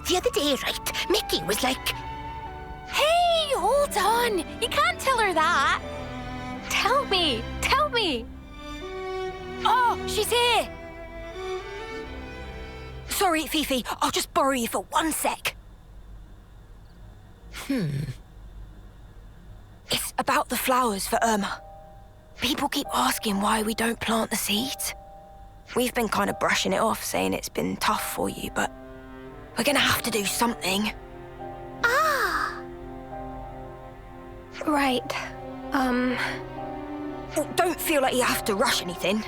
The other day, right, Mickey was like... Hey, hold on. You can't tell her that. Tell me. Oh, she's here. Sorry, Fifi. I'll just borrow you for 1 sec. It's about the flowers for Irma. People keep asking why we don't plant the seeds. We've been kind of brushing it off, saying it's been tough for you, but we're gonna have to do something. Ah. Right. Well, don't feel like you have to rush anything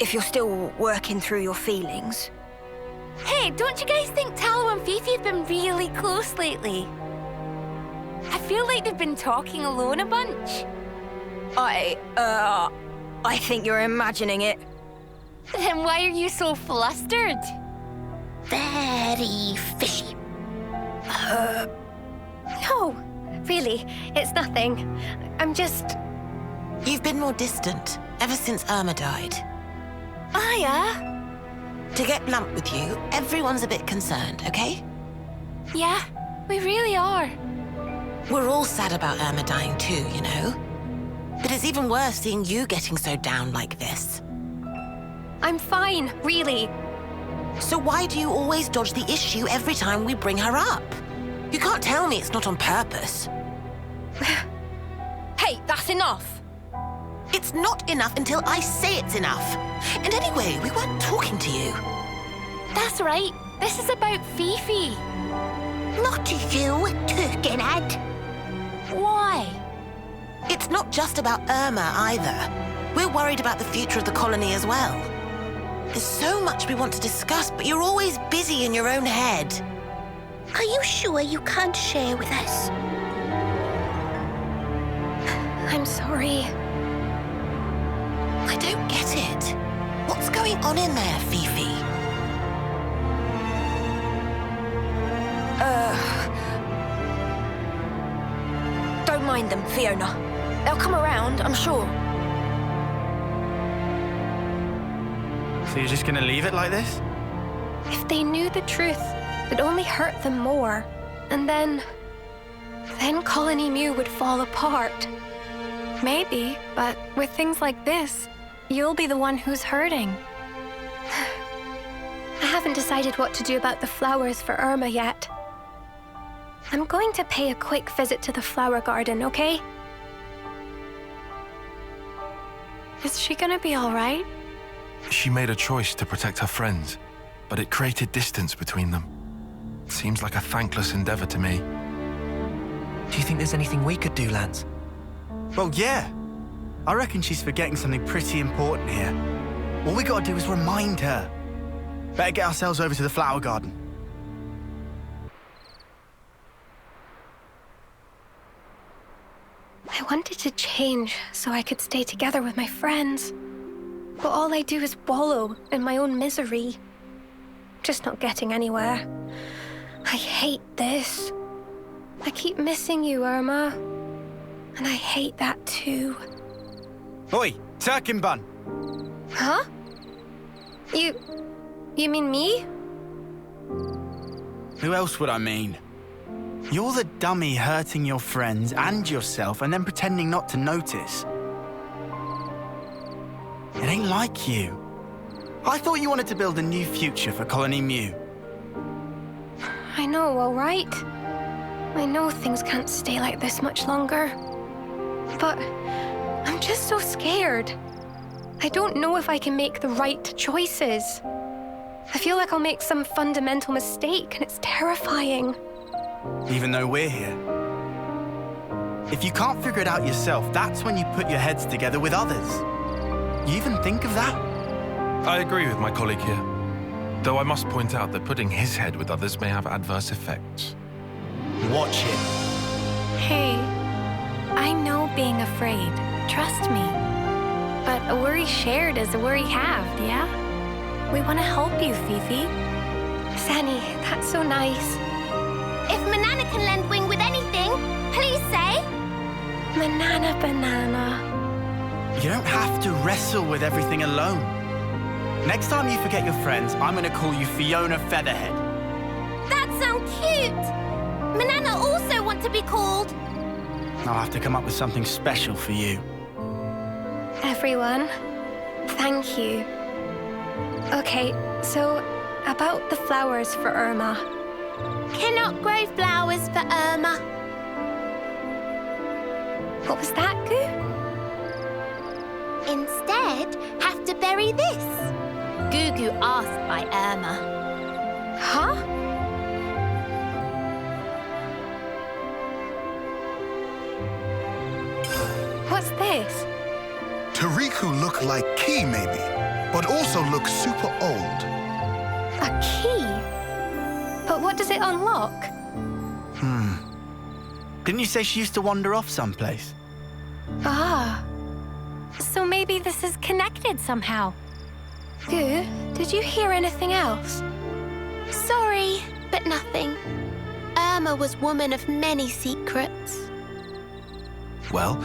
if you're still working through your feelings. Hey, don't you guys think Tallow and Fifi have been really close lately? I feel like they've been talking alone a bunch. I think you're imagining it. Then why are you so flustered? Very fishy. No, really, it's nothing. I'm just... You've been more distant ever since Irma died. Aya? To get blunt with you, everyone's a bit concerned, okay? Yeah, we really are. We're all sad about Irma dying too, you know? But it's even worse seeing you getting so down like this. I'm fine, really. So why do you always dodge the issue every time we bring her up? You can't tell me it's not on purpose. Hey, that's enough. It's not enough until I say it's enough. And anyway, we weren't talking to you. That's right. This is about Fifi. Not you, Turkinhead. Why? It's not just about Irma either. We're worried about the future of the colony as well. There's so much we want to discuss, but you're always busy in your own head. Are you sure you can't share with us? I'm sorry. I don't get it. What's going on in there, Fifi? Don't mind them, Fiona. They'll come around, I'm sure. So you're just gonna leave it like this? If they knew the truth, it'd only hurt them more. And then Colony Mew would fall apart. Maybe, but with things like this, you'll be the one who's hurting. I haven't decided what to do about the flowers for Irma yet. I'm going to pay a quick visit to the flower garden, okay? Is she gonna be all right? She made a choice to protect her friends, but it created distance between them. It seems like a thankless endeavor to me. Do you think there's anything we could do, Lance? Well, yeah. I reckon she's forgetting something pretty important here. All we gotta do is remind her. Better get ourselves over to the flower garden. I wanted to change so I could stay together with my friends. But all I do is wallow in my own misery. Just not getting anywhere. I hate this. I keep missing you, Irma. And I hate that too. Oi, Turkin Bun! Huh? You mean me? Who else would I mean? You're the dummy hurting your friends and yourself and then pretending not to notice. It ain't like you. I thought you wanted to build a new future for Colony Mew. I know, all right. I know things can't stay like this much longer. But I'm just so scared. I don't know if I can make the right choices. I feel like I'll make some fundamental mistake, and it's terrifying. Even though we're here. If you can't figure it out yourself, that's when you put your heads together with others. You even think of that? I agree with my colleague here, though I must point out that putting his head with others may have adverse effects. Watch it. Hey, I know being afraid. Trust me. But a worry shared is a worry halved, yeah? We want to help you, Fifi. Sani, that's so nice. If Manana can lend wing with anything, please say. Manana banana. You don't have to wrestle with everything alone. Next time you forget your friends, I'm gonna call you Fiona Featherhead. That sounds How cute! Manana also want to be called. I'll have to come up with something special for you. Everyone, thank you. Okay, so about the flowers for Irma. Cannot grow flowers for Irma. What was that, Goo? Instead, have to bury this. Gugu asked by Irma. Huh? What's this? To Riku look like key, maybe, but also look super old. A key? But what does it unlock? Didn't you say she used to wander off someplace? Ah. So maybe this is connected somehow. Goo, did you hear anything else? Sorry, but nothing. Irma was woman of many secrets. Well,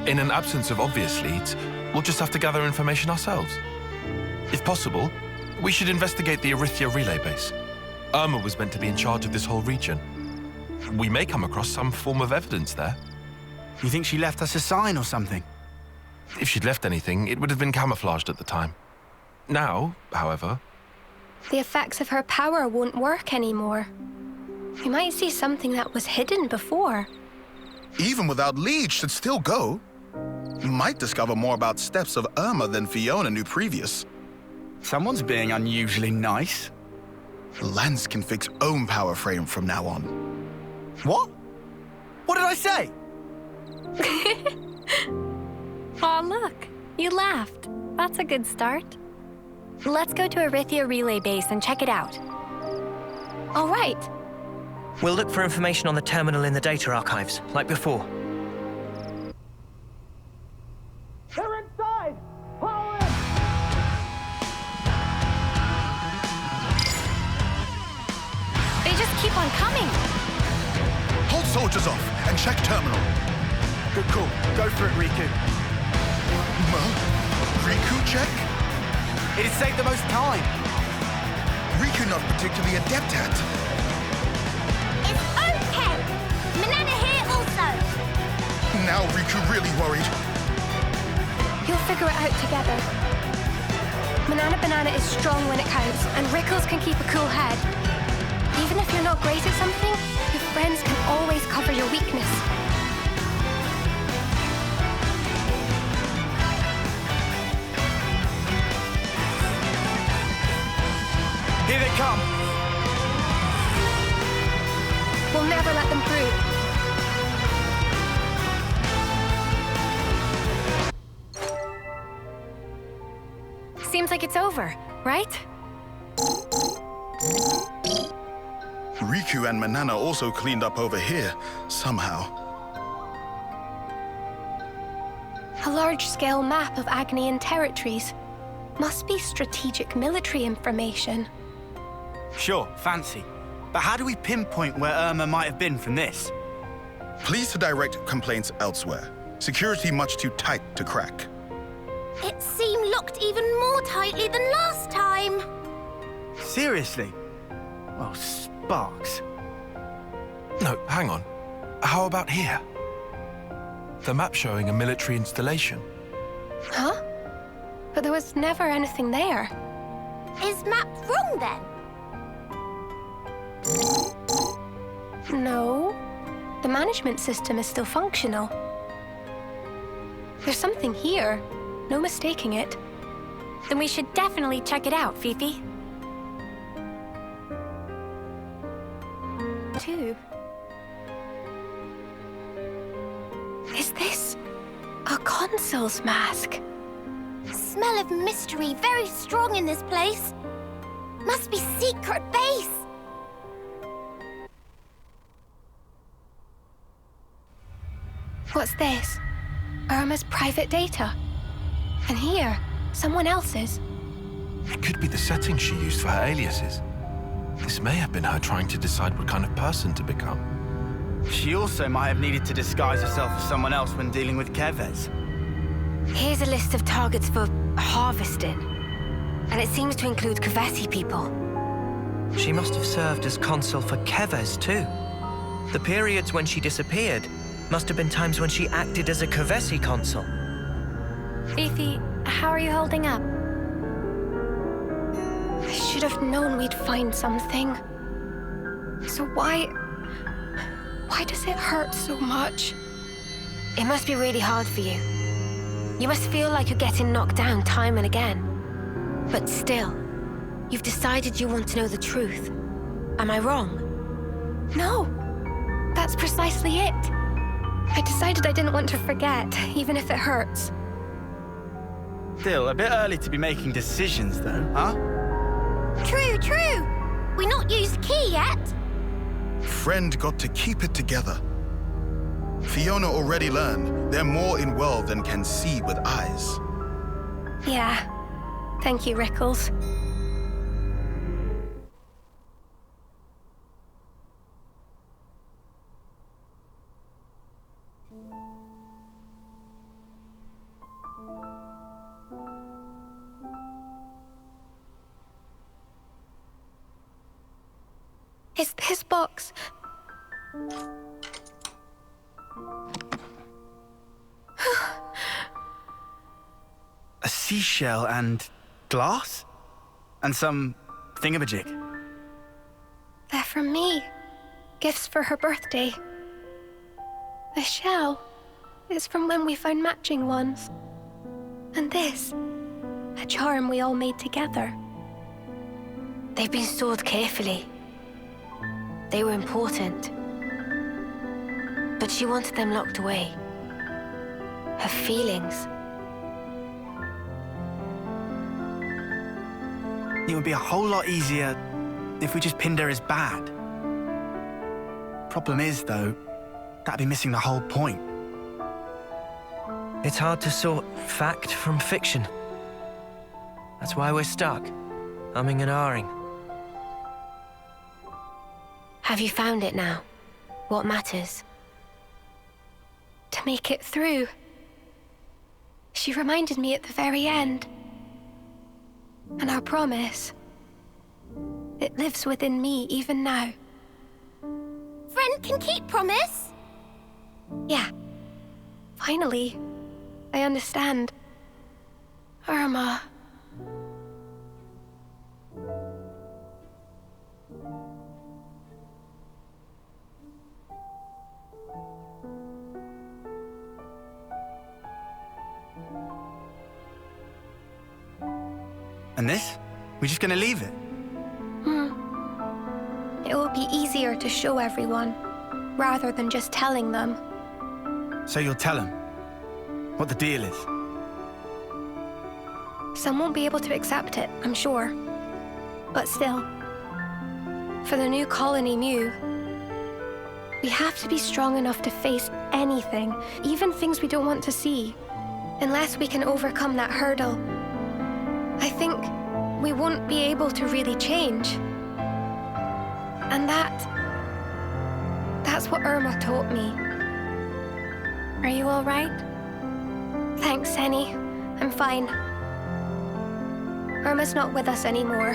in an absence of obvious leads, we'll just have to gather information ourselves. If possible, we should investigate the Erythia relay base. Irma was meant to be in charge of this whole region. We may come across some form of evidence there. You think she left us a sign or something? If she'd left anything, it would have been camouflaged at the time. Now, however... The effects of her power won't work anymore. We might see something that was hidden before. Even without leads, should still go. Might discover more about steps of Irma than Fiona knew previous. Someone's being unusually nice. Lance can fix own power frame from now on. What? What did I say? Aw, look. You laughed. That's a good start. Let's go to Erythia relay base and check it out. All right. We'll look for information on the terminal in the data archives, like before. They're inside! Follow him! They just keep on coming. Hold soldiers off and check terminal. Good call. Go for it, Riku. Riku check? It'd save the most time. Riku not particularly adept at. It's okay. Manana here also. Now Riku really worried. You'll figure it out together. Manana Banana is strong when it counts, and Rickles can keep a cool head. Even if you're not great at something, your friends can always cover your weakness. Here they come. We'll never let them through. Seems like it's over, right? Riku and Manana also cleaned up over here, somehow. A large-scale map of Agnian territories. Must be strategic military information. Sure, fancy. But how do we pinpoint where Irma might have been from this? Please to direct complaints elsewhere. Security much too tight to crack. It seemed locked even more tightly than last time. Seriously? Oh, Sparks. No, hang on. How about here? The map showing a military installation. Huh? But there was never anything there. Is map wrong then? No. The management system is still functional. There's something here. No mistaking it. Then we should definitely check it out, Fifi. Too. Is this a consul's mask? Smell of mystery very strong in this place. Must be secret base. What's this? Irma's private data. And here, someone else's. It could be the settings she used for her aliases. This may have been her trying to decide what kind of person to become. She also might have needed to disguise herself as someone else when dealing with Kevez. Here's a list of targets for harvesting. And it seems to include Kavesi people. She must have served as consul for Kevez too. The periods when she disappeared must have been times when she acted as a Kevesi consul. Fifi, how are you holding up? I should have known we'd find something. So why does it hurt so much? It must be really hard for you. You must feel like you're getting knocked down time and again. But still, you've decided you want to know the truth. Am I wrong? No, that's precisely it. I decided I didn't want to forget, even if it hurts. Still, a bit early to be making decisions, though, huh? True. We're not used key yet. Friend got to keep it together. Fiona already learned they're more in world than can see with eyes. Yeah. Thank you, Rickles. Is this box... A seashell and glass? And some thingamajig. They're from me. Gifts for her birthday. The shell is from when we found matching ones. And this, a charm we all made together. They've been stored carefully. They were important. But she wanted them locked away. Her feelings. It would be a whole lot easier if we just pinned her as bad. Problem is, though, that'd be missing the whole point. It's hard to sort fact from fiction. That's why we're stuck, umming and ahhing. Have you found it now? What matters? To make it through. She reminded me at the very end. And our promise, it lives within me even now. Friend can keep promise. Yeah. Finally, I understand. Irma. And this? We're just gonna leave it? It will be easier to show everyone, rather than just telling them. So you'll tell them what the deal is? Some won't be able to accept it, I'm sure. But still, for the new colony Mew, we have to be strong enough to face anything, even things we don't want to see. Unless we can overcome that hurdle, I think we won't be able to really change. And that's what Irma taught me. Are you all right? Thanks, Henny. I'm fine. Irma's not with us anymore.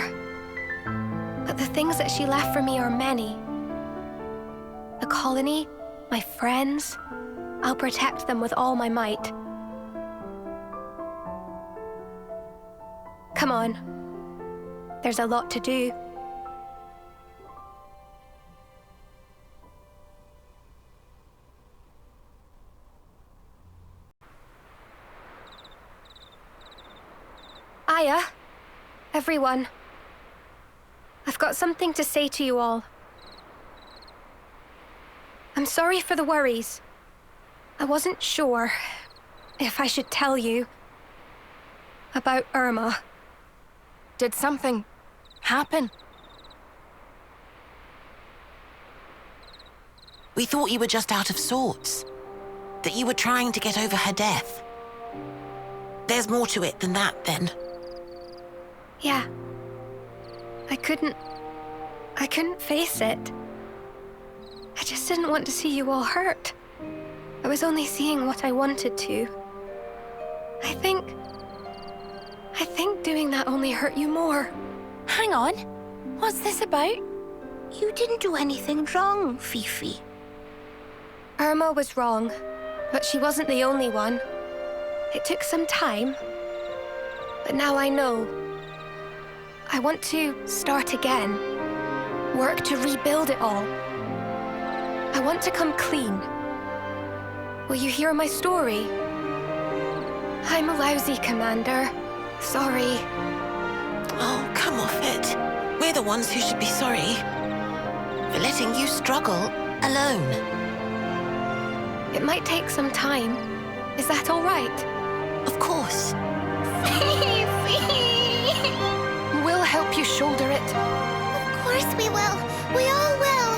But the things that she left for me are many. The colony, my friends, I'll protect them with all my might. Come on. There's a lot to do. Aya, everyone. I've got something to say to you all. I'm sorry for the worries. I wasn't sure if I should tell you about Irma. Did something happen? We thought you were just out of sorts. That you were trying to get over her death. There's more to it than that, then. Yeah. I couldn't face it. I just didn't want to see you all hurt. I was only seeing what I wanted to. I think doing that only hurt you more. Hang on. What's this about? You didn't do anything wrong, Fifi. Irma was wrong, but she wasn't the only one. It took some time, but now I know. I want to start again, work to rebuild it all. I want to come clean. Will you hear my story? I'm a lousy commander. Sorry. Oh, come off it. We're the ones who should be sorry for letting you struggle alone. It might take some time. Is that all right? Of course. We'll help you shoulder it. Of course we will. We all will.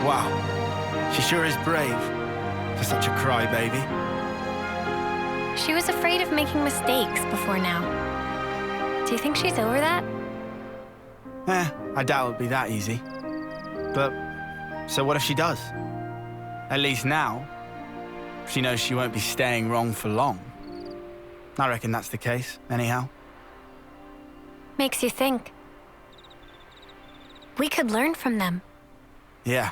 Wow. She sure is brave for such a crybaby. She was afraid of making mistakes before now. Do you think she's over that? I doubt it'll be that easy. But, so what if she does? At least now, she knows she won't be staying wrong for long. I reckon that's the case, anyhow. Makes you think. We could learn from them. Yeah.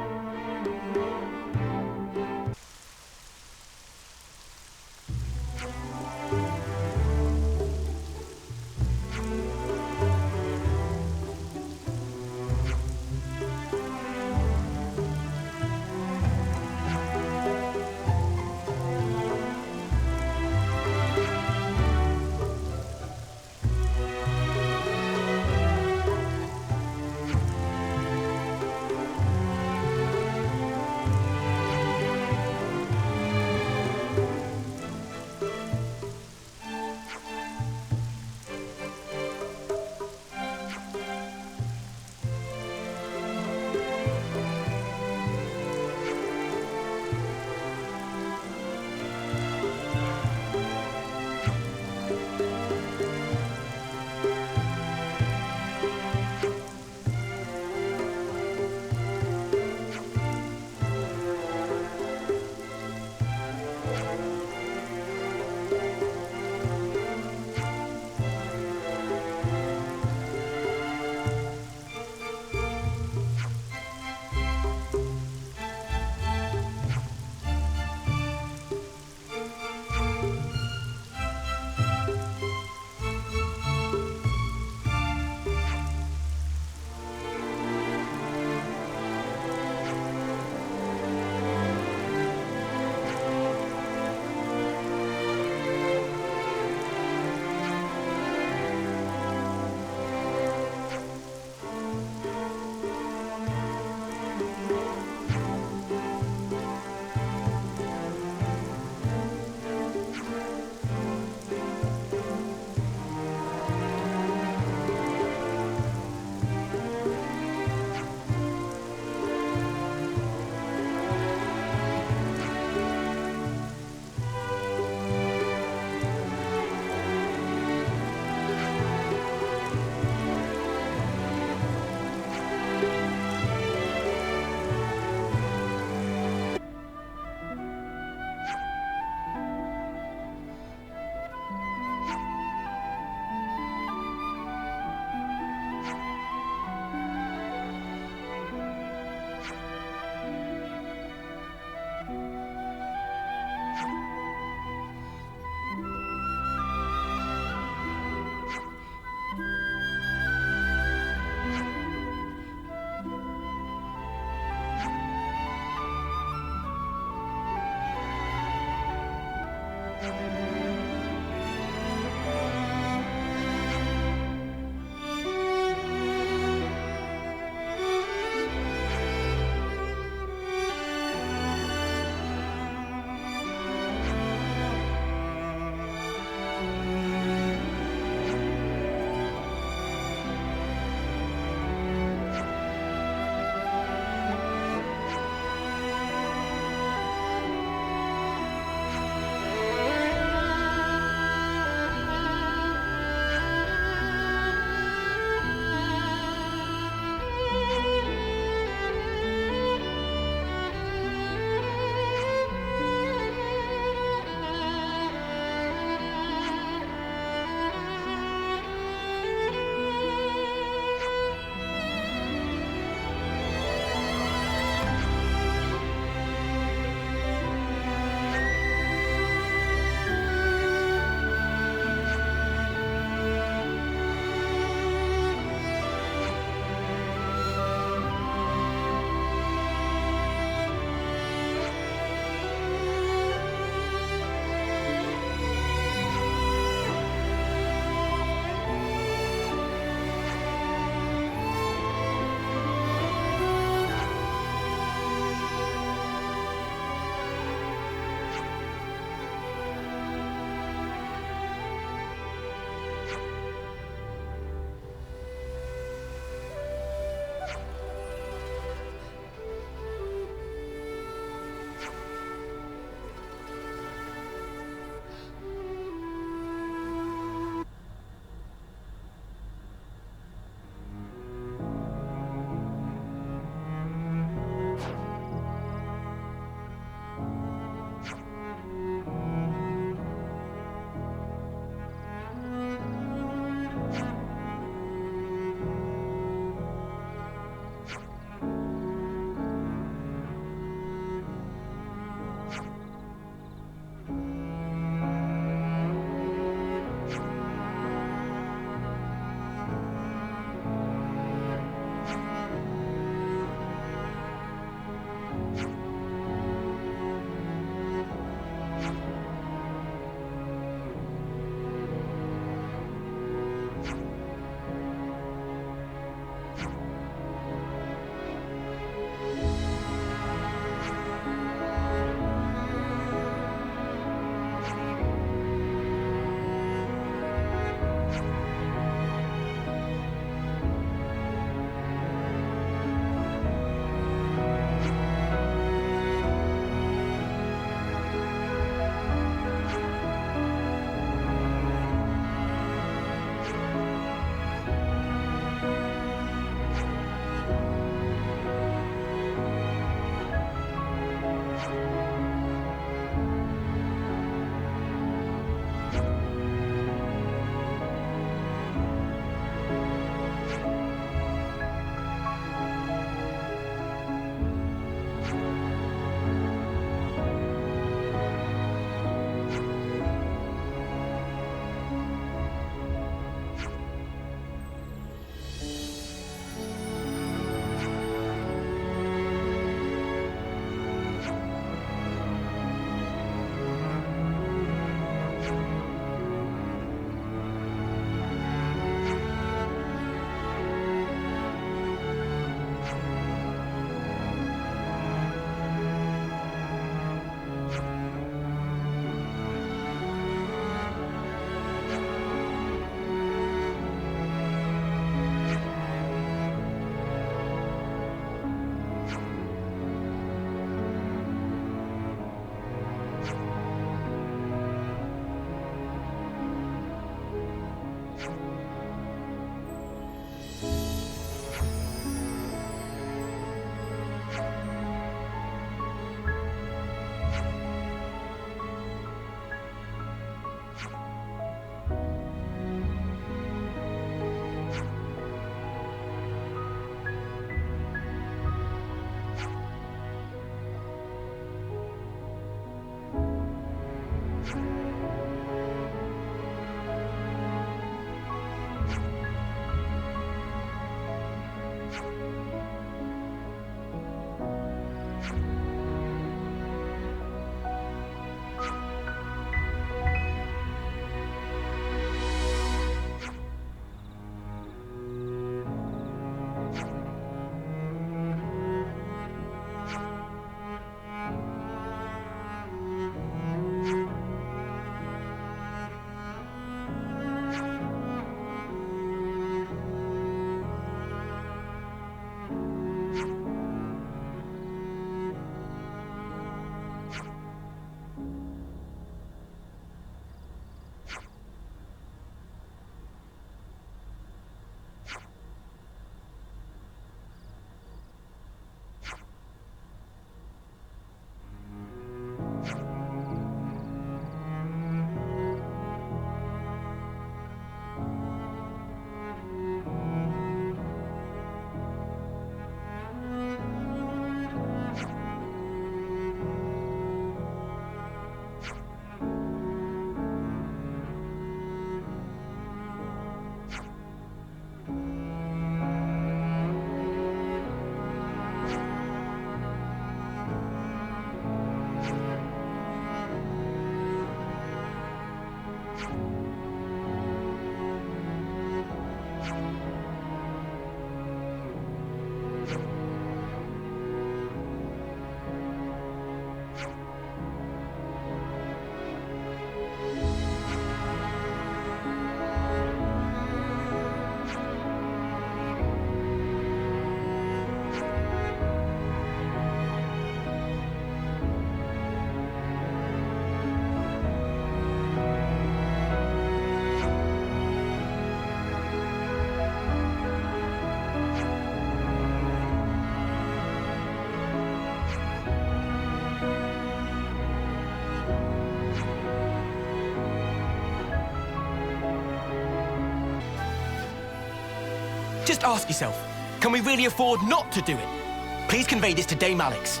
Just ask yourself, can we really afford not to do it? Please convey this to Dame Alex.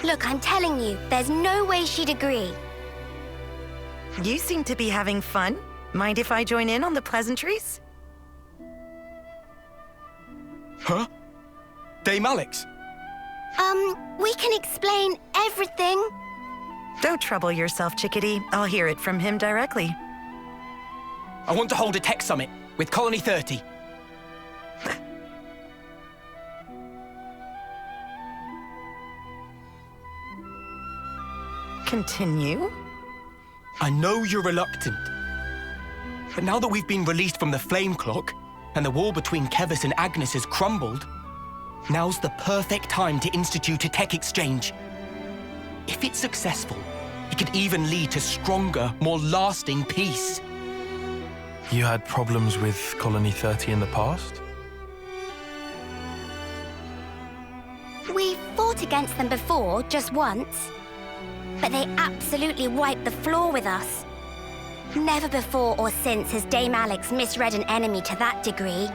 Look, I'm telling you, there's no way she'd agree. You seem to be having fun. Mind if I join in on the pleasantries? Huh? Dame Alex? We can explain everything. Don't trouble yourself, Chickadee. I'll hear it from him directly. I want to hold a tech summit with Colony 30. Continue? I know you're reluctant. But now that we've been released from the Flame Clock, and the wall between Kevis and Agnes has crumbled, now's the perfect time to institute a tech exchange. If it's successful, it could even lead to stronger, more lasting peace. You had problems with Colony 30 in the past? We fought against them before, just once. But they absolutely wiped the floor with us. Never before or since has Dame Alex misread an enemy to that degree.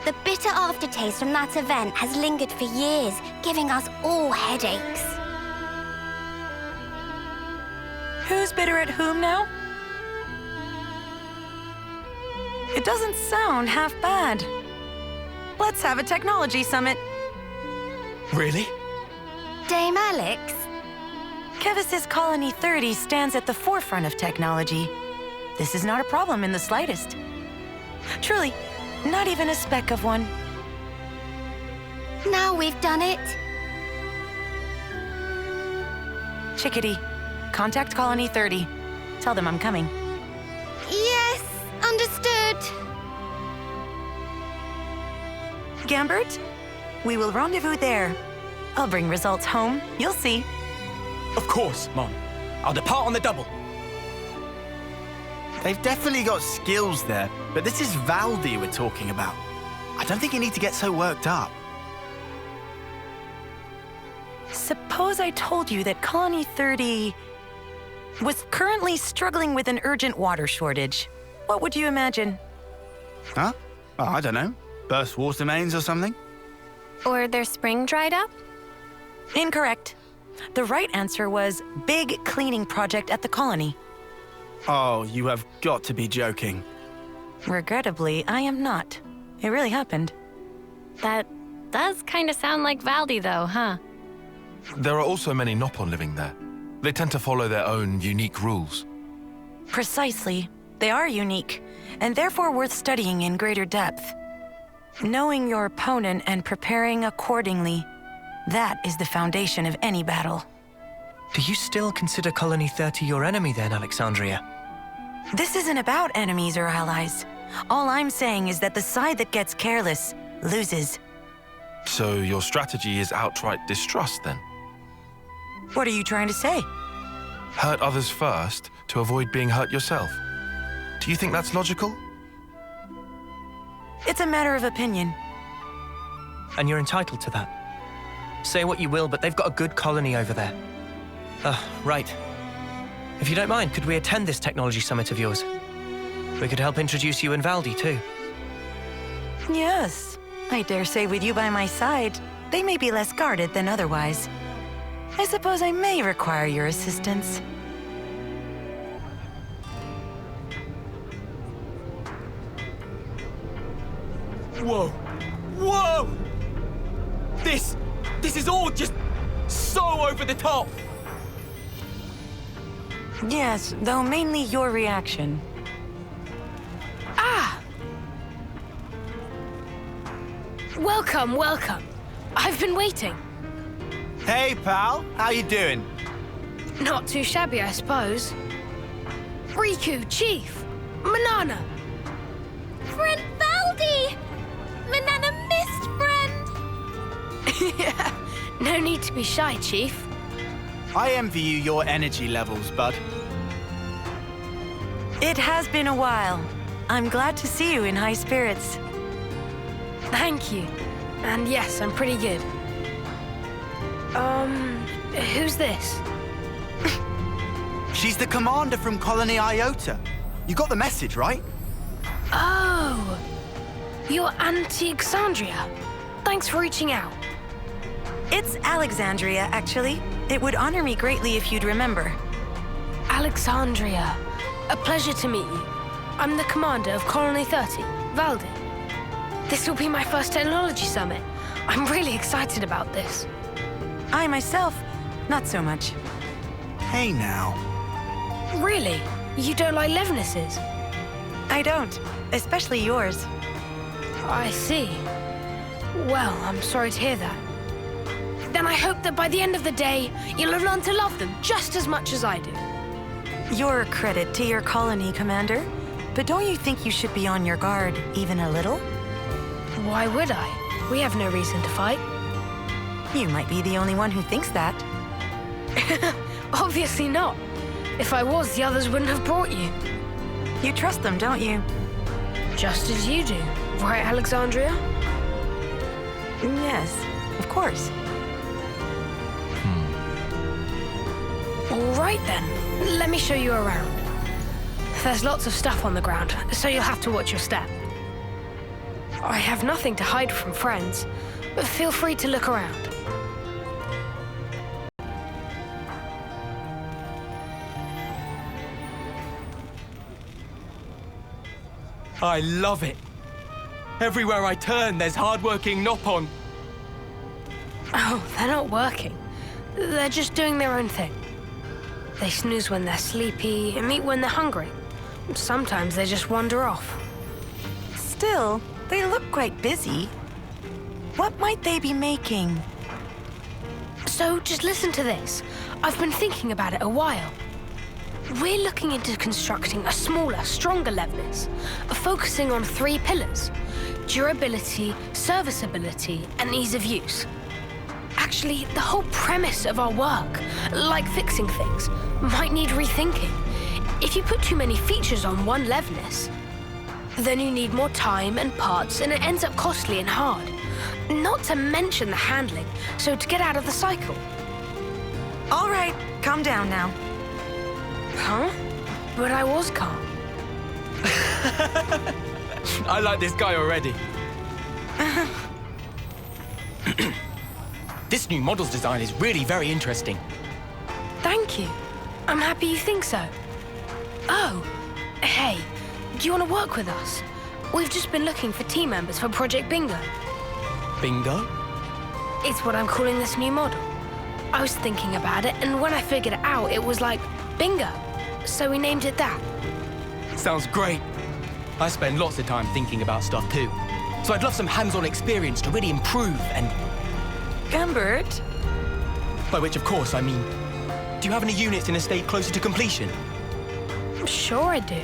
The bitter aftertaste from that event has lingered for years, giving us all headaches. Who's bitter at whom now? It doesn't sound half bad. Let's have a technology summit. Really? Dame Alex? Kevis's Colony 30 stands at the forefront of technology. This is not a problem in the slightest. Truly, not even a speck of one. Now we've done it. Chickadee, contact Colony 30. Tell them I'm coming. Yes, understood. Gambert, we will rendezvous there. I'll bring results home. You'll see. Of course, Mom. I'll depart on the double. They've definitely got skills there, but this is Valdi we're talking about. I don't think you need to get so worked up. Suppose I told you that Colony 30 was currently struggling with an urgent water shortage. What would you imagine? Huh? Oh, I don't know. Burst water mains or something? Or their spring dried up? Incorrect. The right answer was big cleaning project at the colony. Oh, you have got to be joking. Regrettably, I am not. It really happened. That does kind of sound like Valdi, though, huh? There are also many Nopon living there. They tend to follow their own unique rules. Precisely. They are unique, and therefore worth studying in greater depth. Knowing your opponent and preparing accordingly, that is the foundation of any battle. Do you still consider Colony 30 your enemy then, Alexandria? This isn't about enemies or allies. All I'm saying is that the side that gets careless loses. So your strategy is outright distrust, then? What are you trying to say? Hurt others first to avoid being hurt yourself. Do you think that's logical? It's a matter of opinion. And you're entitled to that. Say what you will, but they've got a good colony over there. Right. If you don't mind, could we attend this technology summit of yours? We could help introduce you and Valdi, too. Yes. I dare say with you by my side, they may be less guarded than otherwise. I suppose I may require your assistance. Whoa! Whoa! This is all just so over the top! Yes, though mainly your reaction. Welcome, welcome. I've been waiting. Hey, pal. How you doing? Not too shabby, I suppose. Riku, Chief, Manana. Friend Valdi! Manana missed friend! Yeah, no need to be shy, Chief. I envy you your energy levels, bud. It has been a while. I'm glad to see you in high spirits. Thank you. And yes, I'm pretty good. Who's this? She's the commander from Colony Iota. You got the message, right? Oh, you're Anti-Exandria. Thanks for reaching out. It's Alexandria, actually. It would honor me greatly if you'd remember. Alexandria, a pleasure to meet you. I'm the commander of Colony 30, Valdi. This will be my first technology summit. I'm really excited about this. I myself, not so much. Hey now. Really? You don't like Levnesses? I don't, especially yours. I see. Well, I'm sorry to hear that. Then I hope that by the end of the day, you'll have learned to love them just as much as I do. You're a credit to your colony, Commander. But don't you think you should be on your guard, even a little? Why would I? We have no reason to fight. You might be the only one who thinks that. Obviously not. If I was, the others wouldn't have brought you. You trust them, don't you? Just as you do. Right, Alexandria? Yes, of course. All right then. Let me show you around. There's lots of stuff on the ground, so you'll have to watch your step. I have nothing to hide from friends, but feel free to look around. I love it. Everywhere I turn, there's hardworking Nopon. Oh, they're not working. They're just doing their own thing. They snooze when they're sleepy and eat when they're hungry. Sometimes they just wander off. Still, they look quite busy. What might they be making? So just listen to this. I've been thinking about it a while. We're looking into constructing a smaller, stronger Levnis, focusing on 3 pillars: durability, serviceability, and ease of use. Actually, the whole premise of our work, like fixing things, might need rethinking. If you put too many features on one Levnis, then you need more time and parts, and it ends up costly and hard. Not to mention the handling, so to get out of the cycle. All right, calm down now. Huh? But I was calm. I like this guy already. This new model's design is really very interesting. Thank you. I'm happy you think so. Oh, hey, do you want to work with us? We've just been looking for team members for Project Bingo. Bingo? It's what I'm calling this new model. I was thinking about it, and when I figured it out, it was like bingo. So we named it that. Sounds great. I spend lots of time thinking about stuff too. So I'd love some hands-on experience to really improve and... Gumbert? By which, of course, I mean... Do you have any units in a state closer to completion? Sure I do.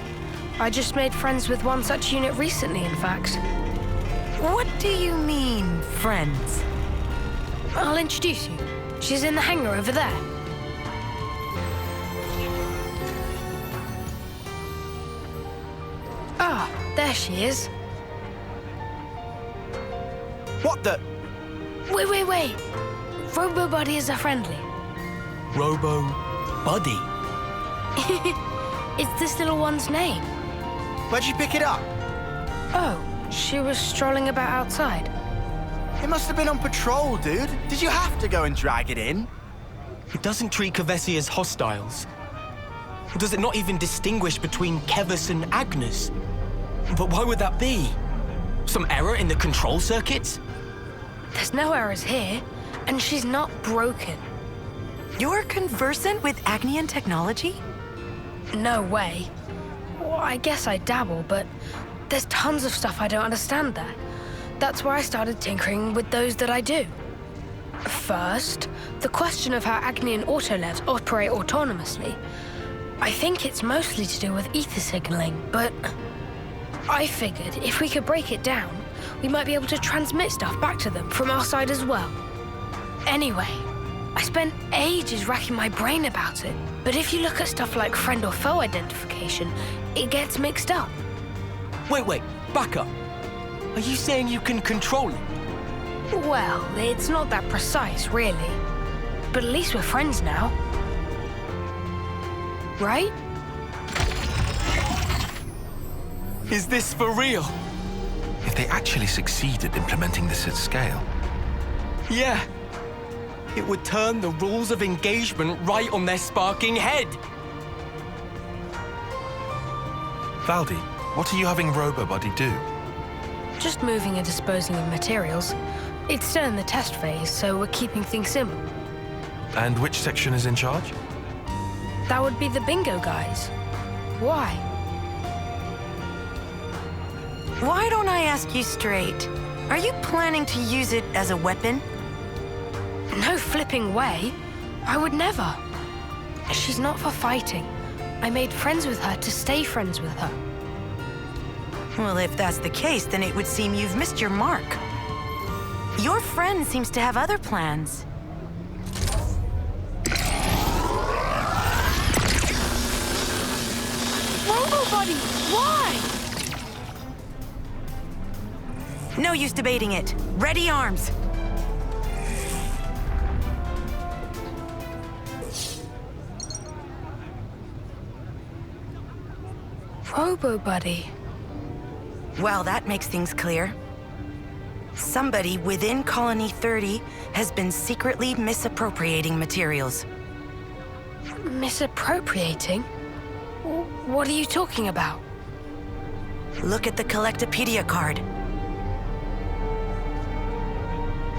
I just made friends with one such unit recently, in fact. What do you mean, friends? I'll introduce you. She's in the hangar over there. Ah, there she is. What the? Wait. Robo-Buddy is a friendly. Robo-Buddy? It's this little one's name. Where'd you pick it up? Oh, she was strolling about outside. It must have been on patrol, dude. Did you have to go and drag it in? It doesn't treat Kevesi as hostiles. Does it not even distinguish between Kevis and Agnes? But why would that be? Some error in the control circuits? There's no errors here, and she's not broken. You're conversant with Agnian technology? No way. Well, I guess I dabble, but there's tons of stuff I don't understand there. That's why I started tinkering with those that I do. First, the question of how Agnian autolevs operate autonomously. I think it's mostly to do with ether signaling, but I figured if we could break it down, we might be able to transmit stuff back to them from our side as well. Anyway, I spent ages racking my brain about it, but if you look at stuff like friend or foe identification, it gets mixed up. Wait, back up. Are you saying you can control it? Well, it's not that precise, really. But at least we're friends now. Right? Is this for real? If they actually succeed at implementing this at scale, Yeah. It would turn the rules of engagement right on their sparking head. Valdi, what are you having Robo-Buddy do? Just moving and disposing of materials. It's still in the test phase, so we're keeping things simple. And which section is in charge? That would be the bingo guys. Why? Why don't I ask you straight? Are you planning to use it as a weapon? No flipping way. I would never. She's not for fighting. I made friends with her to stay friends with her. Well, if that's the case, then it would seem you've missed your mark. Your friend seems to have other plans. Robo-Buddy, why? No use debating it. Ready arms. Robo-Buddy. Well, that makes things clear. Somebody within Colony 30 has been secretly misappropriating materials. Misappropriating? What are you talking about? Look at the Collectopedia card.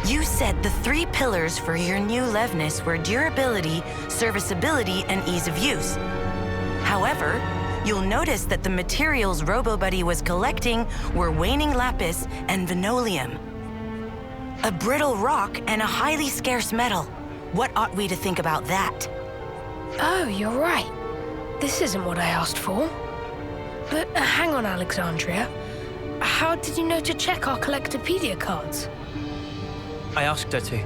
You said the 3 pillars for your new Levnis were durability, serviceability, and ease of use. However, you'll notice that the materials Robo-Buddy was collecting were waning lapis and venolium. A brittle rock and a highly scarce metal. What ought we to think about that? Oh, you're right. This isn't what I asked for. But hang on, Alexandria. How did you know to check our Collectopedia cards? I asked her to.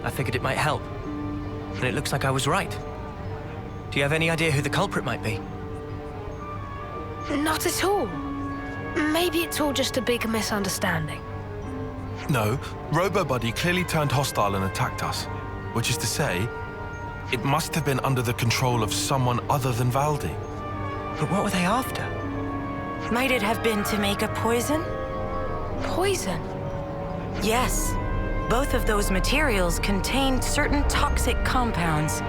I figured it might help. And it looks like I was right. Do you have any idea who the culprit might be? Not at all. Maybe it's all just a big misunderstanding. No, Robo-Buddy clearly turned hostile and attacked us. Which is to say, it must have been under the control of someone other than Valdi. But what were they after? Might it have been to make a poison? Poison? Yes. Both of those materials contain certain toxic compounds.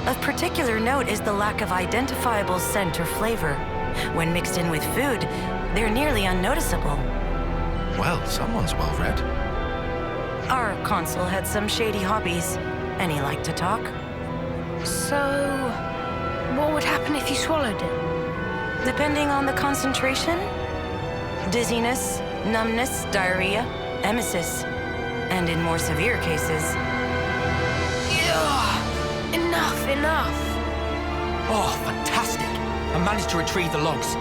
Of particular note is the lack of identifiable scent or flavor. When mixed in with food, they're nearly unnoticeable. Well, someone's well read. Our consul had some shady hobbies, and he liked to talk. So, what would happen if you swallowed it? Depending on the concentration, dizziness, numbness, diarrhea, emesis, and in more severe cases. Ugh, enough. Oh, fantastic! I managed to retrieve the logs.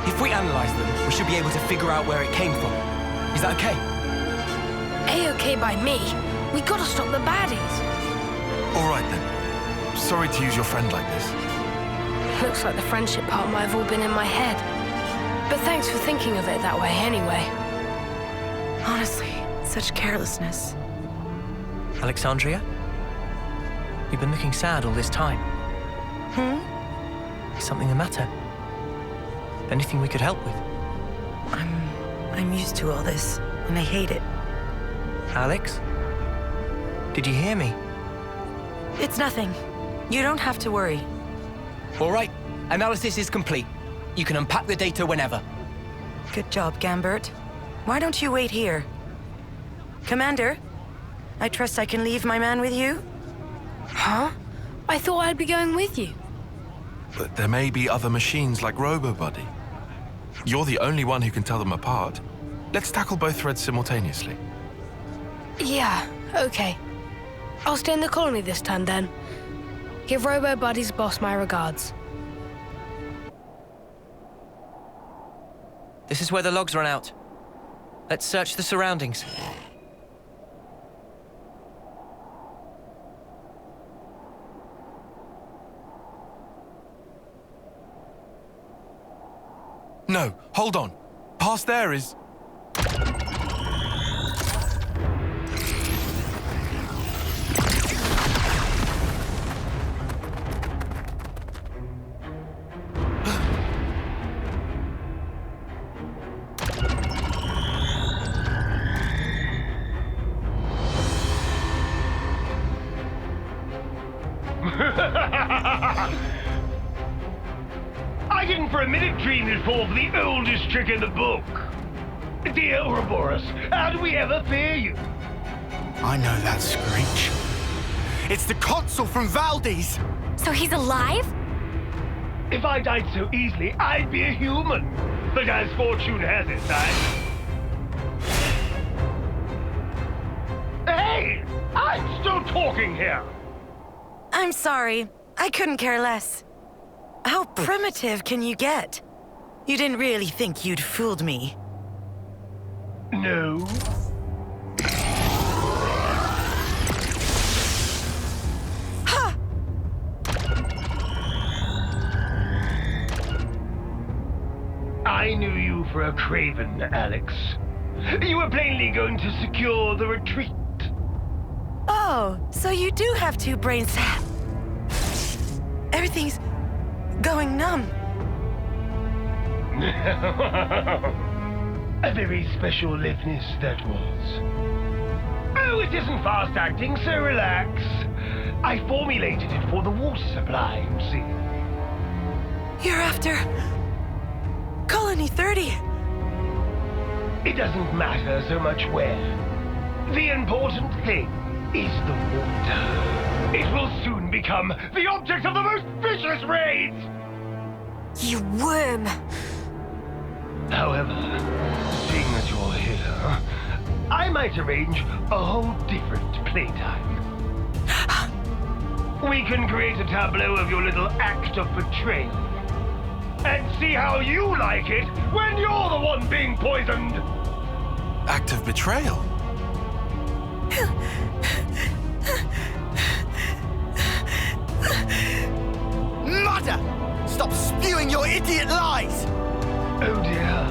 If we analyze them, we should be able to figure out where it came from. Is that okay? A-okay by me. We gotta stop the baddies. All right, then. Sorry to use your friend like this. Looks like the friendship part might have all been in my head. But thanks for thinking of it that way anyway. Honestly, such carelessness. Alexandria? You've been looking sad all this time. Is something the matter? Anything we could help with? I'm used to all this, and I hate it. Alex? Did you hear me? It's nothing. You don't have to worry. All right, analysis is complete. You can unpack the data whenever. Good job, Gambert. Why don't you wait here? Commander, I trust I can leave my man with you? Huh? I thought I'd be going with you. But there may be other machines like RoboBuddy. You're the only one who can tell them apart. Let's tackle both threads simultaneously. Yeah, okay. I'll stay in the colony this time then. Give RoboBuddy's boss my regards. This is where the logs run out. Let's search the surroundings. No, hold on. Past there is... I didn't for a minute dream this fall for the oldest trick in the book. Dear Ouroboros, how do we ever fear you? I know that screech. It's the consul from Valdez! So he's alive? If I died so easily, I'd be a human. But as fortune has it, Hey! I'm still talking here! I'm sorry. I couldn't care less. How primitive can you get? You didn't really think you'd fooled me. No. Ha! I knew you for a craven, Alex. You were plainly going to secure the retreat. Oh, so you do have two brains. Everything's going numb. A very special liveness that was. Oh, it isn't fast acting, so relax. I formulated it for the water supply, you see. You're after... Colony 30. It doesn't matter so much where. The important thing is the water. It will soon become the object of the most vicious raids! You worm! However, seeing that you're here, I might arrange a whole different playtime. We can create a tableau of your little act of betrayal. And see how you like it when you're the one being poisoned! Act of betrayal? Mother! Stop spewing your idiot lies! Oh dear,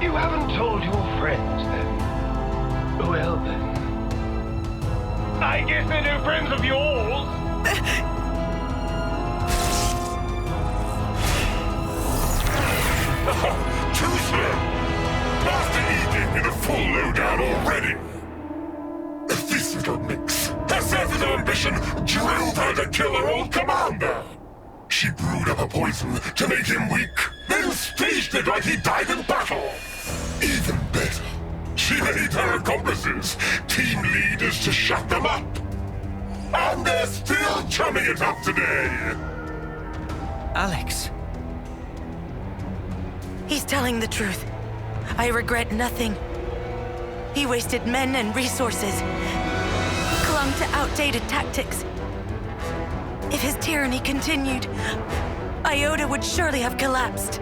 you haven't told your friends then. Well then. I guess they're no friends of yours. Too slow! Master Eden with a full lowdown already! to kill her old commander. She brewed up a poison to make him weak, then staged it like he died in battle. Even better, she made her accomplices team leaders to shut them up. And they're still chumming it up today. Alex. He's telling the truth. I regret nothing. He wasted men and resources, clung to outdated tactics. If his tyranny continued, Iota would surely have collapsed.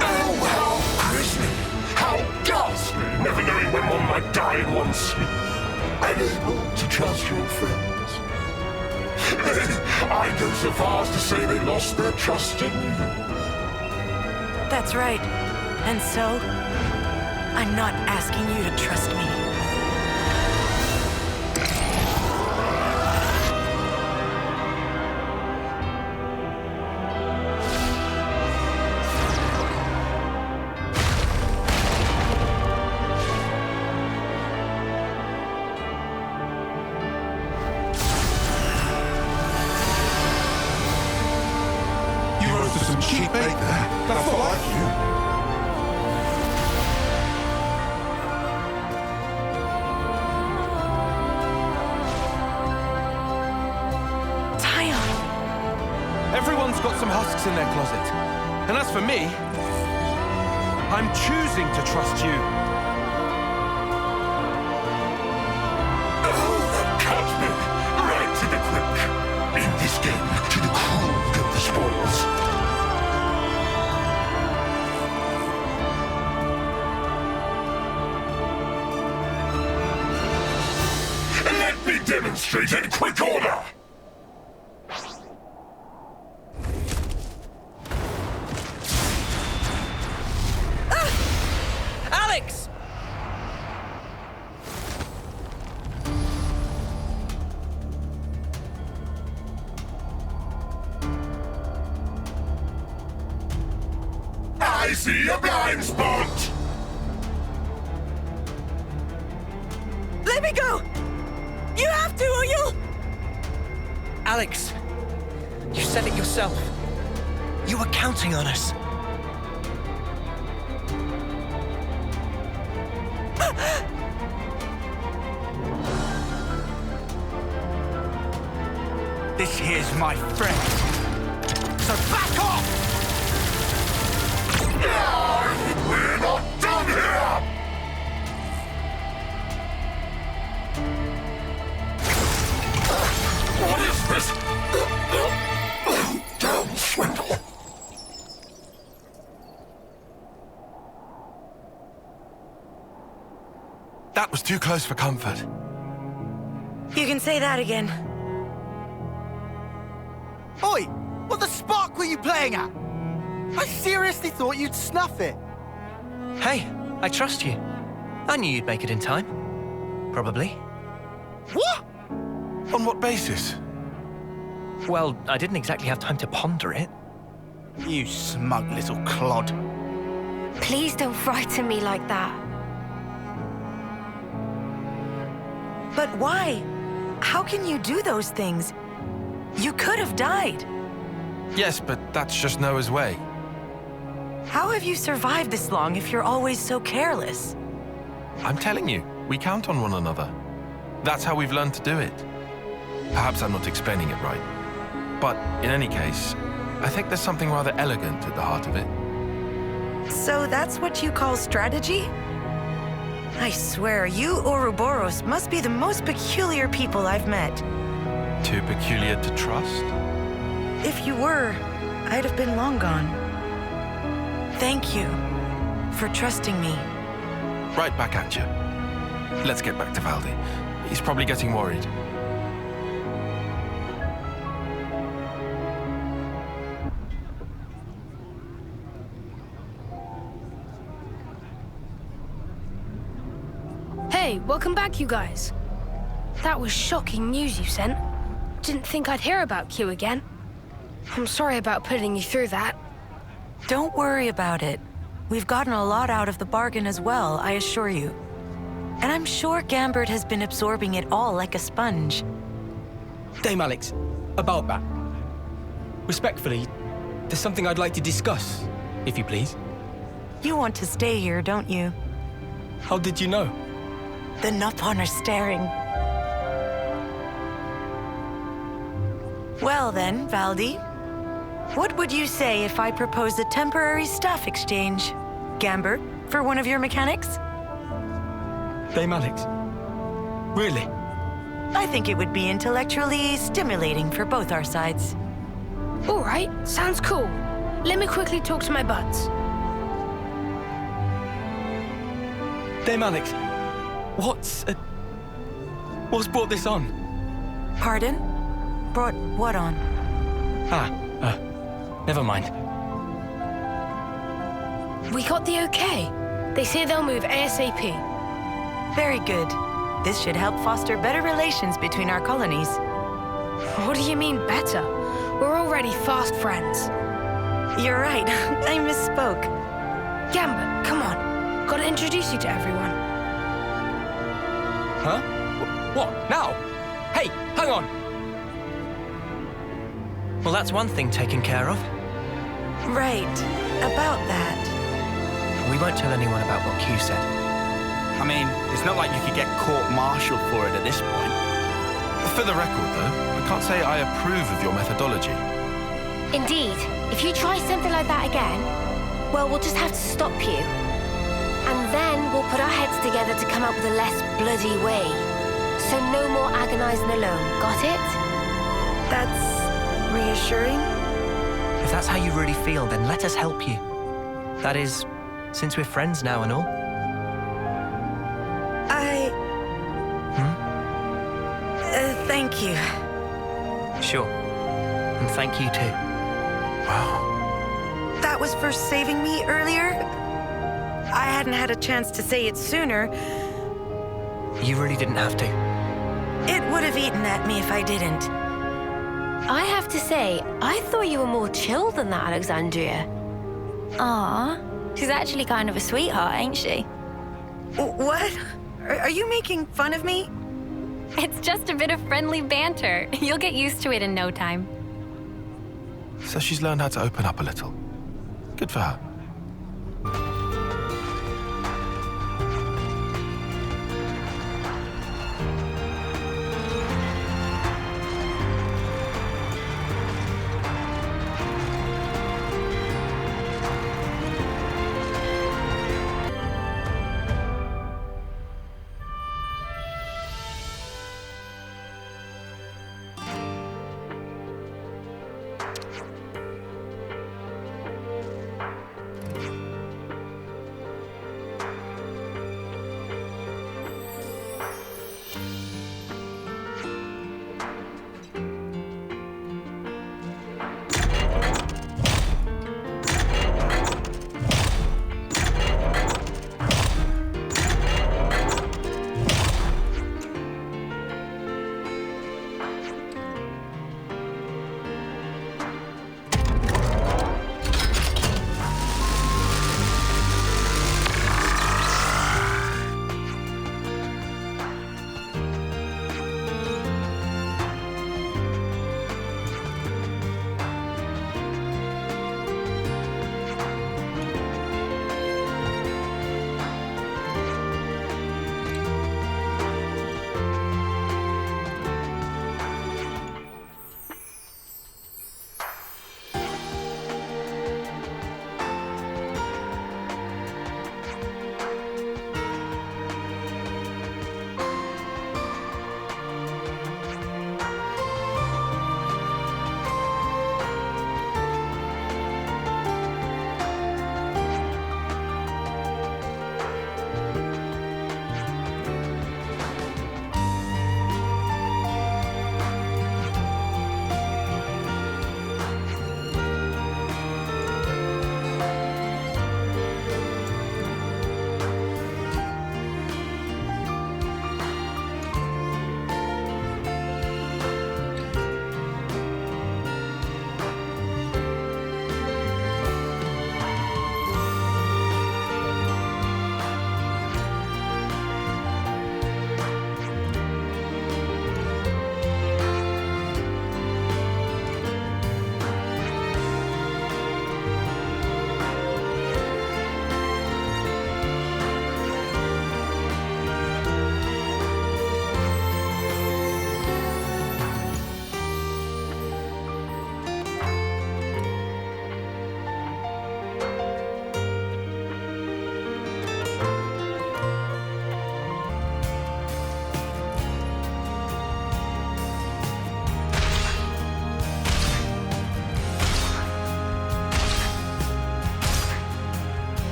Oh, how grisly! How ghastly! Never knowing when one might die in one's sleep. Unable to trust your friends. I'd go so far as to say they lost their trust in you. That's right. And so, I'm not asking you to trust me. You roasted some cheap bait there. That's not like you. Everyone's got some husks in their closet. And as for me, I'm choosing to trust you. Oh, cut me! Right to the quick. In this game, to the cruel get the spoils. Let me demonstrate in quick order! Alex! I see a blind spot! Let me go! You have to, or you'll... Alex, you said it yourself. You were counting on us. This here's my friend. So back off! We're not done here! What is this? Damn swindle! That was too close for comfort. You can say that again. Oi! What the spark were you playing at? I seriously thought you'd snuff it. Hey, I trust you. I knew you'd make it in time. Probably. What? On what basis? Well, I didn't exactly have time to ponder it. You smug little clod. Please don't frighten me like that. But why? How can you do those things? You could have died. Yes, but that's just Noah's way. How have you survived this long if you're always so careless? I'm telling you, we count on one another. That's how we've learned to do it. Perhaps I'm not explaining it right. But in any case, I think there's something rather elegant at the heart of it. So that's what you call strategy? I swear, you Ouroboros must be the most peculiar people I've met. Too peculiar to trust? If you were, I'd have been long gone. Thank you for trusting me. Right back at you. Let's get back to Valdi. He's probably getting worried. Hey, welcome back, you guys. That was shocking news you sent. Didn't think I'd hear about Q again. I'm sorry about putting you through that. Don't worry about it. We've gotten a lot out of the bargain as well, I assure you. And I'm sure Gambert has been absorbing it all like a sponge. Dame Alex, about that. Respectfully, there's something I'd like to discuss, if you please. You want to stay here, don't you? How did you know? The Nopon are staring. Well then, Valdi, what would you say if I proposed a temporary staff exchange? Gambert, for one of your mechanics? Dame Alex, really? I think it would be intellectually stimulating for both our sides. All right, sounds cool. Let me quickly talk to my buds. Dame Alex, what's brought this on? Pardon? Brought what on? Never mind. We got the okay. They say they'll move ASAP. Very good. This should help foster better relations between our colonies. What do you mean better? We're already fast friends. You're right. I misspoke. Gambit, come on. Gotta introduce you to everyone. Huh? What? Now? Hey, hang on! Well, that's one thing taken care of. Right. About that. We won't tell anyone about what Q said. I mean, it's not like you could get court-martialed for it at this point. For the record, though, I can't say I approve of your methodology. Indeed, if you try something like that again, well, we'll just have to stop you. And then we'll put our heads together to come up with a less bloody way. So no more agonizing alone, got it? That's reassuring. If that's how you really feel, then let us help you. That is, since we're friends now and all. Thank you. Sure. And thank you too. Wow. That was for saving me earlier? I hadn't had a chance to say it sooner. You really didn't have to. It would have eaten at me if I didn't. I have to say, I thought you were more chill than that, Alexandria. Aw, she's actually kind of a sweetheart, ain't she? What? Are you making fun of me? It's just a bit of friendly banter. You'll get used to it in no time. So she's learned how to open up a little. Good for her.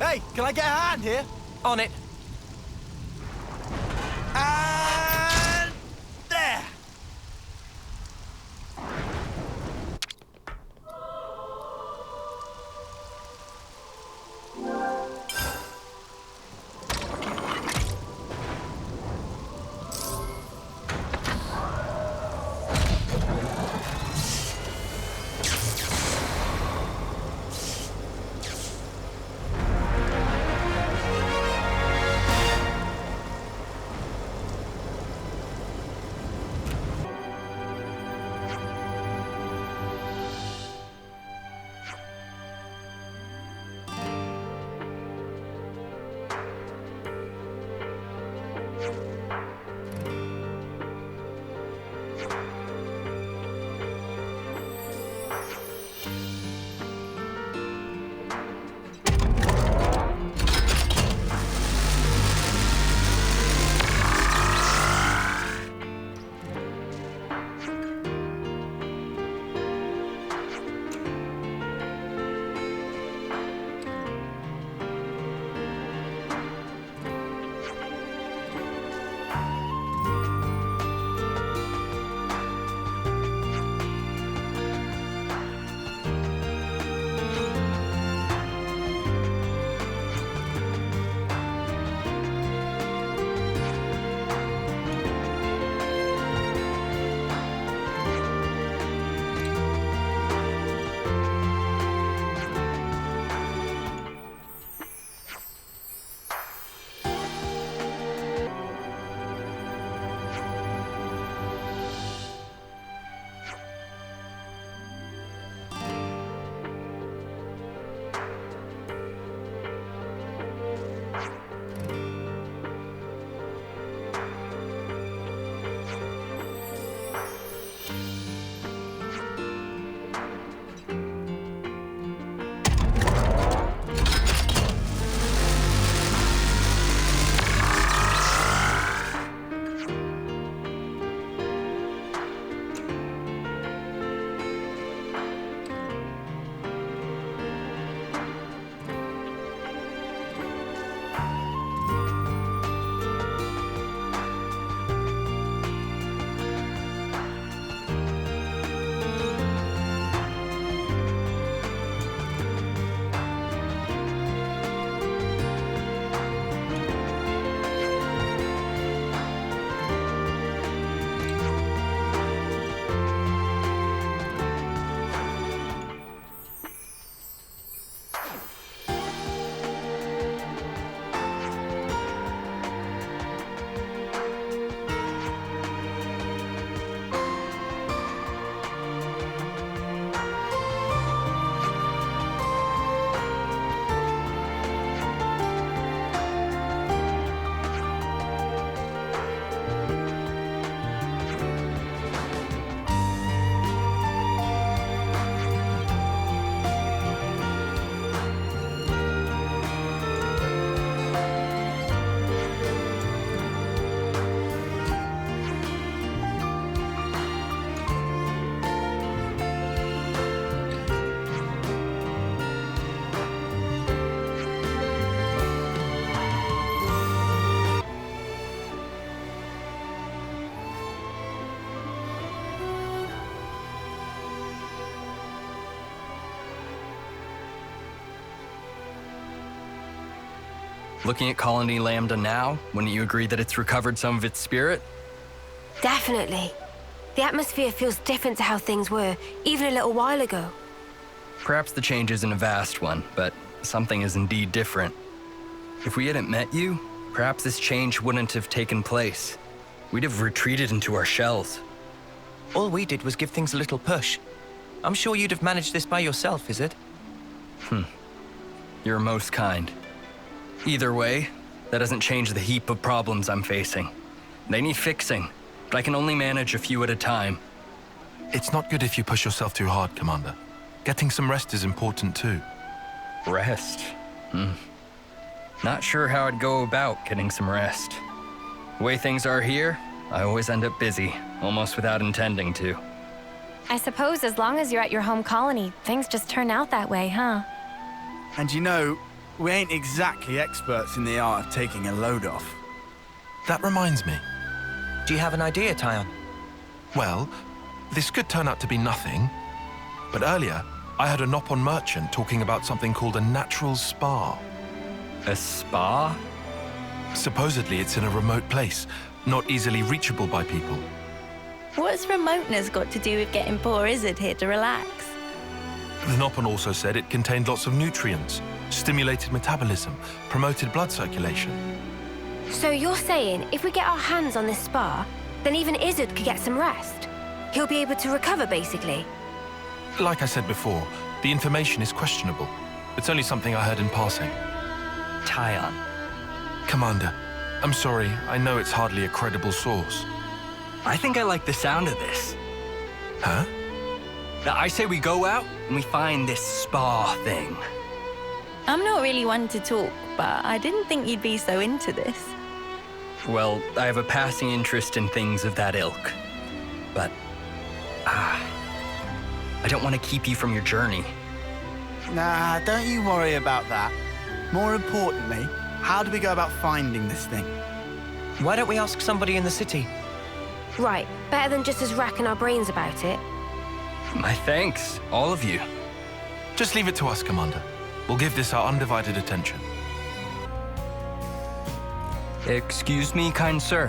Hey, can I get a hand here? On it. And there! Looking at Colony Lambda now, wouldn't you agree that it's recovered some of its spirit? Definitely. The atmosphere feels different to how things were, even a little while ago. Perhaps the change isn't a vast one, but something is indeed different. If we hadn't met you, perhaps this change wouldn't have taken place. We'd have retreated into our shells. All we did was give things a little push. I'm sure you'd have managed this by yourself, is it? You're most kind. Either way, that doesn't change the heap of problems I'm facing. They need fixing, but I can only manage a few at a time. It's not good if you push yourself too hard, Commander. Getting some rest is important too. Rest? Not sure how I'd go about getting some rest. The way things are here, I always end up busy, almost without intending to. I suppose as long as you're at your home colony, things just turn out that way, huh? And you know, we ain't exactly experts in the art of taking a load off. That reminds me. Do you have an idea, Tyon? Well, this could turn out to be nothing, but earlier I heard a Nopon merchant talking about something called a natural spa. A spa? Supposedly it's in a remote place, not easily reachable by people. What's remoteness got to do with getting poor Izzard here to relax? The Nopon also said it contained lots of nutrients, stimulated metabolism, promoted blood circulation. So you're saying if we get our hands on this spa, then even Izzard could get some rest? He'll be able to recover, basically? Like I said before, the information is questionable. It's only something I heard in passing. Tyon. Commander, I'm sorry, I know it's hardly a credible source. I think I like the sound of this. Huh? I say we go out and we find this spa thing. I'm not really one to talk, but I didn't think you'd be so into this. Well, I have a passing interest in things of that ilk. But, I don't want to keep you from your journey. Nah, don't you worry about that. More importantly, how do we go about finding this thing? Why don't we ask somebody in the city? Right, better than just us racking our brains about it. My thanks, all of you. Just leave it to us, Commander. We'll give this our undivided attention. Excuse me, kind sir.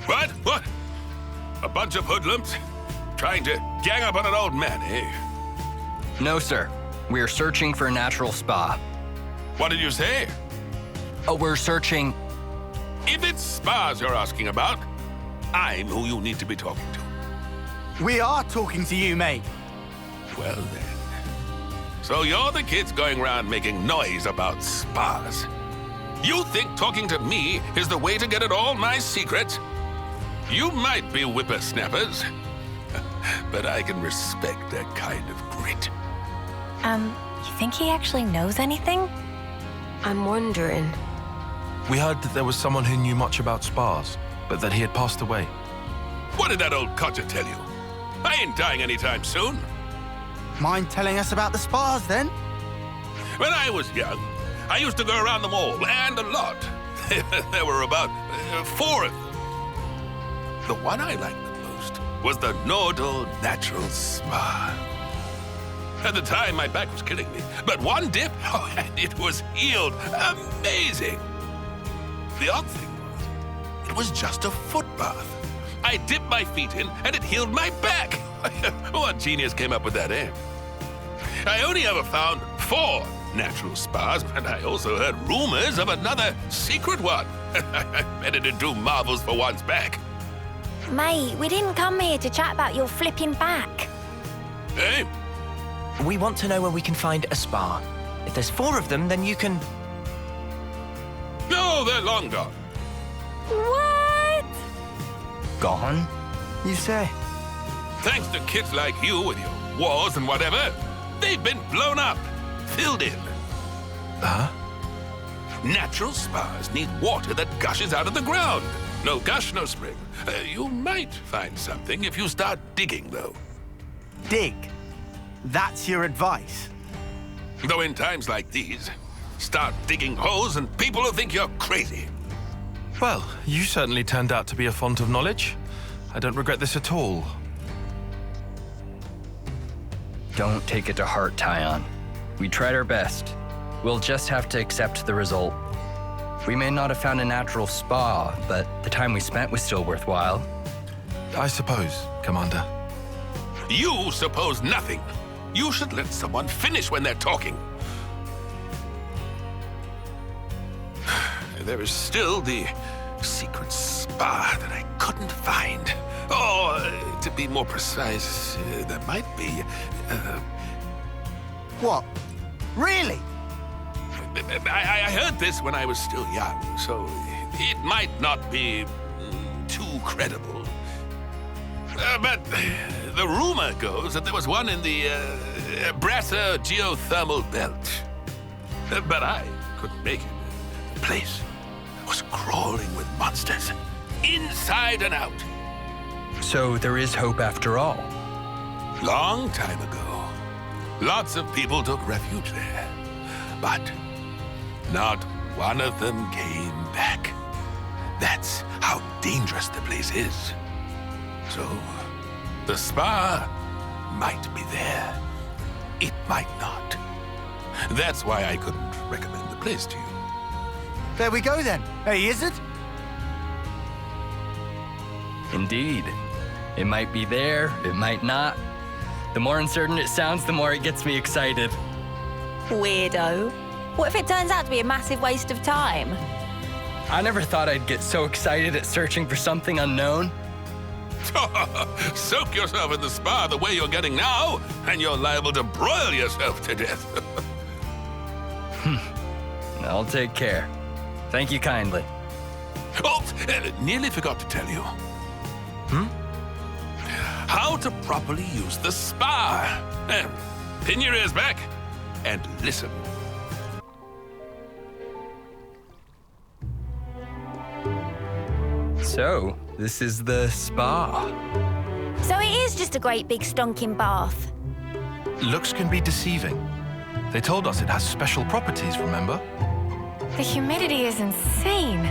What? What? A bunch of hoodlums? Trying to gang up on an old man, eh? No, sir. We are searching for a natural spa. What did you say? Oh, we're searching... If it's spas you're asking about, I'm who you need to be talking to. We are talking to you, mate. Well then. So you're the kids going around making noise about spas. You think talking to me is the way to get at all my secrets? You might be whippersnappers, but I can respect that kind of grit. You think he actually knows anything? I'm wondering. We heard that there was someone who knew much about spas, but that he had passed away. What did that old codger tell you? I ain't dying anytime soon. Mind telling us about the spas, then? When I was young, I used to go around them all, and a lot. There were about 4 of them. The one I liked the most was the Nordal Natural Spa. At the time, my back was killing me, but one dip, and it was healed. Amazing! The odd thing was, it was just a foot bath. I dipped my feet in, and it healed my back. What genius came up with that, eh? I only ever found 4 natural spas, and I also heard rumors of another secret one. I bet it'd do marvels for one's back. Mate, we didn't come here to chat about your flipping back. Hey? We want to know where we can find a spa. If there's 4 of them, then you can... No, they're long gone. What? Gone? You say? Thanks to kids like you with your wars and whatever, they've been blown up, filled in. Huh? Natural spas need water that gushes out of the ground. No gush, no spring. You might find something if you start digging, though. Dig? That's your advice? Though in times like these, start digging holes and people will think you're crazy. Well, you certainly turned out to be a font of knowledge. I don't regret this at all. Don't take it to heart, Tyon. We tried our best. We'll just have to accept the result. We may not have found a natural spa, but the time we spent was still worthwhile. I suppose, Commander. You suppose nothing. You should let someone finish when they're talking. There is still the secret spa that I couldn't find. Oh, to be more precise, there might be... What? Really? I heard this when I was still young, so it might not be too credible. But the rumor goes that there was one in the Brasser geothermal belt. But I couldn't make it. The place was crawling with monsters, inside and out. So there is hope after all. Long time ago. Lots of people took refuge there, but not one of them came back. That's how dangerous the place is. So, the spa might be there. It might not. That's why I couldn't recommend the place to you. There we go then. Hey, is it? Indeed. It might be there, it might not. The more uncertain it sounds, the more it gets me excited. Weirdo. What if it turns out to be a massive waste of time? I never thought I'd get so excited at searching for something unknown. Soak yourself in the spa the way you're getting now, and you're liable to broil yourself to death. I'll take care. Thank you kindly. Oh, nearly forgot to tell you. How to properly use the spa. Pin your ears back and listen. So, this is the spa. So it is just a great big stonking bath. Looks can be deceiving. They told us it has special properties, remember? The humidity is insane.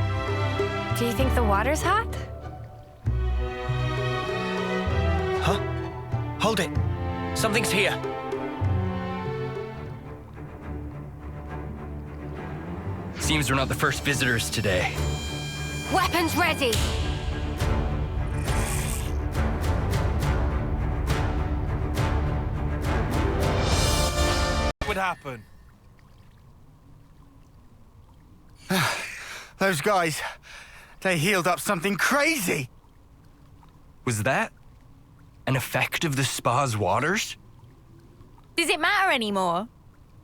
Do you think the water's hot? Huh? Hold it. Something's here. Seems we're not the first visitors today. Weapons ready! What would happen? Those guys, they healed up something crazy. Was that an effect of the spa's waters? Does it matter anymore?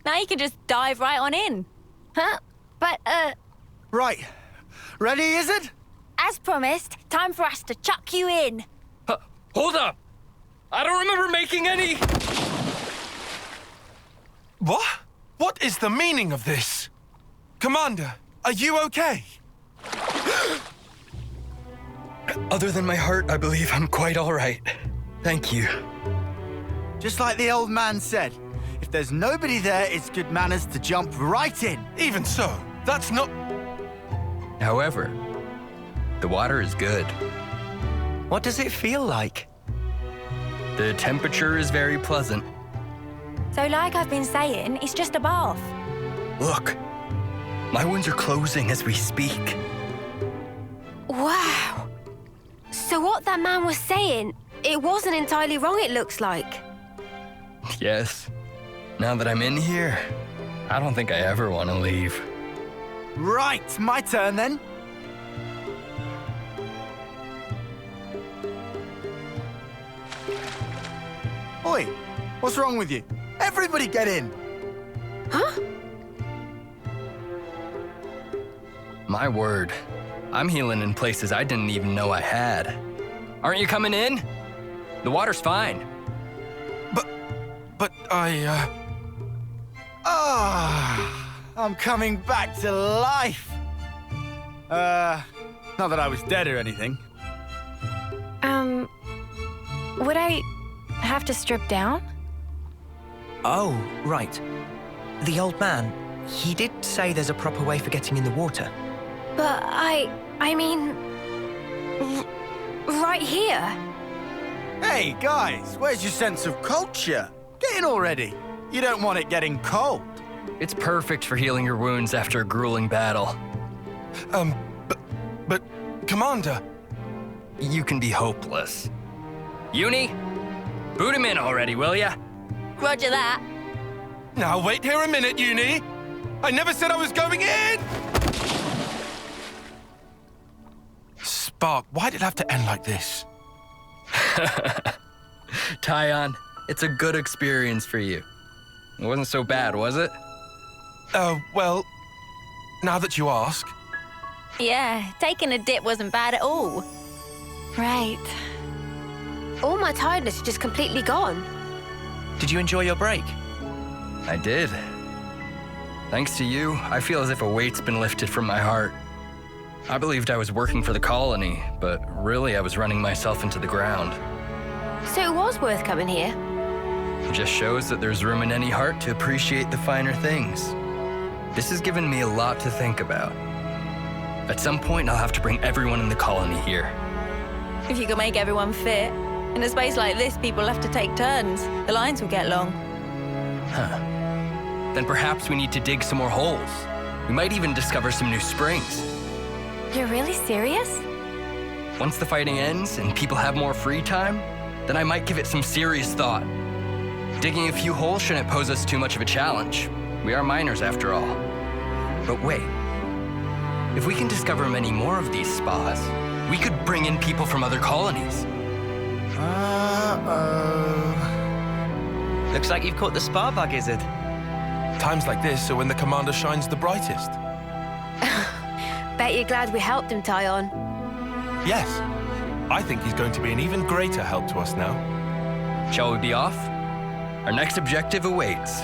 Now you can just dive right on in. Huh? But, Right. Ready, is it? as promised, time for us to chuck you in. Hold up! I don't remember making any... What? What is the meaning of this? Commander, are you okay? Other than my heart, I believe I'm quite all right. Thank you. Just like the old man said, if there's nobody there, it's good manners to jump right in. Even so, that's not... However, the water is good. What does it feel like? The temperature is very pleasant. So like I've been saying, it's just a bath. Look, my wounds are closing as we speak. Wow. So what that man was saying, it wasn't entirely wrong, it looks like. Yes. Now that I'm in here, I don't think I ever want to leave. Right, my turn then. Oi, what's wrong with you? Everybody get in. Huh? My word, I'm healing in places I didn't even know I had. Aren't you coming in? The water's fine. But I, I'm coming back to life. Not that I was dead or anything. Would I have to strip down? Oh, right. The old man, he did say there's a proper way for getting in the water. But I mean... right here. Hey, guys, where's your sense of culture? Get in already. You don't want it getting cold. It's perfect for healing your wounds after a grueling battle. But, Commander... You can be hopeless. Uni, boot him in already, will ya? Roger that. Now, wait here a minute, Uni. I never said I was going in! Spark, why'd it have to end like this? Tyon, it's a good experience for you. It wasn't so bad, was it? Well, now that you ask. Yeah, taking a dip wasn't bad at all. Right. All my tiredness is just completely gone. Did you enjoy your break? I did. Thanks to you, I feel as if a weight's been lifted from my heart. I believed I was working for the colony, but really I was running myself into the ground. So it was worth coming here? It just shows that there's room in any heart to appreciate the finer things. This has given me a lot to think about. At some point, I'll have to bring everyone in the colony here. If you can make everyone fit, in a space like this, people have to take turns. The lines will get long. Huh. Then perhaps we need to dig some more holes. We might even discover some new springs. You're really serious? Once the fighting ends and people have more free time, then I might give it some serious thought. Digging a few holes shouldn't pose us too much of a challenge. We are miners after all. But wait. If we can discover many more of these spas, we could bring in people from other colonies. Looks like you've caught the spa bug, Izzard. Times like this are when the commander shines the brightest. Bet you're glad we helped him, Tyon. Yes. I think he's going to be an even greater help to us now. Shall we be off? Our next objective awaits.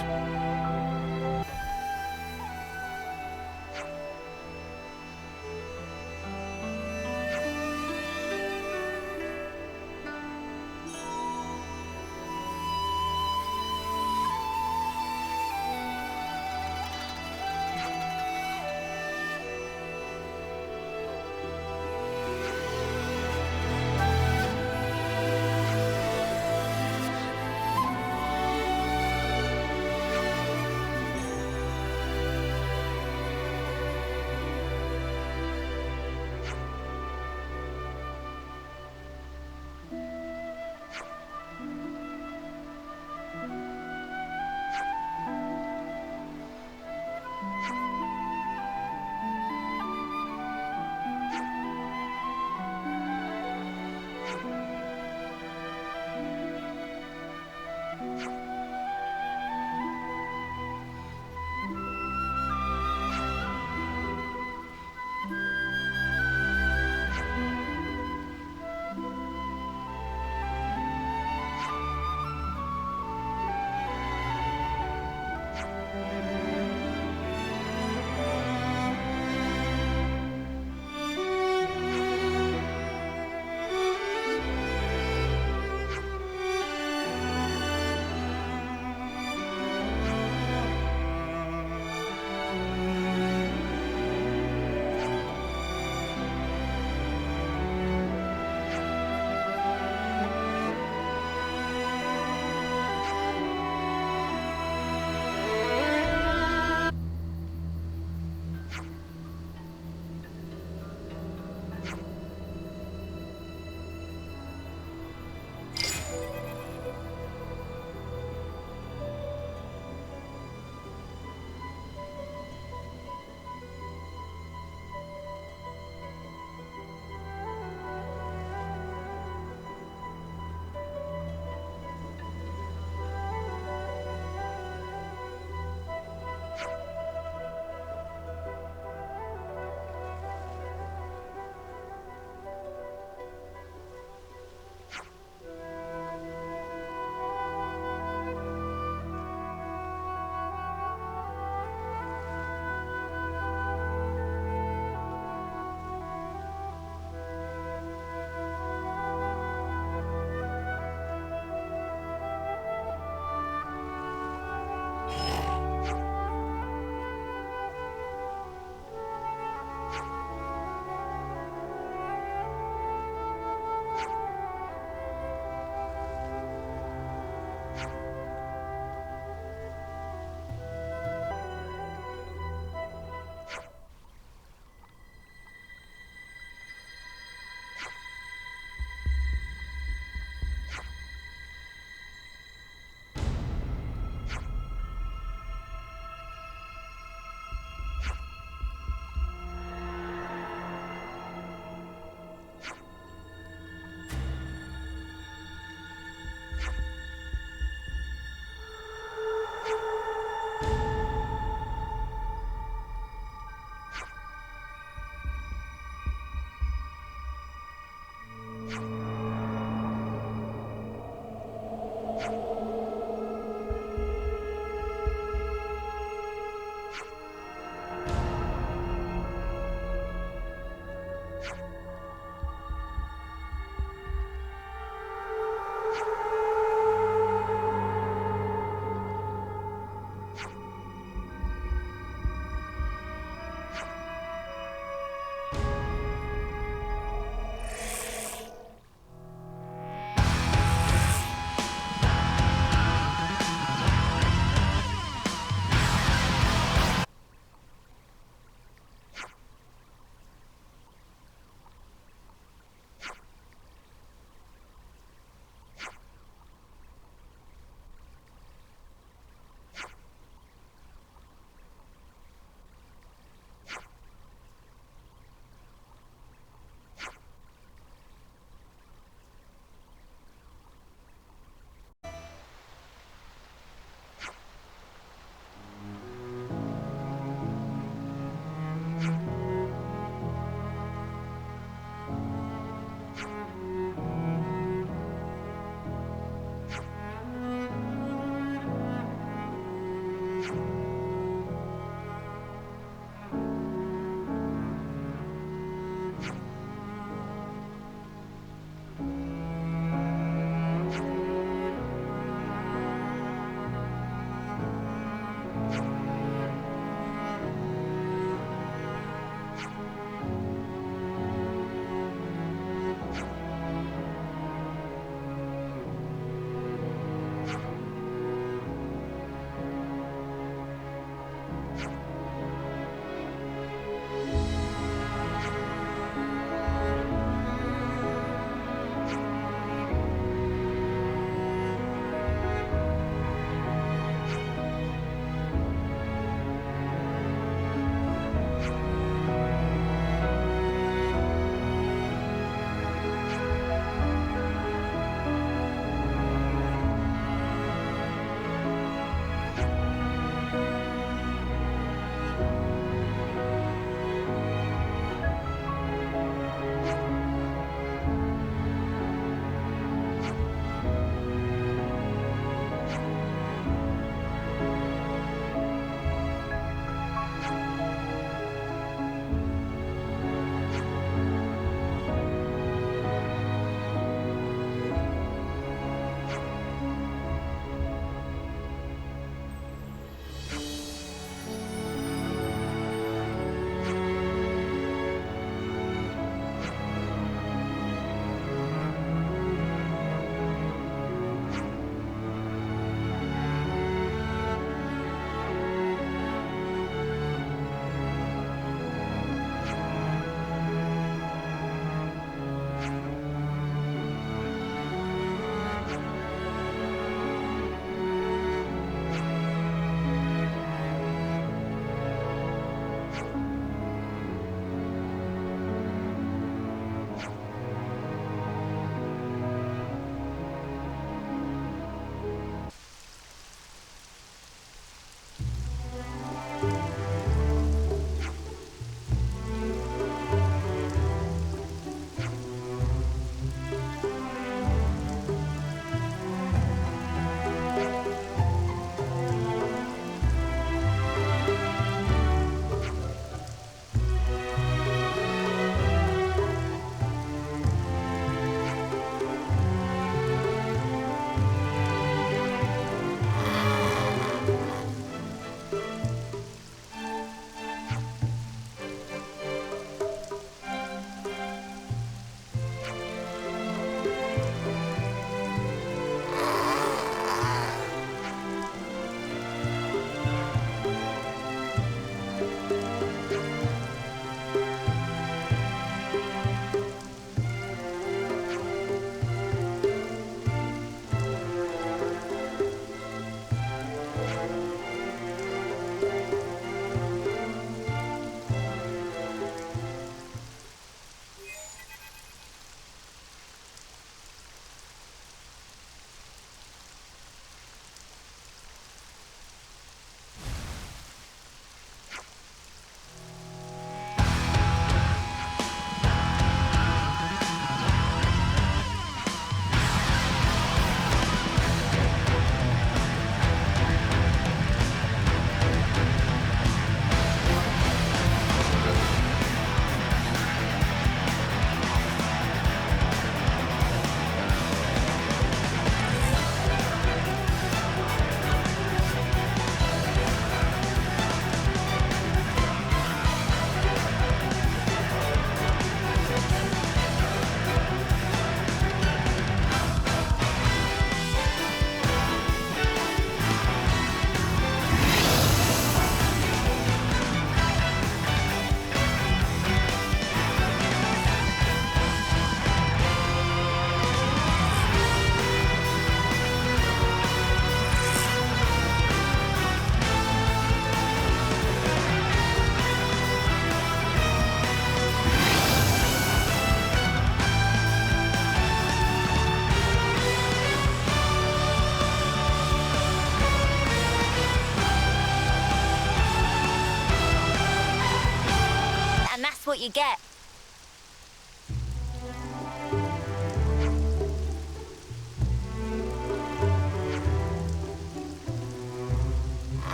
what you get.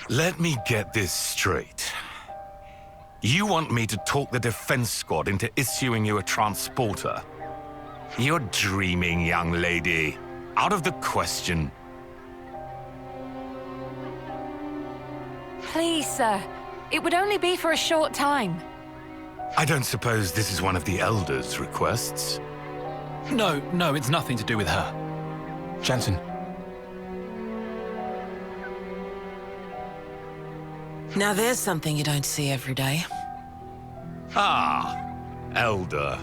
Let me get this straight. You want me to talk the defense squad into issuing you a transporter? You're dreaming, young lady. Out of the question. Please, sir. It would only be for a short time. I don't suppose this is one of the Elders' requests? No, it's nothing to do with her. Jensen. Now there's something you don't see every day. Ah, Elder.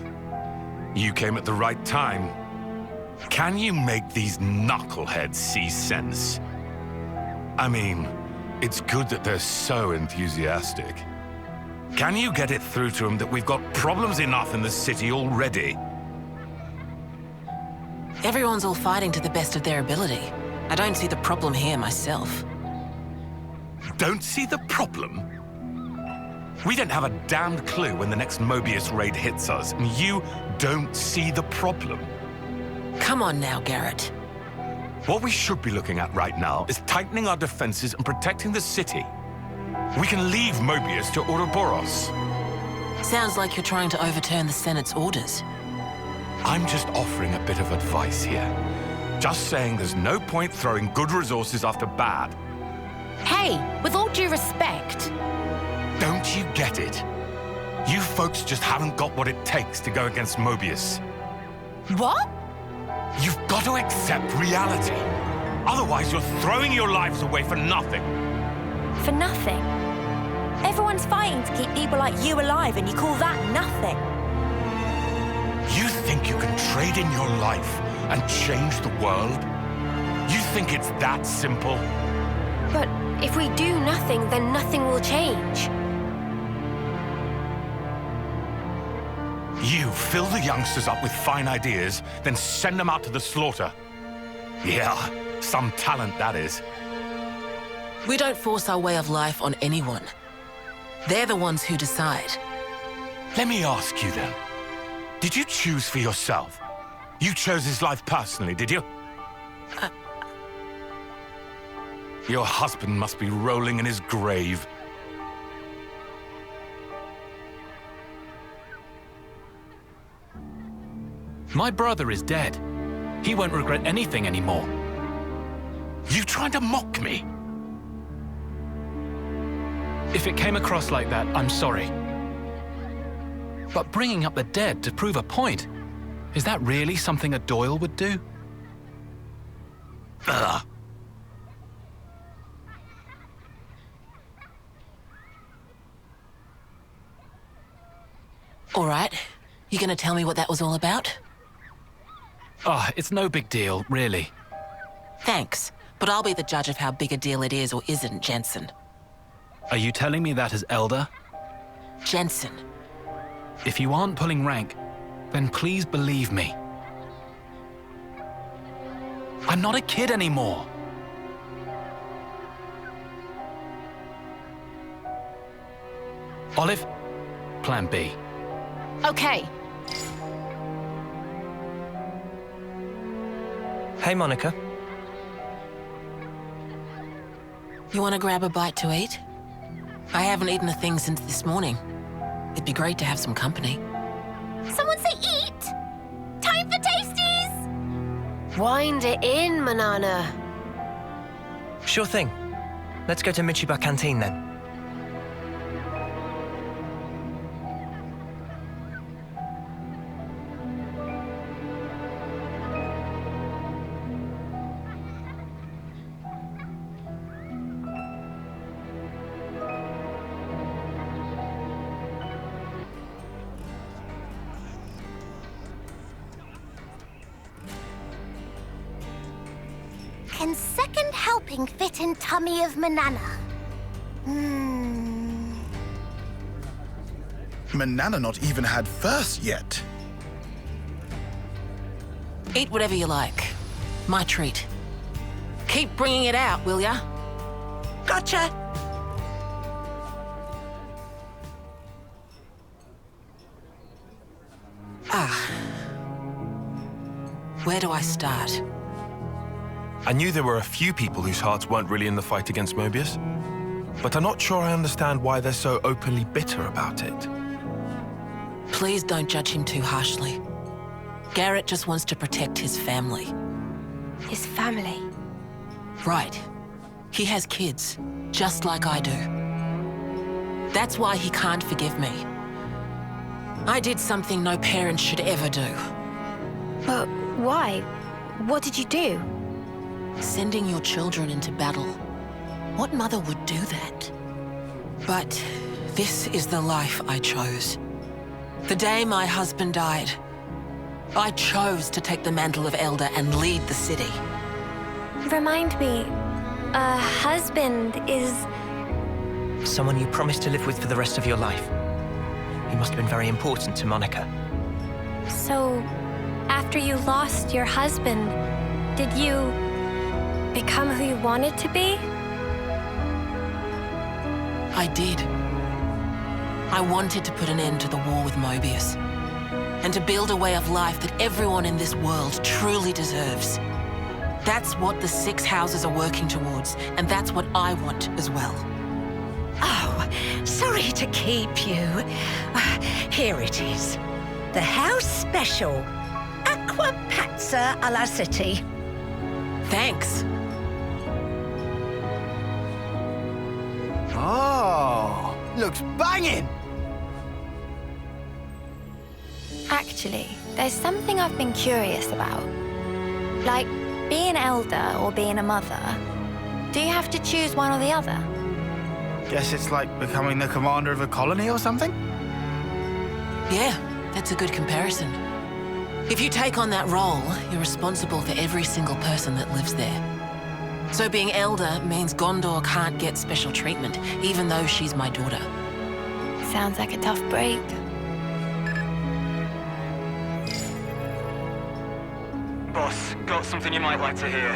You came at the right time. Can you make these knuckleheads see sense? I mean, it's good that they're so enthusiastic. Can you get it through to them that we've got problems enough in the city already? Everyone's all fighting to the best of their ability. I don't see the problem here myself. Don't see the problem? We don't have a damned clue when the next Mobius raid hits us, and you don't see the problem. Come on now, Garrett. What we should be looking at right now is tightening our defenses and protecting the city. We can leave Mobius to Ouroboros. Sounds like you're trying to overturn the Senate's orders. I'm just offering a bit of advice here. Just saying there's no point throwing good resources after bad. Hey, with all due respect. Don't you get it? You folks just haven't got what it takes to go against Mobius. What? You've got to accept reality. Otherwise, you're throwing your lives away for nothing. For nothing? Everyone's fighting to keep people like you alive, and you call that nothing? You think you can trade in your life and change the world? You think it's that simple? But if we do nothing, then nothing will change. You fill the youngsters up with fine ideas, then send them out to the slaughter. Yeah, some talent that is. We don't force our way of life on anyone. They're the ones who decide. Let me ask you then. Did you choose for yourself? You chose his life personally, did you? Your husband must be rolling in his grave. My brother is dead. He won't regret anything anymore. You trying to mock me? If it came across like that, I'm sorry. But bringing up the dead to prove a point, is that really something a Doyle would do? Ugh. All right. You gonna tell me what that was all about? Ah, it's no big deal, really. Thanks, but I'll be the judge of how big a deal it is or isn't, Jensen. Are you telling me that as Elder? Jensen. If you aren't pulling rank, then please believe me. I'm not a kid anymore. Olive, Plan B. Okay. Hey, Monica. You want to grab a bite to eat? I haven't eaten a thing since this morning. It'd be great to have some company. Someone say eat! Time for tasties! Wind it in, Manana. Sure thing. Let's go to Michiba Canteen then. Can second helping fit in tummy of Manana? Manana not even had first yet. Eat whatever you like. My treat. Keep bringing it out, will ya? Gotcha! Where do I start? I knew there were a few people whose hearts weren't really in the fight against Mobius, but I'm not sure I understand why they're so openly bitter about it. Please don't judge him too harshly. Garrett just wants to protect his family. His family? Right. He has kids, just like I do. That's why he can't forgive me. I did something no parent should ever do. But why? What did you do? Sending your children into battle. What mother would do that? But this is the life I chose. The day my husband died, I chose to take the mantle of Elder and lead the city. Remind me, a husband is... Someone you promised to live with for the rest of your life. He must have been very important to Monica. So, after you lost your husband, did you become who you wanted to be? I did. I wanted to put an end to the war with Mobius, and to build a way of life that everyone in this world truly deserves. That's what the 6 houses are working towards, and that's what I want as well. Oh, sorry to keep you. Here it is. The house special. Aqua Pazza alla City. Thanks. Oh, looks banging! Actually, there's something I've been curious about. Like, being elder or being a mother, do you have to choose one or the other? Guess it's like becoming the commander of a colony or something? Yeah, that's a good comparison. If you take on that role, you're responsible for every single person that lives there. So being elder means Gondor can't get special treatment, even though she's my daughter. Sounds like a tough break. Boss, got something you might like to hear.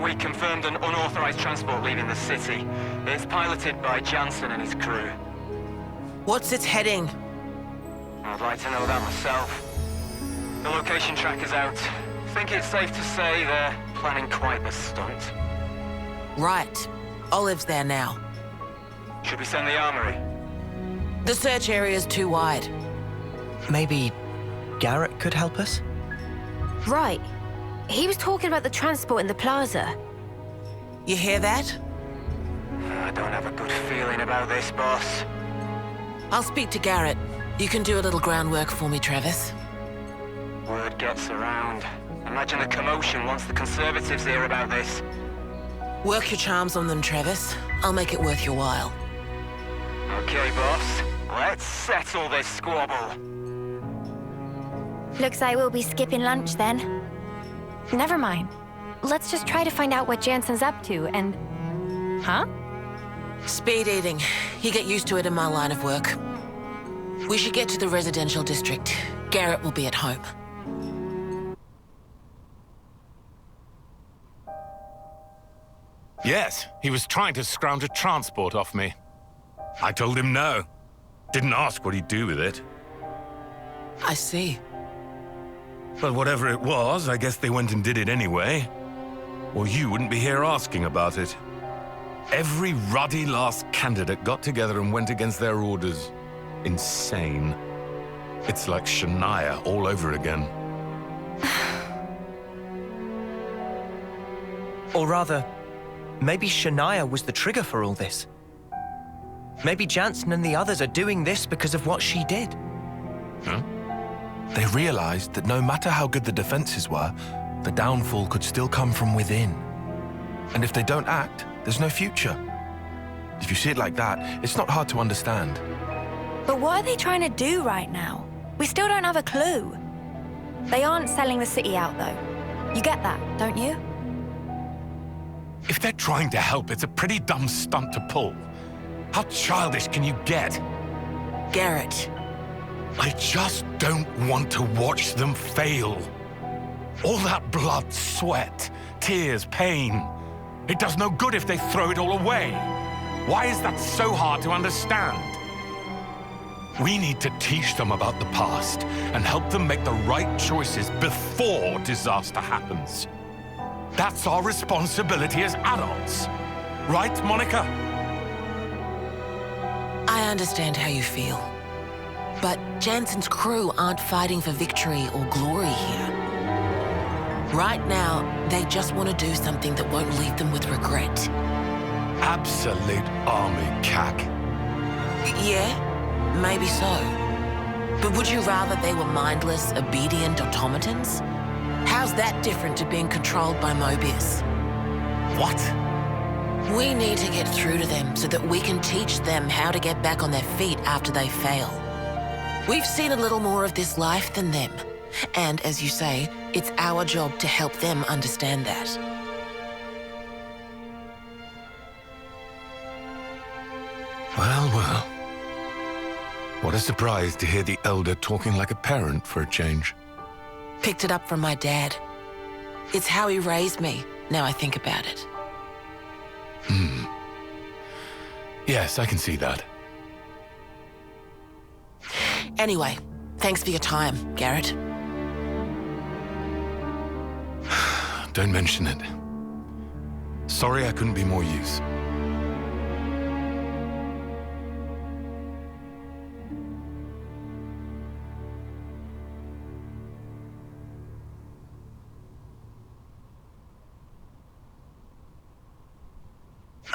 We confirmed an unauthorized transport leaving the city. It's piloted by Jansen and his crew. What's its heading? I'd like to know that myself. The location tracker's out. Think it's safe to say they're planning quite the stunt. Right. Olive's there now. Should we send the armory? The search area's too wide. Maybe Garrett could help us? Right. He was talking about the transport in the plaza. You hear that? I don't have a good feeling about this, boss. I'll speak to Garrett. You can do a little groundwork for me, Travis. Word gets around. Imagine the commotion once the Conservatives hear about this. Work your charms on them, Travis. I'll make it worth your while. Okay, boss. Let's settle this squabble. Looks like we'll be skipping lunch then. Never mind. Let's just try to find out what Jansen's up to and... Huh? Speed eating. You get used to it in my line of work. We should get to the residential district. Garrett will be at home. Yes, he was trying to scrounge a transport off me. I told him no. Didn't ask what he'd do with it. I see. But whatever it was, I guess they went and did it anyway. Or you wouldn't be here asking about it. Every ruddy last candidate got together and went against their orders. Insane. It's like Shania all over again. Or rather, maybe Shania was the trigger for all this. Maybe Jansen and the others are doing this because of what she did. Huh? They realized that no matter how good the defenses were, the downfall could still come from within. And if they don't act, there's no future. If you see it like that, it's not hard to understand. But what are they trying to do right now? We still don't have a clue. They aren't selling the city out, though. You get that, don't you? If they're trying to help, it's a pretty dumb stunt to pull. How childish can you get? Garrett. I just don't want to watch them fail. All that blood, sweat, tears, pain. It does no good if they throw it all away. Why is that so hard to understand? We need to teach them about the past and help them make the right choices before disaster happens. That's our responsibility as adults. Right, Monica? I understand how you feel. But Jansen's crew aren't fighting for victory or glory here. Right now, they just want to do something that won't leave them with regret. Absolute army cack. Yeah, maybe so. But would you rather they were mindless, obedient automatons? How's that different to being controlled by Mobius? What? We need to get through to them so that we can teach them how to get back on their feet after they fail. We've seen a little more of this life than them, And as you say, it's our job to help them understand that. Well, well. What a surprise to hear the elder talking like a parent for a change. Picked it up from my dad. It's how he raised me, now I think about it. Yes, I can see that. Anyway, thanks for your time, Garrett. Don't mention it. Sorry I couldn't be more use.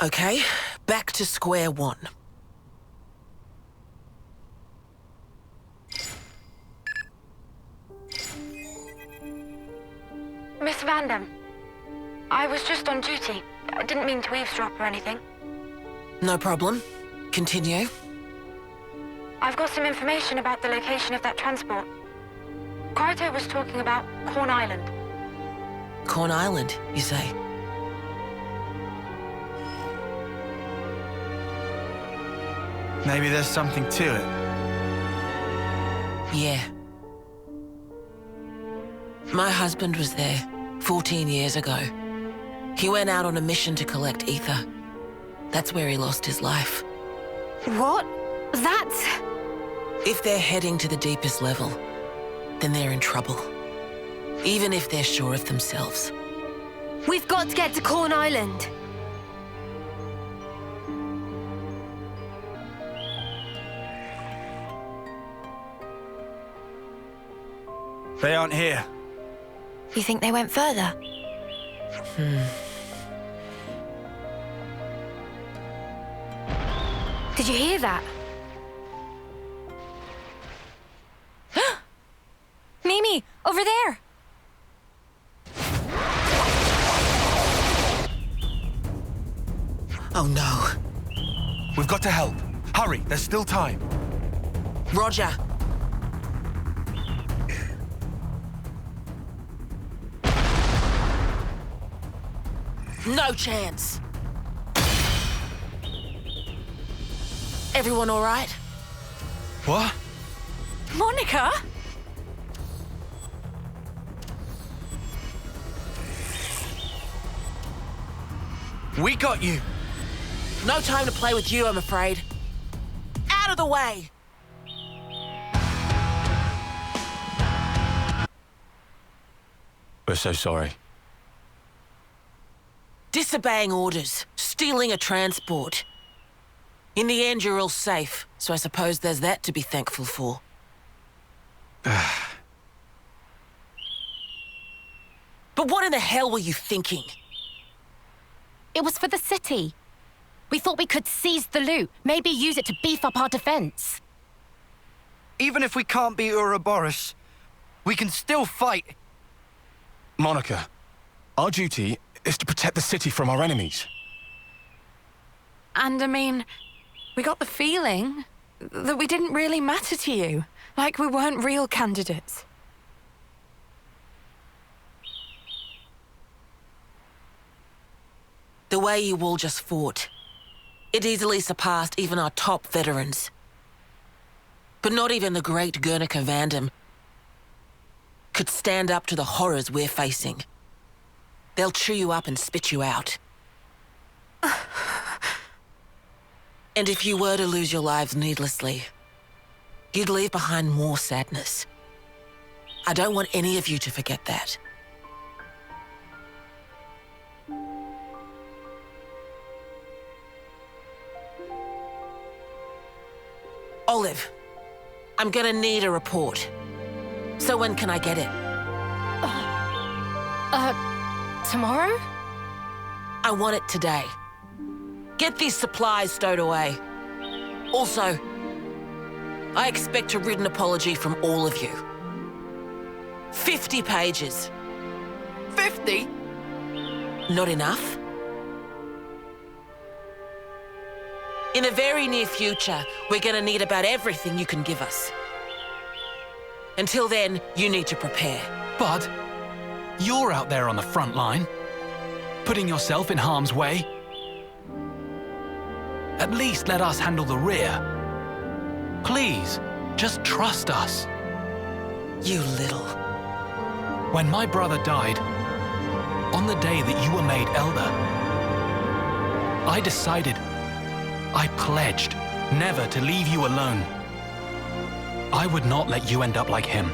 Okay, back to square one. Miss Vandam, I was just on duty. I didn't mean to eavesdrop or anything. No problem. Continue. I've got some information about the location of that transport. Kryto was talking about Corn Island. Corn Island, you say? Maybe there's something to it. Yeah. My husband was there 14 years ago. He went out on a mission to collect ether. That's where he lost his life. What? That's... If they're heading to the deepest level, then they're in trouble. Even if they're sure of themselves. We've got to get to Corn Island. They aren't here. You think they went further? Did you hear that? Mimi, over there! Oh no. We've got to help. Hurry, there's still time. Roger. No chance. Everyone all right? What? Monica? We got you. No time to play with you, I'm afraid. Out of the way! We're so sorry. Disobeying orders, stealing a transport. In the end, you're all safe, so I suppose there's that to be thankful for. But what in the hell were you thinking? It was for the city. We thought we could seize the loot, maybe use it to beef up our defense. Even if we can't beat Ouroboros, we can still fight. Monica, our duty is to protect the city from our enemies. And I mean, we got the feeling that we didn't really matter to you. Like we weren't real candidates. The way you all just fought. It easily surpassed even our top veterans. But not even the great Guernica Vandam could stand up to the horrors we're facing. They'll chew you up and spit you out. And if you were to lose your lives needlessly, you'd leave behind more sadness. I don't want any of you to forget that. Olive, I'm gonna need a report. So when can I get it? Tomorrow? I want it today. Get these supplies stowed away. Also, I expect a written apology from all of you. 50 pages. 50? Not enough? In the very near future, we're gonna need about everything you can give us. Until then, you need to prepare. Bud, you're out there on the front line, putting yourself in harm's way. At least let us handle the rear. Please, just trust us. You little... When my brother died, on the day that you were made elder, I decided, I pledged never to leave you alone. I would not let you end up like him.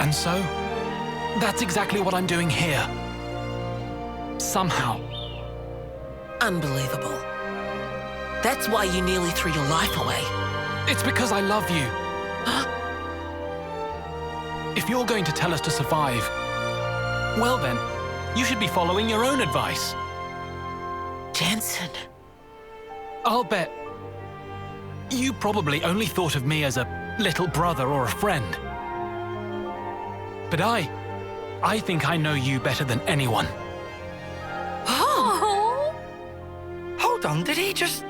And so, that's exactly what I'm doing here. Somehow. Unbelievable. That's why you nearly threw your life away. It's because I love you. If you're going to tell us to survive, well then, you should be following your own advice. Jansen. I'll bet you probably only thought of me as a little brother or a friend. But I think I know you better than anyone. Oh! Hold on, did he just...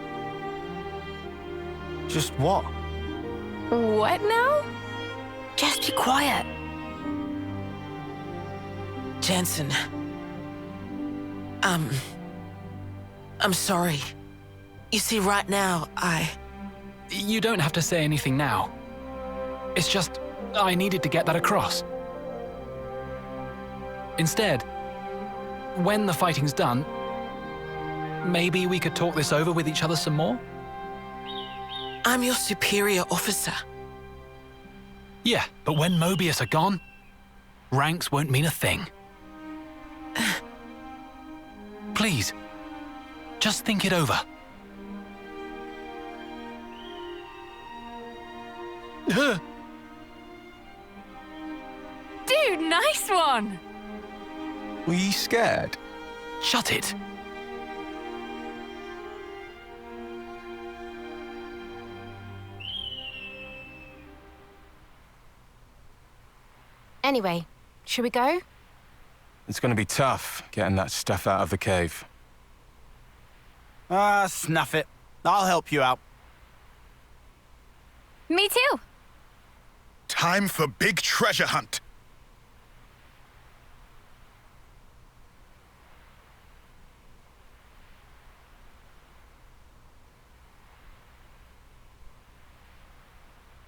Just what? What now? Just be quiet. Jansen. I'm sorry. You see, right now, You don't have to say anything now. It's just, I needed to get that across. Instead, when the fighting's done, maybe we could talk this over with each other some more? I'm your superior officer. Yeah, but when Mobius are gone, ranks won't mean a thing. Please, just think it over. Dude, nice one! Were you scared? Shut it. Anyway, should we go? It's gonna be tough getting that stuff out of the cave. Snuff it. I'll help you out. Me too. Time for big treasure hunt.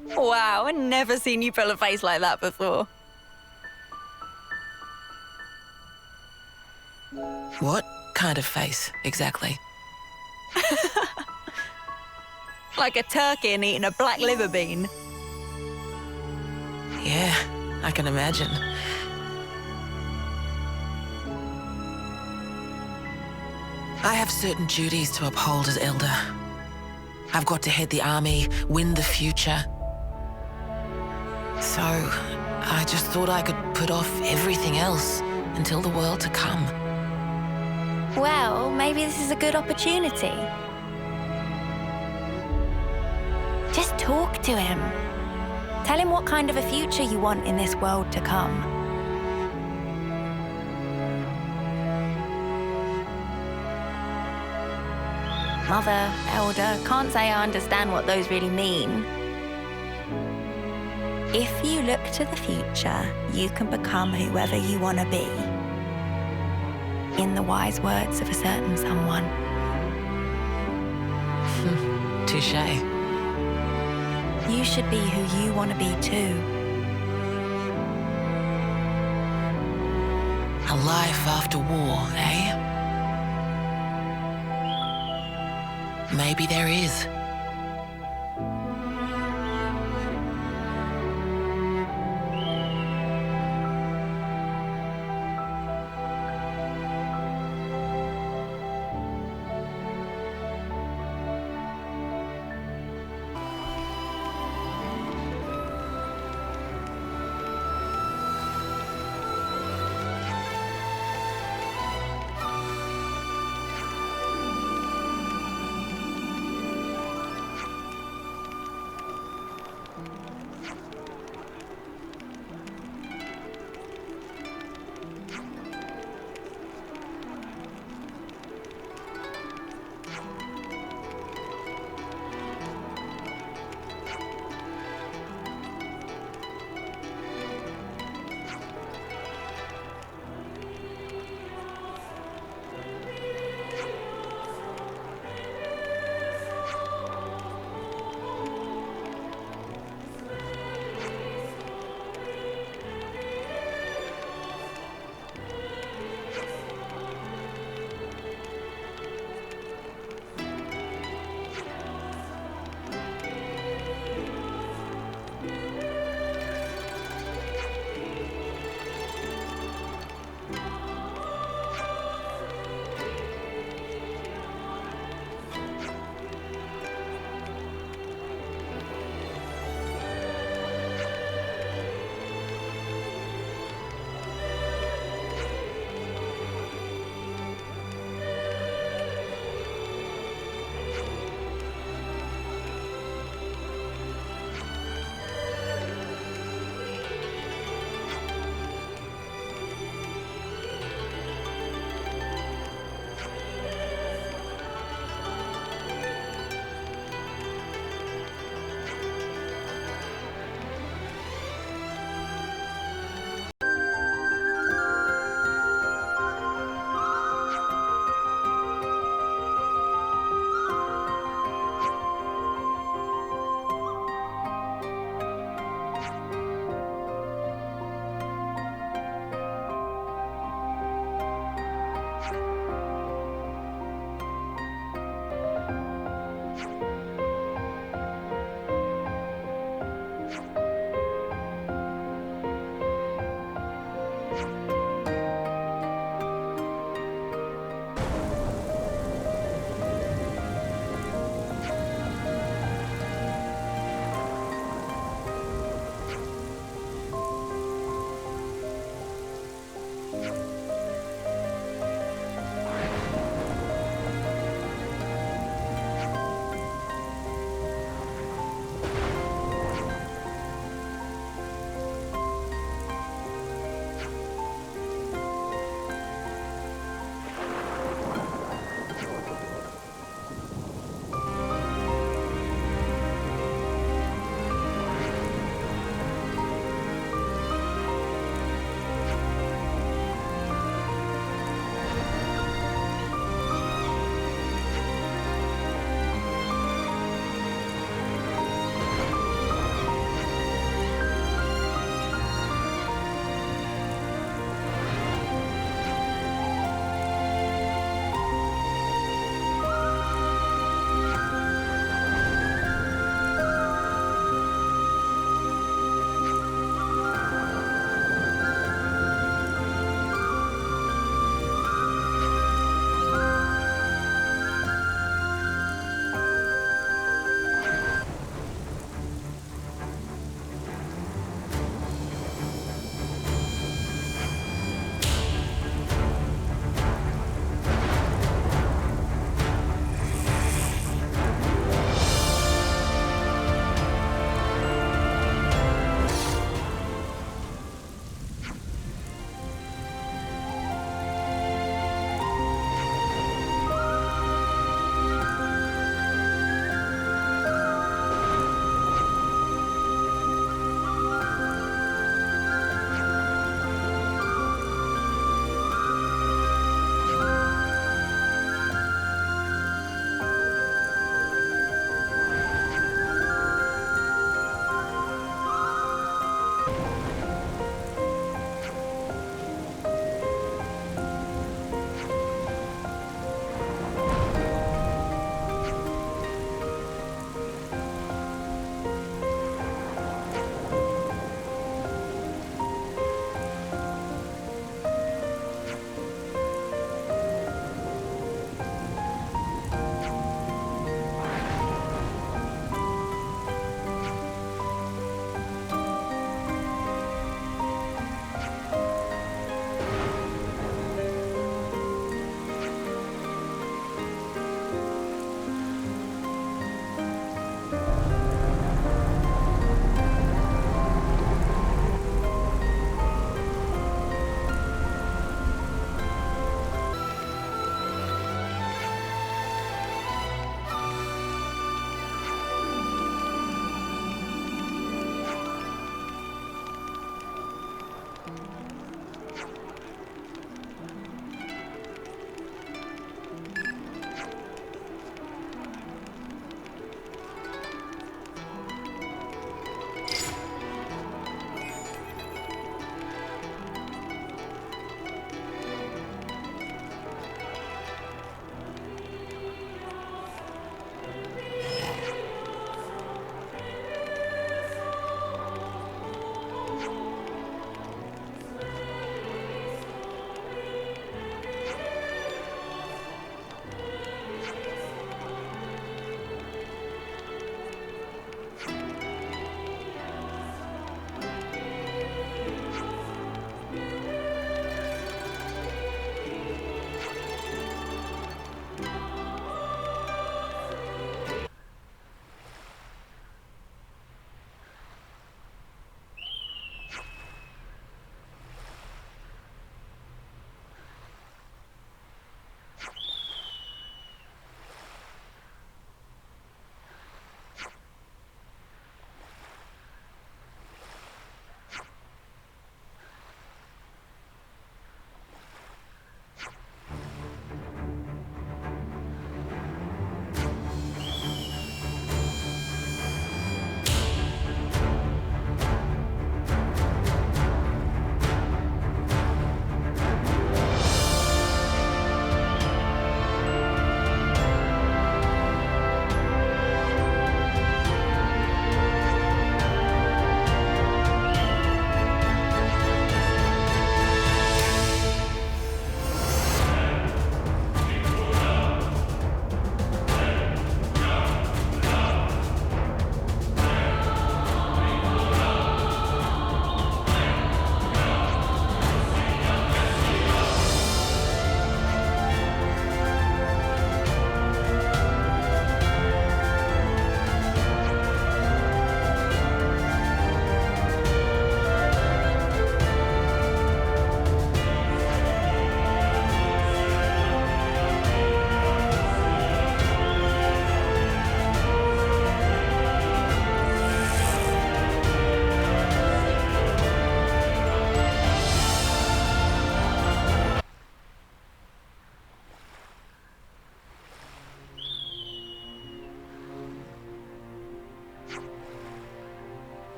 Wow, I've never seen you pull a face like that before. What kind of face, exactly? Like a turkey and eating a black liver bean. Yeah, I can imagine. I have certain duties to uphold as Elder. I've got to head the army, win the future. So, I just thought I could put off everything else until the world to come. Well, maybe this is a good opportunity. Just talk to him. Tell him what kind of a future you want in this world to come. Mother, Elder, can't say I understand what those really mean. If you look to the future, you can become whoever you want to be. In the wise words of a certain someone. Touché. You should be who you want to be too. A life after war, eh? Maybe there is.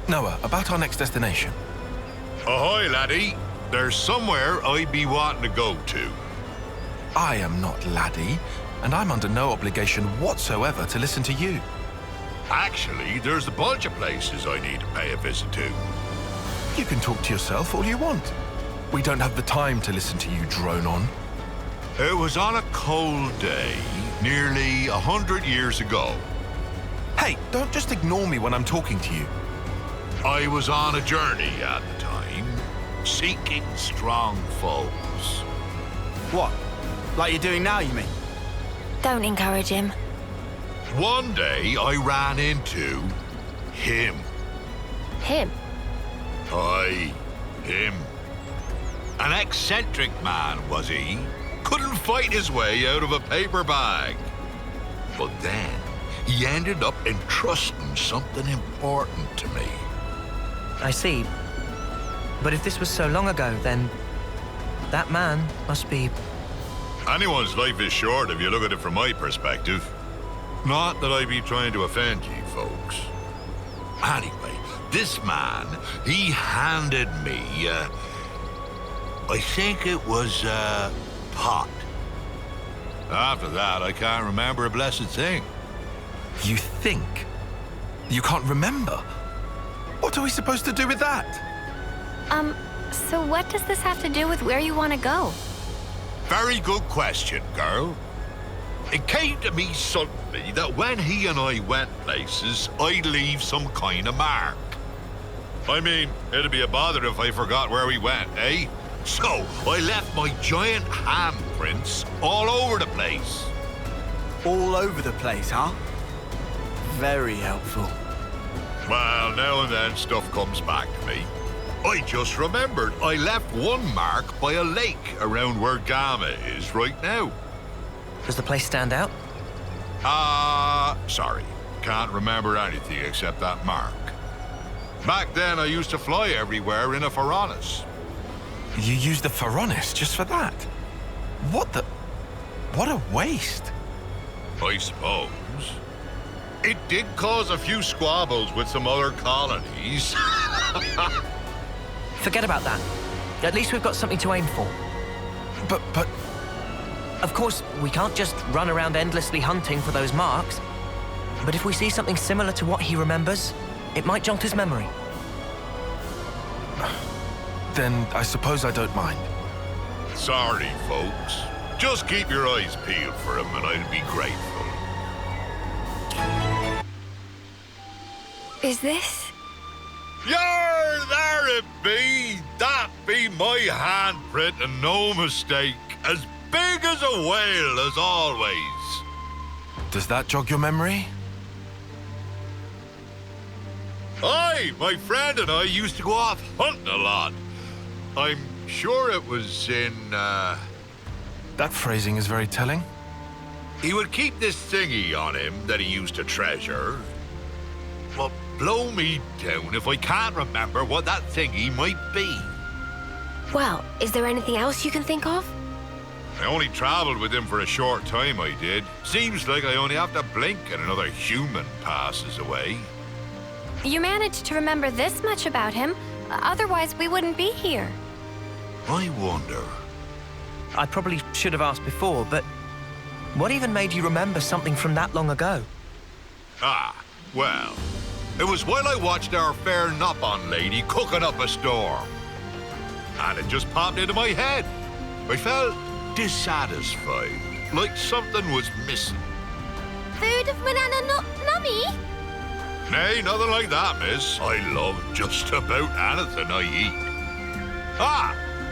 Noah, about our next destination. Ahoy, laddie. There's somewhere I'd be wanting to go to. I am not laddie, and I'm under no obligation whatsoever to listen to you. Actually, there's a bunch of places I need to pay a visit to. You can talk to yourself all you want. We don't have the time to listen to you drone on. It was on a cold day, nearly 100 years ago. Hey, don't just ignore me when I'm talking to you. I was on a journey at the time, seeking strong foes. What? Like you're doing now, you mean? Don't encourage him. One day, I ran into him. Him? Aye, him. An eccentric man, was he? Couldn't fight his way out of a paper bag. But then, he ended up entrusting something important to me. I see. But if this was so long ago, then that man must be... Anyone's life is short if you look at it from my perspective. Not that I be trying to offend you folks. Anyway, this man, he handed me, I think it was a pot. After that, I can't remember a blessed thing. You think? You can't remember? What are we supposed to do with that? So what does this have to do with where you want to go? Very good question, girl. It came to me suddenly that when he and I went places, I'd leave some kind of mark. I mean, it'd be a bother if I forgot where we went, eh? So, I left my giant handprints all over the place. All over the place, huh? Very helpful. Well, now and then stuff comes back to me. I just remembered I left one mark by a lake around where Gamma is right now. Does the place stand out? Sorry. Can't remember anything except that mark. Back then, I used to fly everywhere in a Pharaonis. You used the Pharaonis just for that? What a waste. I suppose. It did cause a few squabbles with some other colonies. Forget about that. At least we've got something to aim for. But... Of course, we can't just run around endlessly hunting for those marks. But if we see something similar to what he remembers, it might jog his memory. Then I suppose I don't mind. Sorry, folks. Just keep your eyes peeled for him and I'd be grateful. Is this? Yar, there it be! That be my handprint and no mistake. As big as a whale as always. Does that jog your memory? Aye, my friend and I used to go off hunting a lot. I'm sure it was in, That phrasing is very telling. He would keep this thingy on him that he used to treasure. Well, blow me down if I can't remember what that thingy might be. Well, is there anything else you can think of? I only traveled with him for a short time, I did. Seems like I only have to blink and another human passes away. You managed to remember this much about him. Otherwise, we wouldn't be here. I wonder. I probably should have asked before, but what even made you remember something from that long ago? Well, it was while I watched our fair Nop-on lady cooking up a storm. And it just popped into my head. I felt dissatisfied, like something was missing. Food of banana nummy? Nay, nothing like that, miss. I love just about anything I eat.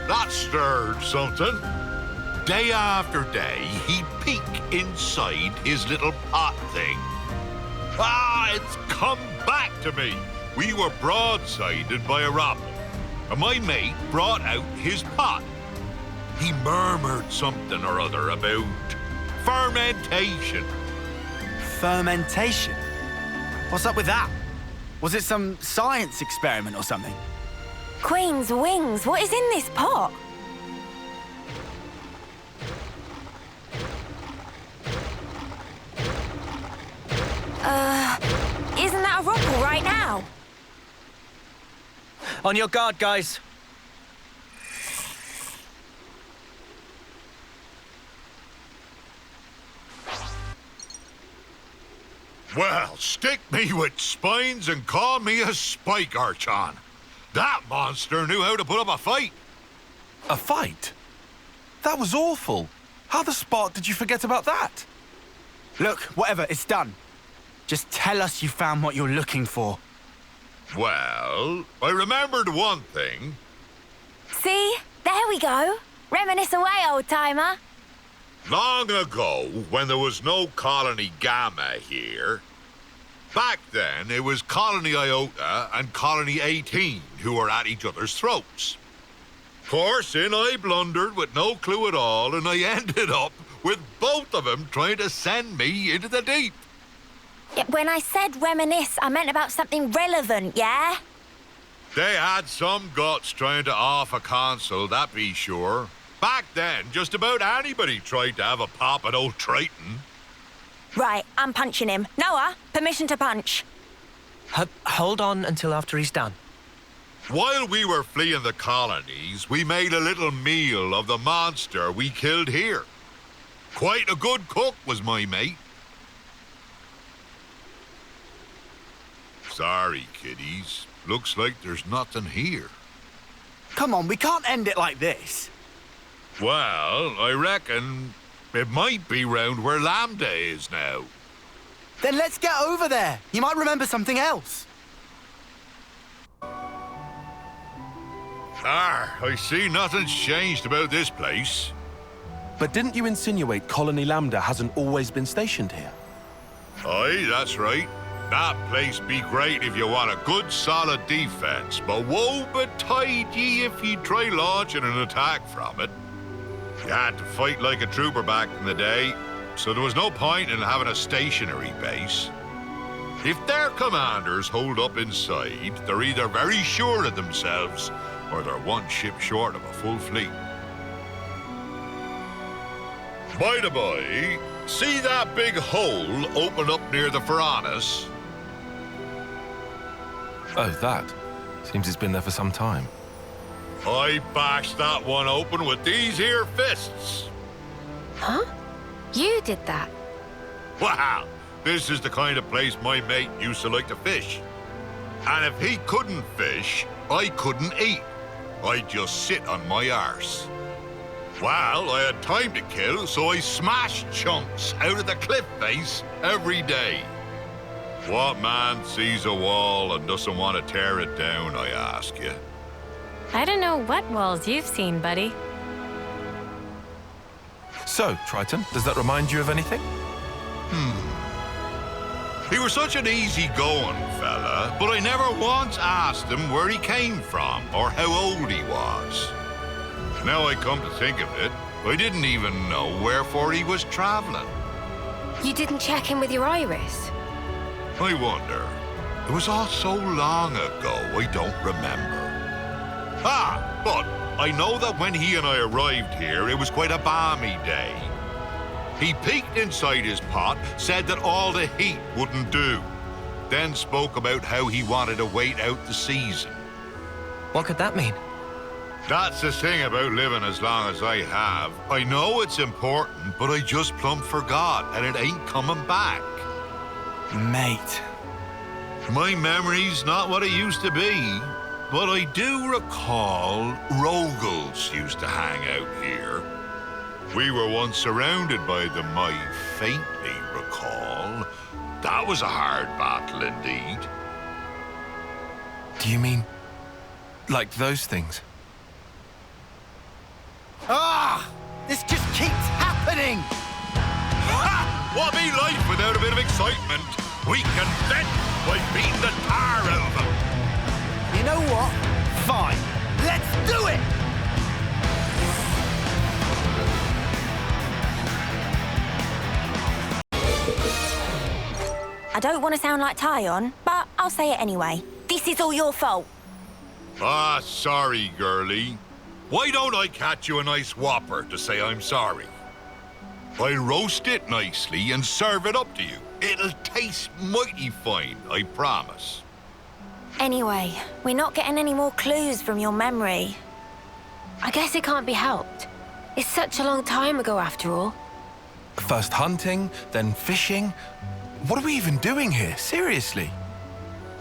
That stirred something. Day after day, he'd peek inside his little pot thing. It's come back to me. We were broadsided by a robin, and my mate brought out his pot. He murmured something or other about fermentation. Fermentation? What's up with that? Was it some science experiment or something? Queen's wings, what is in this pot? Isn't that a rockel right now? On your guard, guys. Well, stick me with spines and call me a spike archon. That monster knew how to put up a fight. A fight? That was awful. How the spark did you forget about that? Look, whatever, it's done. Just tell us you found what you're looking for. Well, I remembered one thing. See? There we go. Reminisce away, old-timer. Long ago, when there was no Colony Gamma here, back then it was Colony Iota and Colony 18 who were at each other's throats. Of course, in I blundered with no clue at all, and I ended up with both of them trying to send me into the deep. When I said reminisce, I meant about something relevant, yeah? They had some guts trying to off a console, that be sure. Back then, just about anybody tried to have a pop at old Triton. Right, I'm punching him. Noah, permission to punch. Hold on until after he's done. While we were fleeing the colonies, we made a little meal of the monster we killed here. Quite a good cook was my mate. Sorry, kiddies. Looks like there's nothing here. Come on, we can't end it like this. Well, I reckon it might be round where Lambda is now. Then let's get over there. You might remember something else. I see nothing's changed about this place. But didn't you insinuate Colony Lambda hasn't always been stationed here? Aye, that's right. That place be great if you want a good solid defense, but woe betide ye if you try launching an attack from it. You had to fight like a trooper back in the day, so there was no point in having a stationary base. If their commanders hold up inside, they're either very sure of themselves, or they're one ship short of a full fleet. By the by, see that big hole open up near the Piranhas? Oh, that. Seems it's been there for some time. I bashed that one open with these here fists. Huh? You did that? Wow, this is the kind of place my mate used to like to fish. And if he couldn't fish, I couldn't eat. I'd just sit on my arse. Well, I had time to kill, so I smashed chunks out of the cliff face every day. What man sees a wall and doesn't want to tear it down, I ask you? I don't know what walls you've seen, buddy. So, Triton, does that remind you of anything? He was such an easy-going fella, but I never once asked him where he came from or how old he was. Now I come to think of it, I didn't even know wherefore he was traveling. You didn't check in with your iris? I wonder. It was all so long ago, I don't remember. But I know that when he and I arrived here, it was quite a balmy day. He peeked inside his pot, said that all the heat wouldn't do, then spoke about how he wanted to wait out the season. What could that mean? That's the thing about living as long as I have. I know it's important, but I just plumb forgot, and it ain't coming back. Mate. My memory's not what it used to be, but I do recall Rogals used to hang out here. We were once surrounded by them, I faintly recall. That was a hard battle indeed. Do you mean like those things? This just keeps happening! Ha! What be life without a bit of excitement? We can vent by beating the tar out of them. You know what? Fine. Let's do it! I don't want to sound like Tyon, but I'll say it anyway. This is all your fault. Sorry, girlie. Why don't I catch you a nice whopper to say I'm sorry? I'll roast it nicely and serve it up to you. It'll taste mighty fine, I promise. Anyway, we're not getting any more clues from your memory. I guess it can't be helped. It's such a long time ago after all. First hunting, then fishing. What are we even doing here? Seriously?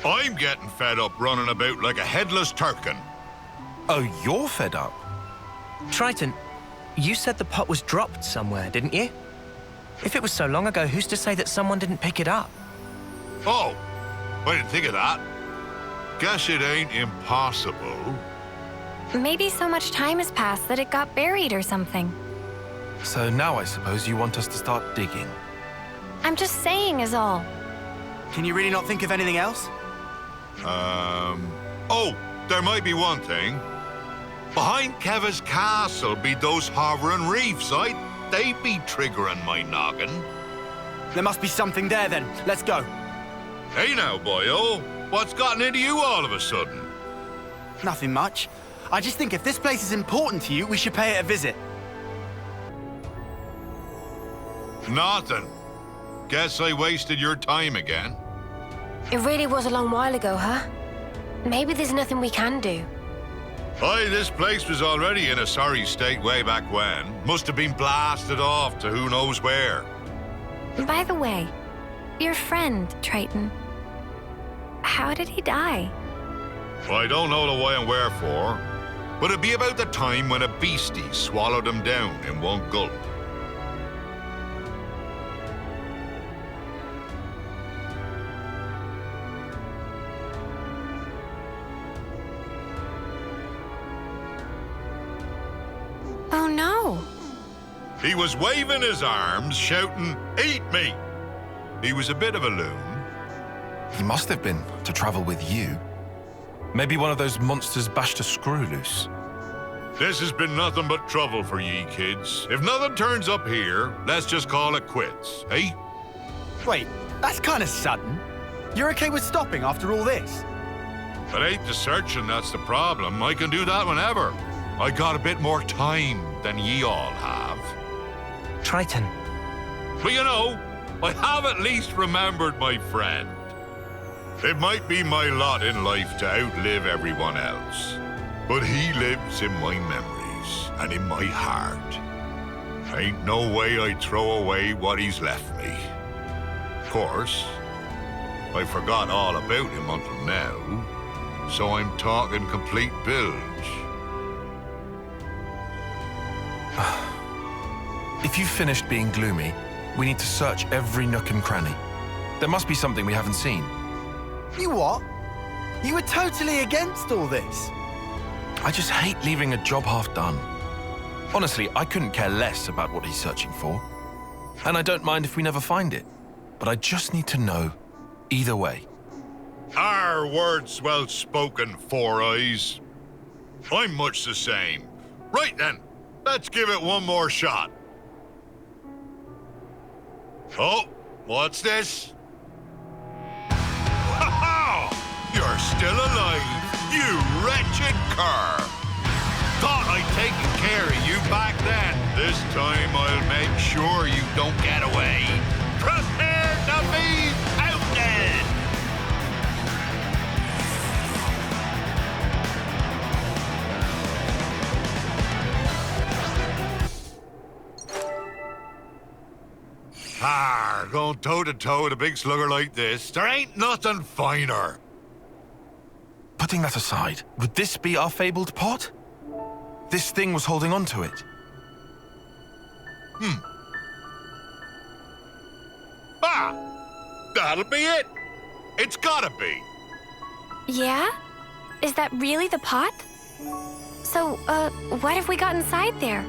I'm getting fed up running about like a headless turkin. Oh, you're fed up? Triton, you said the pot was dropped somewhere, didn't you? If it was so long ago, who's to say that someone didn't pick it up? Oh, I didn't think of that. Guess it ain't impossible. Maybe so much time has passed that it got buried or something. So now I suppose you want us to start digging. I'm just saying is all. Can you really not think of anything else? Oh, there might be one thing. Behind Keva's castle be those hovering reefs, They be triggering my noggin. There must be something there then. Let's go. Hey now, boyo. What's gotten into you all of a sudden? Nothing much. I just think if this place is important to you, we should pay it a visit. Nothing. Guess I wasted your time again. It really was a long while ago, huh? Maybe there's nothing we can do. Aye, this place was already in a sorry state way back when. Must have been blasted off to who knows where. By the way, your friend, Triton, how did he die? Well, I don't know the why and wherefore, but it'd be about the time when a beastie swallowed him down in one gulp. Oh no! He was waving his arms, shouting, "Eat me!" He was a bit of a loon. He must have been, to travel with you. Maybe one of those monsters bashed a screw loose. This has been nothing but trouble for ye kids. If nothing turns up here, let's just call it quits, eh? Wait, that's kind of sudden. You're okay with stopping after all this? It ain't the searching that's the problem. I can do that whenever. I got a bit more time than ye all have. Triton. But you know, I have at least remembered my friend. It might be my lot in life to outlive everyone else, but he lives in my memories and in my heart. Ain't no way I'd throw away what he's left me. Of course, I forgot all about him until now, so I'm talking complete bilge. If you've finished being gloomy, we need to search every nook and cranny. There must be something we haven't seen. You what? You were totally against all this. I just hate leaving a job half done. Honestly, I couldn't care less about what he's searching for. And I don't mind if we never find it. But I just need to know either way. Our words well spoken, Four Eyes. I'm much the same. Right then, let's give it one more shot. Oh, what's this? Ha-ha! You're still alive, you wretched cur! Thought I'd taken care of you back then. This time I'll make sure you don't get away. Prepare to be outed! Going toe-to-toe with a big slugger like this, there ain't nothing finer. Putting that aside, would this be our fabled pot? This thing was holding on to it. That'll be it. It's gotta be. Yeah? Is that really the pot? So, what if we got inside there?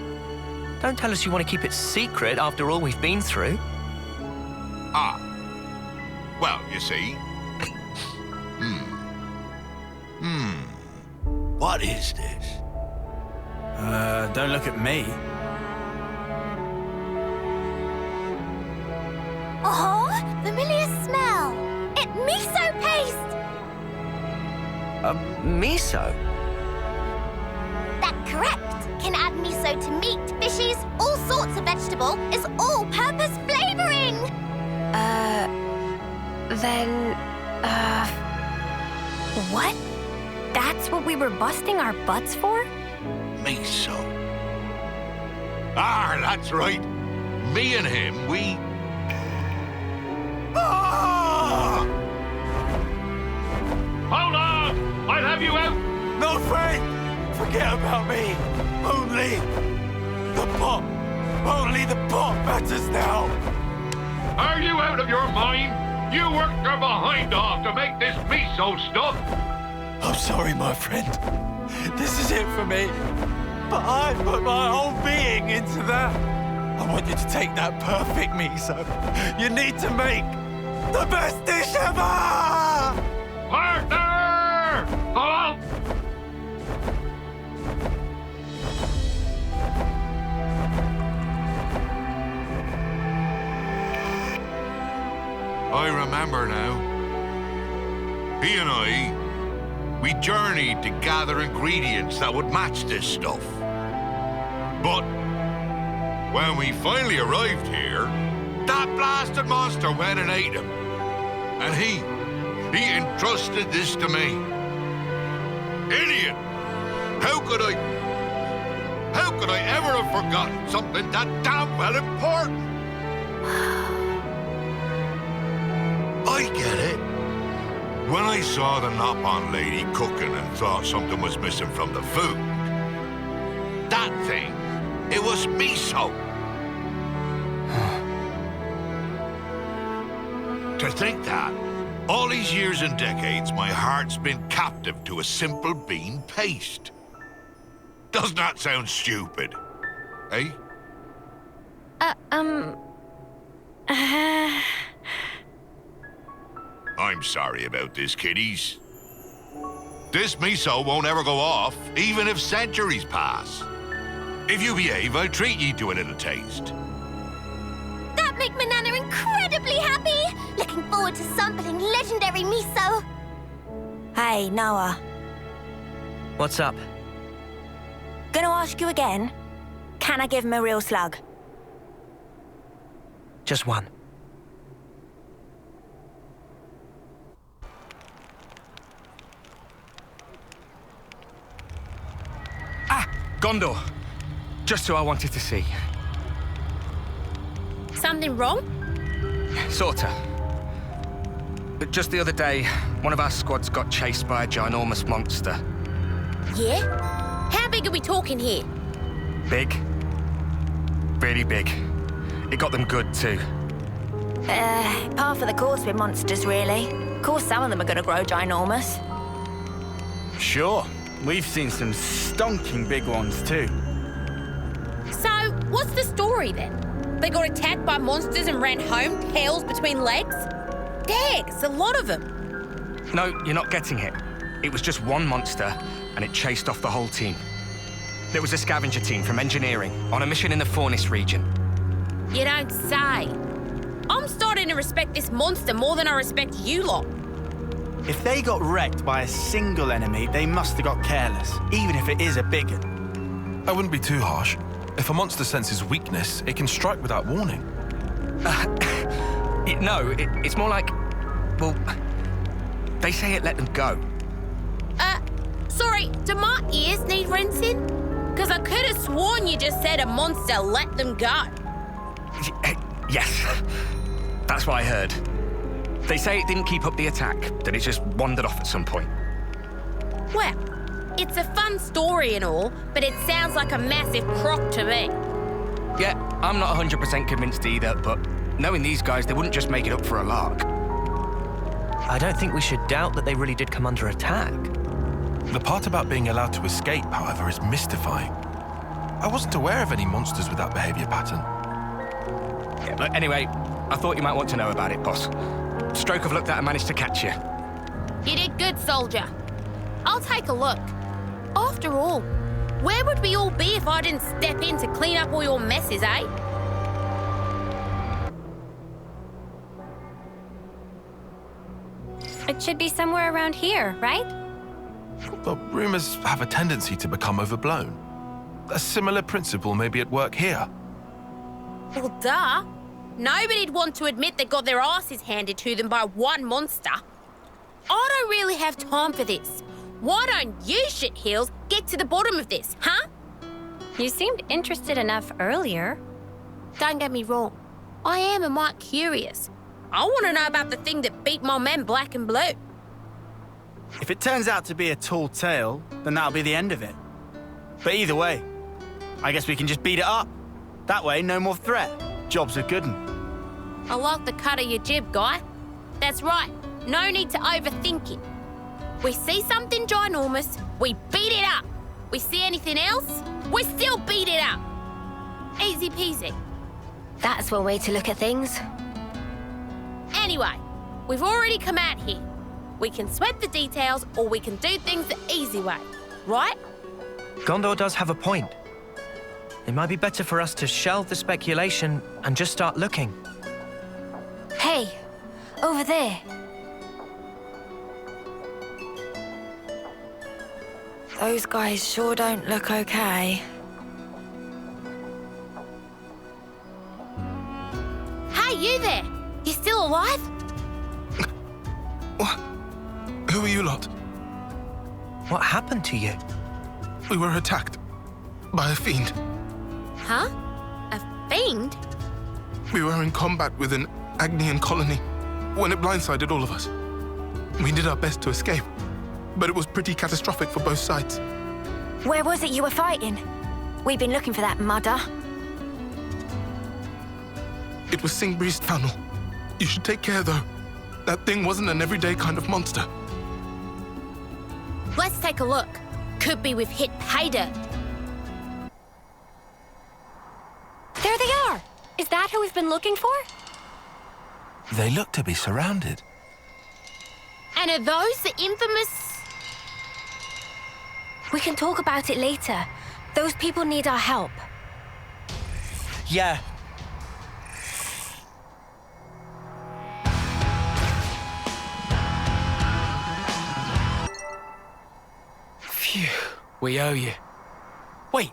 Don't tell us you want to keep it secret after all we've been through. Well, you see. What is this? Don't look at me. Oh, familiar smell. It's miso paste. Miso? That's correct. Can add miso to meat, fishes, all sorts of vegetable. It's all-purpose flavoring. What? That's what we were busting our butts for? Miso. Ah, that's right. Me and him, we... Ah! Hold on! I'll have you out! No, Frank! Forget about me! Only the pot! Only the pot matters now! Are you out of your mind? You worked your behind off to make this miso stuff! I'm sorry, my friend. This is it for me. But I put my whole being into that. I want you to take that perfect miso. You need to make the best dish ever! Partner! Halt! I remember now. He and I, we journeyed to gather ingredients that would match this stuff. But when we finally arrived here, that blasted monster went and ate him. And he entrusted this to me. Idiot! How could I ever have forgotten something that damn well important? I get it. When I saw the Nopon lady cooking and thought something was missing from the food, that thing, it was miso. To think that, all these years and decades, my heart's been captive to a simple bean paste. Doesn't that sound stupid, eh? I'm sorry about this, kiddies. This miso won't ever go off, even if centuries pass. If you behave, I'll treat ye to a little taste. That make my Nana incredibly happy! Looking forward to sampling legendary miso. Hey, Noah. What's up? Gonna ask you again. Can I give him a real slug? Just one. Gondor. Just who I wanted to see. Something wrong? Sorta. But just the other day, one of our squads got chased by a ginormous monster. Yeah? How big are we talking here? Big. Really big. It got them good, too. Par for the course with monsters, really. Of course, some of them are gonna grow ginormous. Sure. We've seen some stonking big ones, too. So, what's the story then? They got attacked by monsters and ran home, tails between legs? Dags, a lot of them. No, you're not getting it. It was just one monster, and it chased off the whole team. There was a scavenger team from engineering on a mission in the Fornis region. You don't say. I'm starting to respect this monster more than I respect you lot. If they got wrecked by a single enemy, they must have got careless, even if it is a big one. I wouldn't be too harsh. If a monster senses weakness, it can strike without warning. No, it's more like... Well, they say it let them go. Sorry, do my ears need rinsing? Because I could have sworn you just said a monster let them go. Yes, that's what I heard. They say it didn't keep up the attack, that it just wandered off at some point. Well, it's a fun story and all, but it sounds like a massive crock to me. Yeah, I'm not 100% convinced either, but knowing these guys, they wouldn't just make it up for a lark. I don't think we should doubt that they really did come under attack. The part about being allowed to escape, however, is mystifying. I wasn't aware of any monsters with that behavior pattern. Yeah, but anyway, I thought you might want to know about it, boss. Stroke of luck that I managed to catch you. You did good, soldier. I'll take a look. After all, where would we all be if I didn't step in to clean up all your messes, eh? It should be somewhere around here, right? The rumors have a tendency to become overblown. A similar principle may be at work here. Well, duh. Nobody'd want to admit they got their asses handed to them by one monster. I don't really have time for this. Why don't you, shitheels, get to the bottom of this, huh? You seemed interested enough earlier. Don't get me wrong. I am a mite curious. I want to know about the thing that beat my men black and blue. If it turns out to be a tall tale, then that'll be the end of it. But either way, I guess we can just beat it up. That way, no more threat. Job's a good one. I like the cut of your jib, guy. That's right. No need to overthink it. We see something ginormous, we beat it up. We see anything else, we still beat it up. Easy peasy. That's one way to look at things. Anyway, we've already come out here. We can sweat the details or we can do things the easy way, right? Gondor does have a point. It might be better for us to shelve the speculation and just start looking. Hey, over there. Those guys sure don't look okay. Hey, you there! You still alive? What? Who are you lot? What happened to you? We were attacked by a fiend. Huh? A fiend? We were in combat with an Agnian colony when it blindsided all of us. We did our best to escape, but it was pretty catastrophic for both sides. Where was it you were fighting? We've been looking for that mudder. It was Singbriest Funnel. You should take care, though. That thing wasn't an everyday kind of monster. Let's take a look. Could be we've hit pay dirt. There they are! Is that who we've been looking for? They look to be surrounded. And are those the infamous... We can talk about it later. Those people need our help. Yeah. Phew, we owe you. Wait,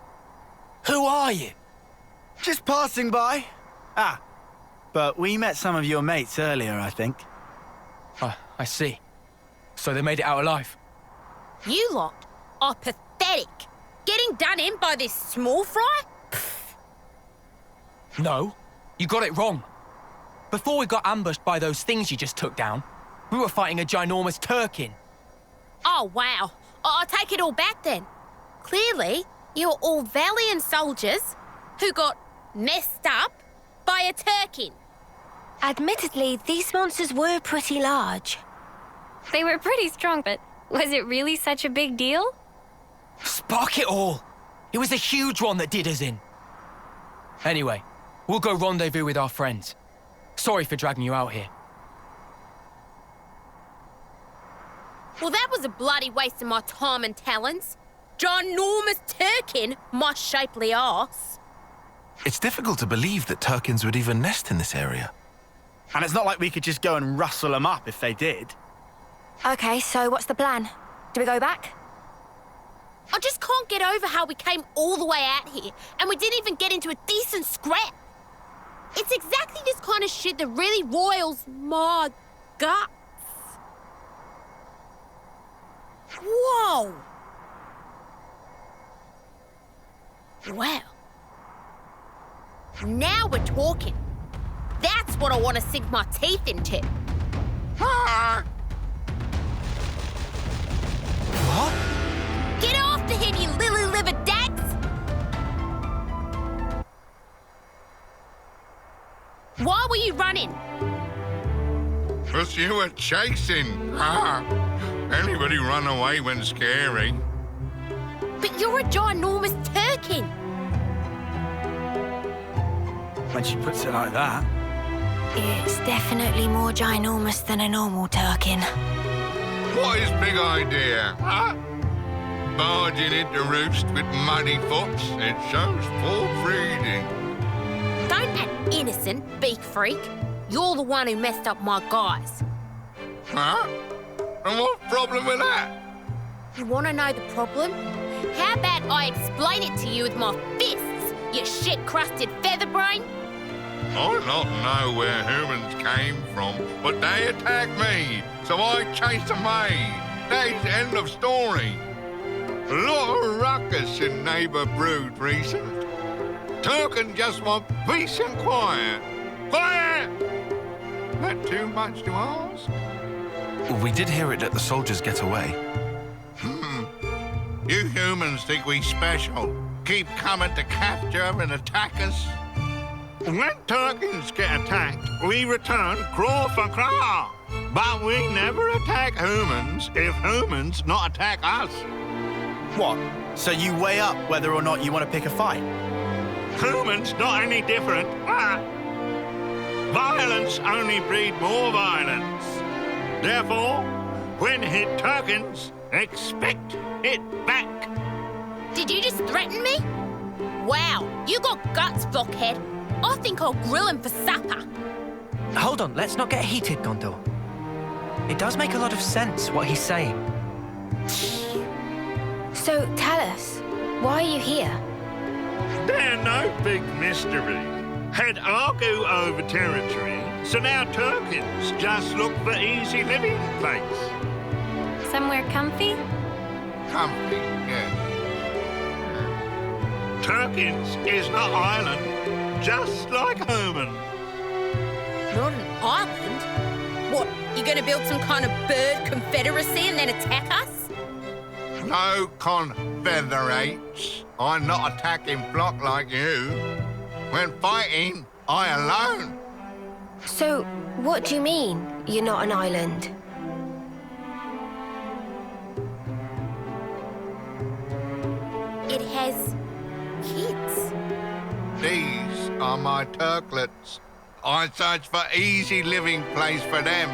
who are you? Just passing by. Ah, but we met some of your mates earlier, I think. Oh, I see. So they made it out alive? You lot are pathetic. Getting done in by this small fry? No, you got it wrong. Before we got ambushed by those things you just took down, we were fighting a ginormous Turkin. Oh, wow. I'll take it all back then. Clearly, you're all valiant soldiers who got messed up by a Turkin. Admittedly, these monsters were pretty large. They were pretty strong, but was it really such a big deal? Spark it all! It was a huge one that did us in. Anyway, we'll go rendezvous with our friends. Sorry for dragging you out here. Well, that was a bloody waste of my time and talents. Ginormous Turkin, my shapely arse. It's difficult to believe that Turkins would even nest in this area. And it's not like we could just go and rustle them up if they did. Okay, so what's the plan? Do we go back? I just can't get over how we came all the way out here and we didn't even get into a decent scrap. It's exactly this kind of shit that really roils my guts. Whoa! Wow. Now we're talking. That's what I want to sink my teeth into. What? Get after him, you lily-livered dags! Why were you running? Because you were chasing. Anybody run away when scary? But you're a ginormous Turkin. When she puts it like that. It's definitely more ginormous than a normal Turkin. What is big idea, huh? Barging into roost with muddy foots, it shows poor breeding. Don't act innocent, beak freak. You're the one who messed up my guys. Huh? And what problem with that? You want to know the problem? How about I explain it to you with my fists, you shit-crusted featherbrain? I not know where humans came from, but they attacked me. so I chased them away. That's the end of story. A lot of ruckus in neighbour Brood recent. Turkin just want peace and quiet. Quiet! That too much to ask? We did hear it let the soldiers get away. You humans think we special. Keep coming to capture and attack us. When Turkins get attacked, we return claw for claw. But we never attack humans if humans not attack us. What? So you weigh up whether or not you want to pick a fight? Humans not any different. Violence only breed more violence. Therefore, when hit Turkins, expect it back. Did you just threaten me? Wow, you got guts, blockhead. I think I'll grill him for supper. Hold on, let's not get heated, Gondor. It does make a lot of sense what he's saying. So tell us, why are you here? They're no big mystery. Had argue over territory, so now Turkins just look for easy living place. Somewhere comfy? Comfy, yes. Turkins is not island, just like Herman. Not an island? What, you gonna build some kind of bird confederacy and then attack us? No confederates. I'm not attacking block like you. When fighting, I alone. So, what do you mean, you're not an island? It has kids. These are my Turklets. I search for easy living place for them.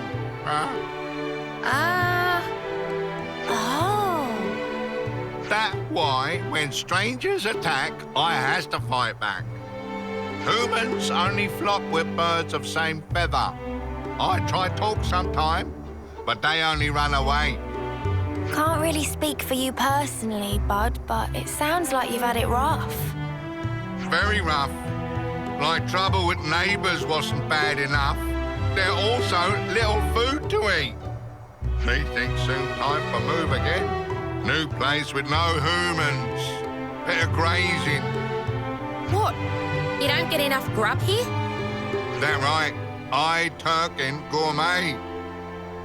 That's why when strangers attack, I has to fight back. Humans only flock with birds of same feather. I try talk sometime, but they only run away. Can't really speak for you personally, Bud, but it sounds like you've had it rough. Very rough. Like trouble with neighbours wasn't bad enough. They're also little food to eat. They think soon time for move again. New place with no humans. Bit of grazing. What? You don't get enough grub here? That right. I Turkin gourmet.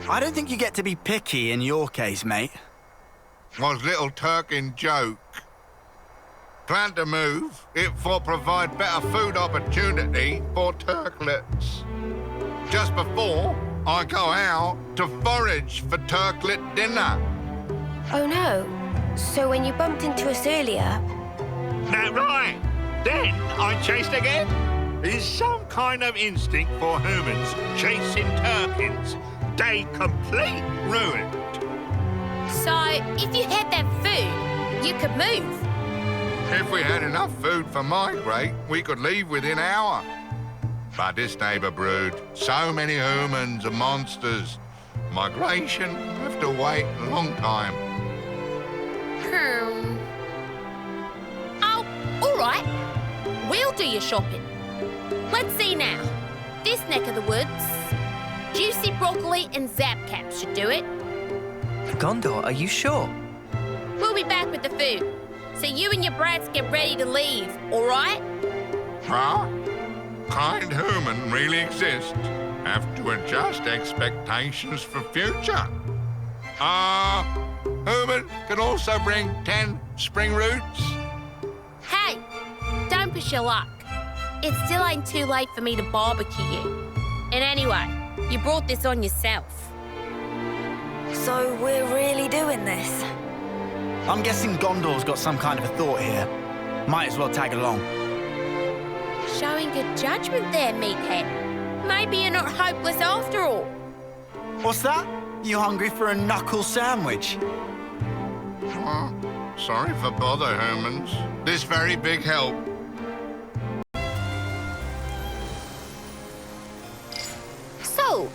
I don't think you get to be picky in your case, mate. Was little Turkin joke. Plan to move, it for provide better food opportunity for Turklets. Just before I go out to forage for Turklet dinner. Oh no. So when you bumped into us earlier... That right. Then I chased again. Is some kind of instinct for humans chasing Turkins. They complete ruined. So, if you had that food, you could move. If we had enough food for migrate, we could leave within an hour. But this neighbour Brood, so many humans and monsters. Migration have to wait a long time. Oh, all right. We'll do your shopping. Let's see now. This neck of the woods, juicy broccoli and zap caps should do it. Gondor, are you sure? We'll be back with the food. So you and your brats get ready to leave, all right? Huh? Kind human really exist. Have to adjust expectations for future. Human can also bring 10 spring roots. Hey, don't push your luck. It still ain't too late for me to barbecue you. And anyway, you brought this on yourself. So we're really doing this? I'm guessing Gondor's got some kind of a thought here. Might as well tag along. Showing good judgment there, meathead. Maybe you're not hopeless after all. What's that? You hungry for a knuckle sandwich? Sorry for bother, humans. This very big help. So,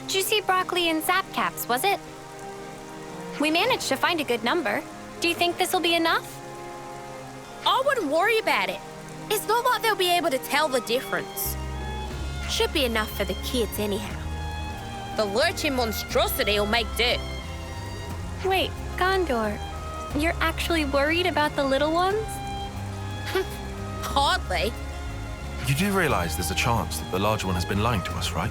juicy broccoli and zap caps, was it? We managed to find a good number. Do you think this'll be enough? I wouldn't worry about it. It's not like they'll be able to tell the difference. Should be enough for the kids anyhow. The lurching monstrosity will make do. Wait, Gondor, you're actually worried about the little ones? Hardly. You do realize there's a chance that the larger one has been lying to us, right?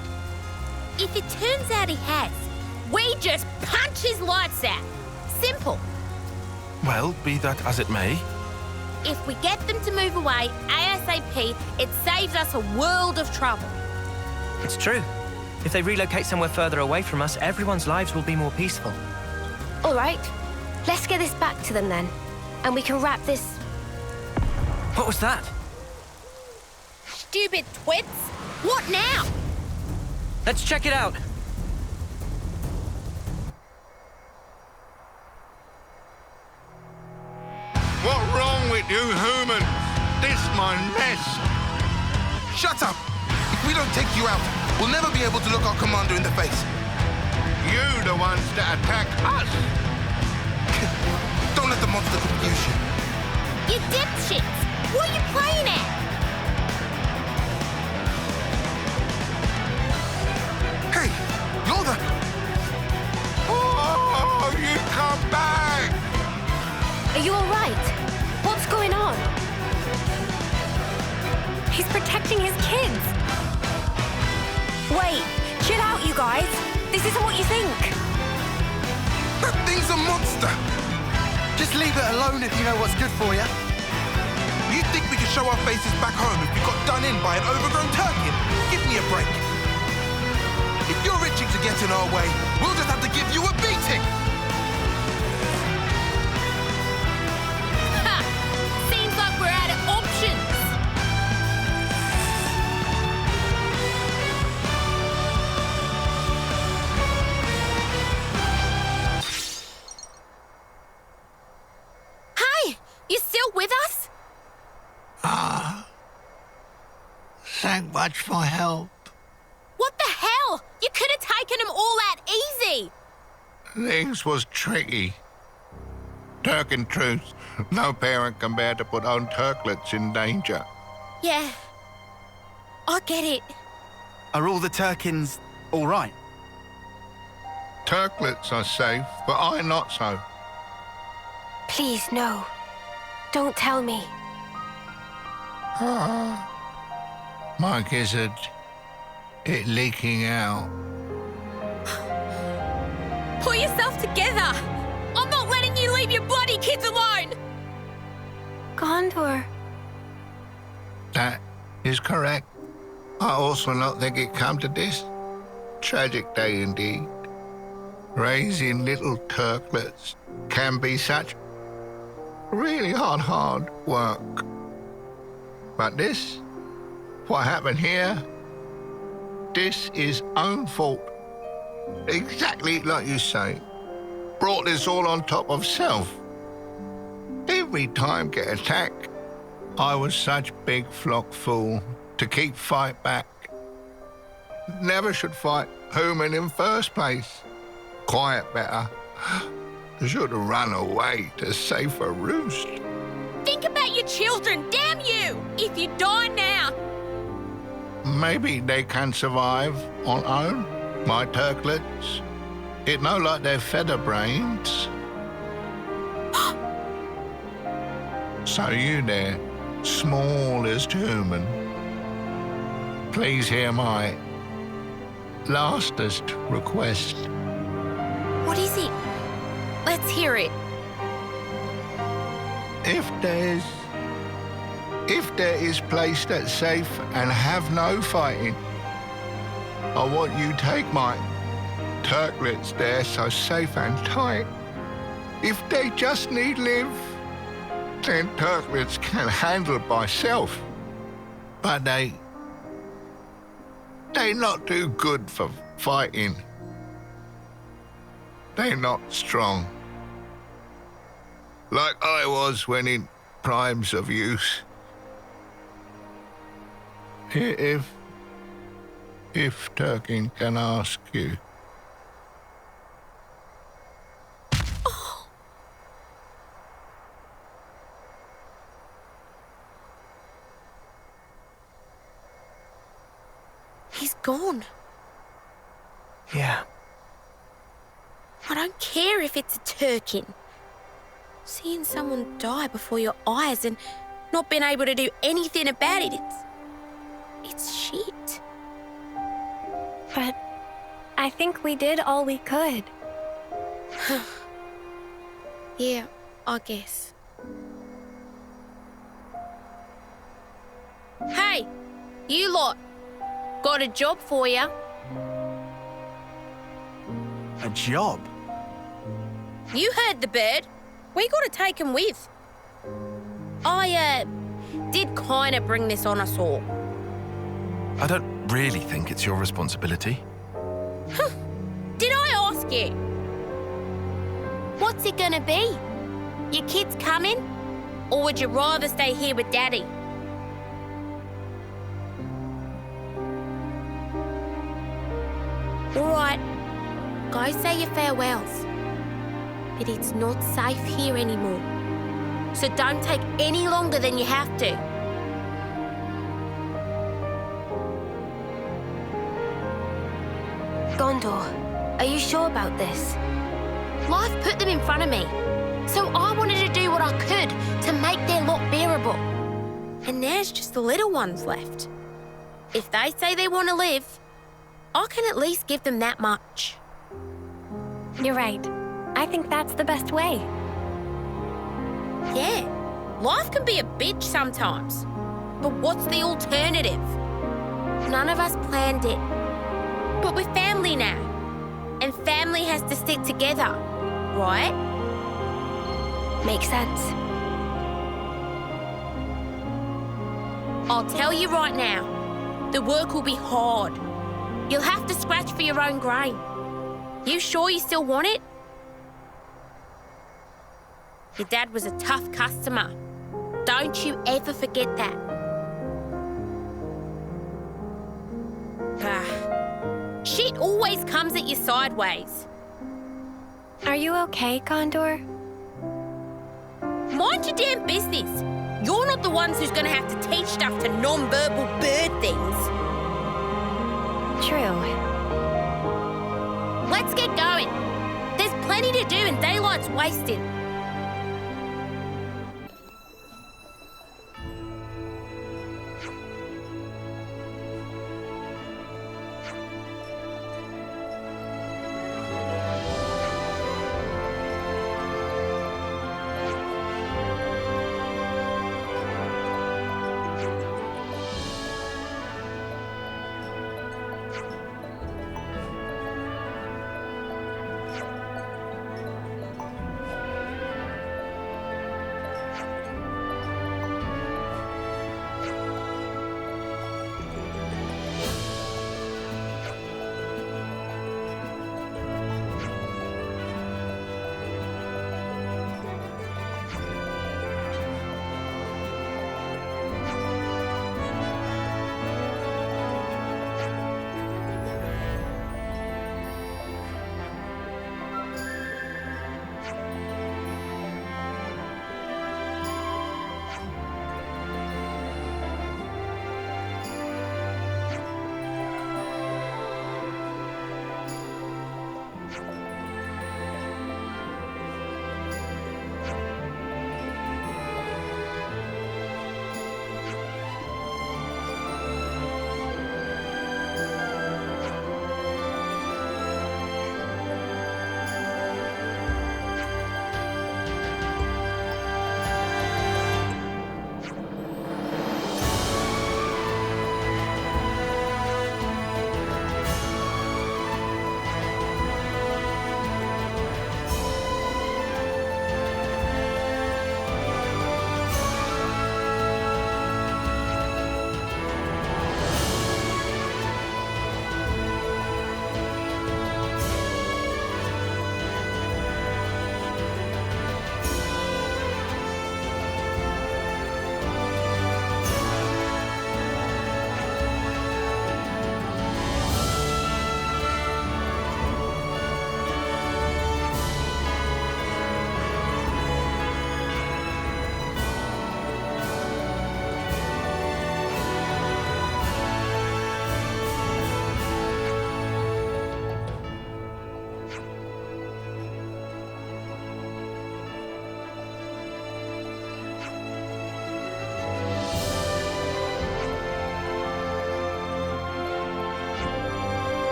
If it turns out he has, we just punch his lights out. Simple. Well, be that as it may, If we get them to move away ASAP, it saves us a world of trouble. It's true. If they relocate somewhere further away from us, everyone's lives will be more peaceful. All right, let's get this back to them then. And we can wrap this... What was that? Stupid twits. What now? Let's check it out. What's wrong with you humans? This my mess. Shut up! If we don't take you out, we'll never be able to look our commander in the face. You the ones that attack us. Don't let the monster confuse you. You dipshits. What are you playing at? Hey, you're the... Oh, you come back! Are you all right? What's going on? He's protecting his kids. Wait, chill out, you guys. This isn't what you think. That thing's a monster! Just leave it alone if you know what's good for you. You think we can show our faces back home if we got done in by an overgrown turkey? Give me a break. If you're itching to get in our way, we'll just have to give you a beating! Ha! Seems like we're out of options. Hey! You still with us? Thank much for help. What the hell? You could have taken them all out easy. Things was tricky. Turkin truth, no parent can bear to put own turklets in danger. Yeah. I get it. Are all the Turkins all right? Turklets are safe, but I not so. Please, no. Don't tell me. My gizzard, it leaking out. Pull yourself together. I'm not letting you leave your bloody kids alone. Gondor. That is correct. I also not think it come to this. Tragic day indeed. Raising little turklets can be such really hard work. But this, what happened here, this is own fault. Exactly like you say. Brought this all on top of self. Every time get attacked, I was such big flock fool to keep fight back. Never should fight human in first place. Quiet better. Should have run away to safer roost. Think about your children, damn you! If you die now. Maybe they can survive on own, my turklets. It no like they're feather brains. So you there, smallest human, please hear my lastest request. What is it? Let's hear it. If there is place that's safe and have no fighting, I want you take my turklets there so safe and tight. If they just need live, then turklets can handle by self. But they not do good for fighting. They not strong. Like I was when in primes of use. If Turkin can ask you. Oh. He's gone. Yeah. I don't care if it's a Turkin. Seeing someone die before your eyes and not being able to do anything about it, it's shit. But I think we did all we could. Yeah, I guess. Hey, you lot. Got a job for you. A job? You heard the bird. We gotta take him with. I, did kinda bring this on us all. I don't really think it's your responsibility. Did I ask you? What's it gonna be? Your kids coming? Or would you rather stay here with Daddy? All right, go say your farewells. But it's not safe here anymore. So don't take any longer than you have to. Gondor, are you sure about this? Life put them in front of me. So I wanted to do what I could to make their lot bearable. And there's just the little ones left. If they say they want to live, I can at least give them that much. You're right. I think that's the best way. Yeah, life can be a bitch sometimes. But what's the alternative? None of us planned it. But we're family now. And family has to stick together, right? Makes sense. I'll tell you right now, the work will be hard. You'll have to scratch for your own grain. You sure you still want it? Your dad was a tough customer. Don't you ever forget that. Shit always comes at you sideways. Are you okay, Gondor? Mind your damn business. You're not the ones who's gonna have to teach stuff to non-verbal bird things. True. Let's get going. There's plenty to do and daylight's wasted.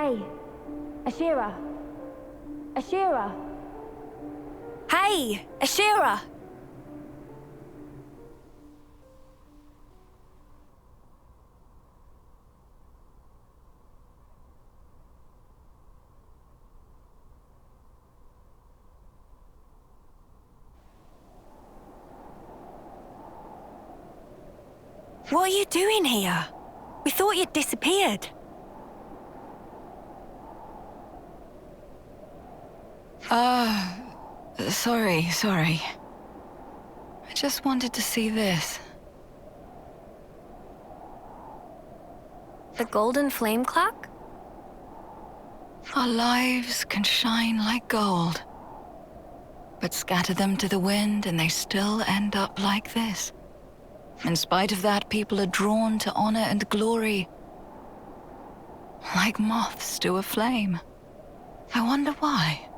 Hey, Ashira. Ashira. Hey, Ashira. What are you doing here? We thought you'd disappeared. Sorry. I just wanted to see this. The golden flame clock? Our lives can shine like gold. But scatter them to the wind and they still end up like this. In spite of that, people are drawn to honor and glory. Like moths to a flame. I wonder why.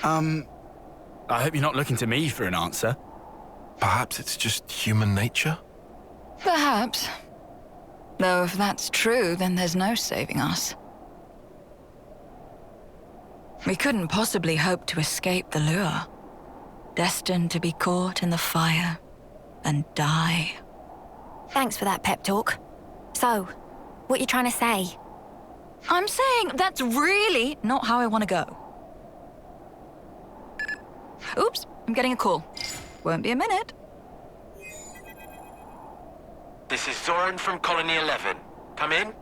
I hope you're not looking to me for an answer. Perhaps it's just human nature? Perhaps. Though if that's true, then there's no saving us. We couldn't possibly hope to escape the lure. Destined to be caught in the fire and die. Thanks for that pep talk. So, what you trying to say? I'm saying that's really not how I want to go. Oops, I'm getting a call. Won't be a minute. This is Zoran from Colony 11. Come in.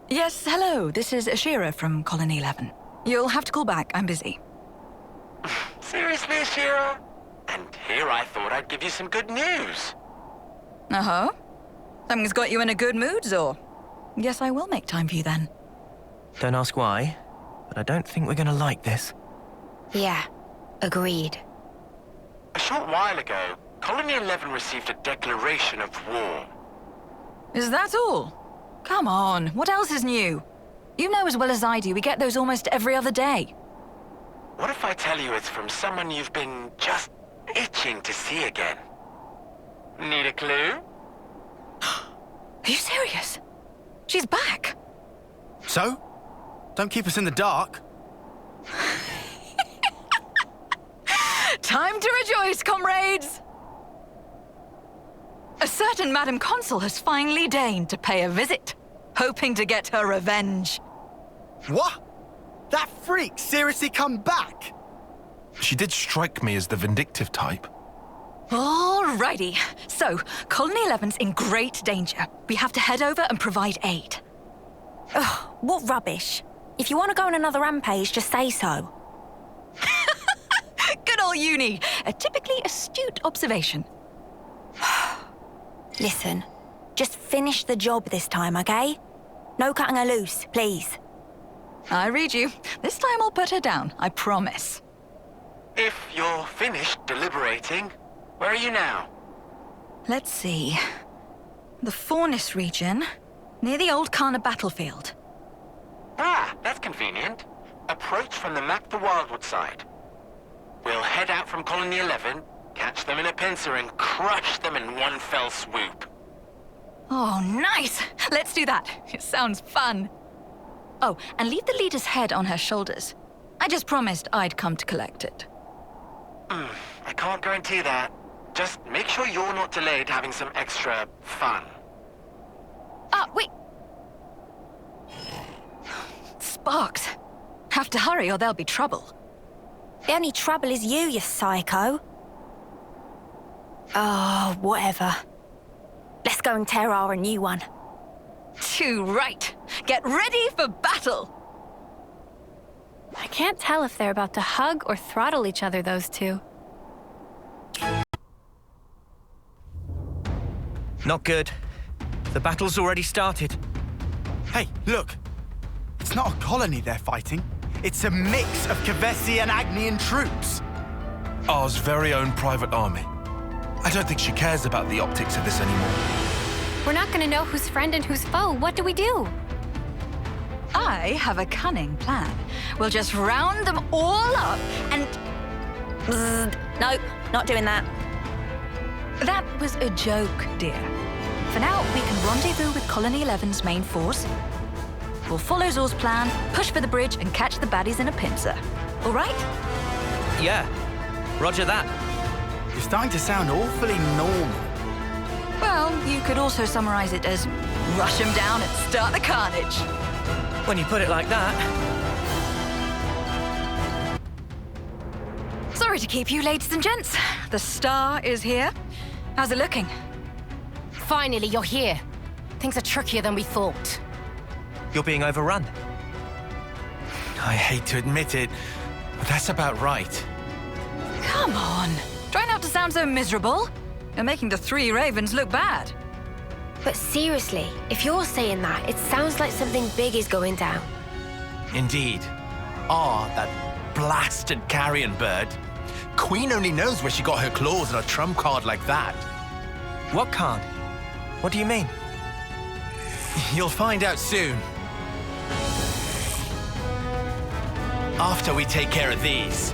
Yes, hello. This is Ashira from Colony 11. You'll have to call back. I'm busy. Seriously, Ashira? And here I thought I'd give you some good news. Uh-huh. Something's got you in a good mood, Zor. Guess I will make time for you then. Don't ask why, but I don't think we're gonna like this. Yeah, agreed. A short while ago, Colony 11 received a declaration of war. Is that all? Come on, what else is new? You know as well as I do, we get those almost every other day. What if I tell you it's from someone you've been just itching to see again? Need a clue? Are you serious? She's back. So? Don't keep us in the dark. Time to rejoice, comrades! A certain Madam Consul has finally deigned to pay a visit, hoping to get her revenge. What? That freak seriously come back? She did strike me as the vindictive type. Alrighty. So, Colony 11's in great danger. We have to head over and provide aid. Ugh, what rubbish. If you want to go on another rampage, just say so. Good old Uni. A typically astute observation. Listen, just finish the job this time, okay? No cutting her loose, please. I read you. This time I'll put her down, I promise. If you're finished deliberating, where are you now? Let's see. The Fornis region, near the old Kana battlefield. Ah, that's convenient. Approach from the map the Wildwood side. We'll head out from Colony 11, catch them in a pincer and crush them in one fell swoop. Oh, nice! Let's do that. It sounds fun. Oh, and leave the leader's head on her shoulders. I just promised I'd come to collect it. I can't guarantee that. Just make sure you're not delayed having some extra fun. Wait! Sparks. Have to hurry or there'll be trouble. The only trouble is you psycho. Oh, whatever. Let's go and tear our new one. Too right. Get ready for battle! I can't tell if they're about to hug or throttle each other, those two. Not good. The battle's already started. Hey, look. It's not a colony they're fighting. It's a mix of Kavesi and Agnian troops. Ours very own private army. I don't think she cares about the optics of this anymore. We're not gonna know who's friend and who's foe. What do we do? I have a cunning plan. We'll just round them all up and... Nope, not doing that. That was a joke, dear. For now, we can rendezvous with Colony 11's main force, We'll follow Zor's plan, push for the bridge, and catch the baddies in a pincer. All right? Yeah. Roger that. You're starting to sound awfully normal. Well, you could also summarize it as rush them down and start the carnage. When you put it like that. Sorry to keep you, ladies and gents. The star is here. How's it looking? Finally, you're here. Things are trickier than we thought. You're being overrun. I hate to admit it, but that's about right. Come on. Try not to sound so miserable. You're making the three ravens look bad. But seriously, if you're saying that, it sounds like something big is going down. Indeed. That blasted carrion bird. Queen only knows where she got her claws on a trump card like that. What card? What do you mean? You'll find out soon. After we take care of these.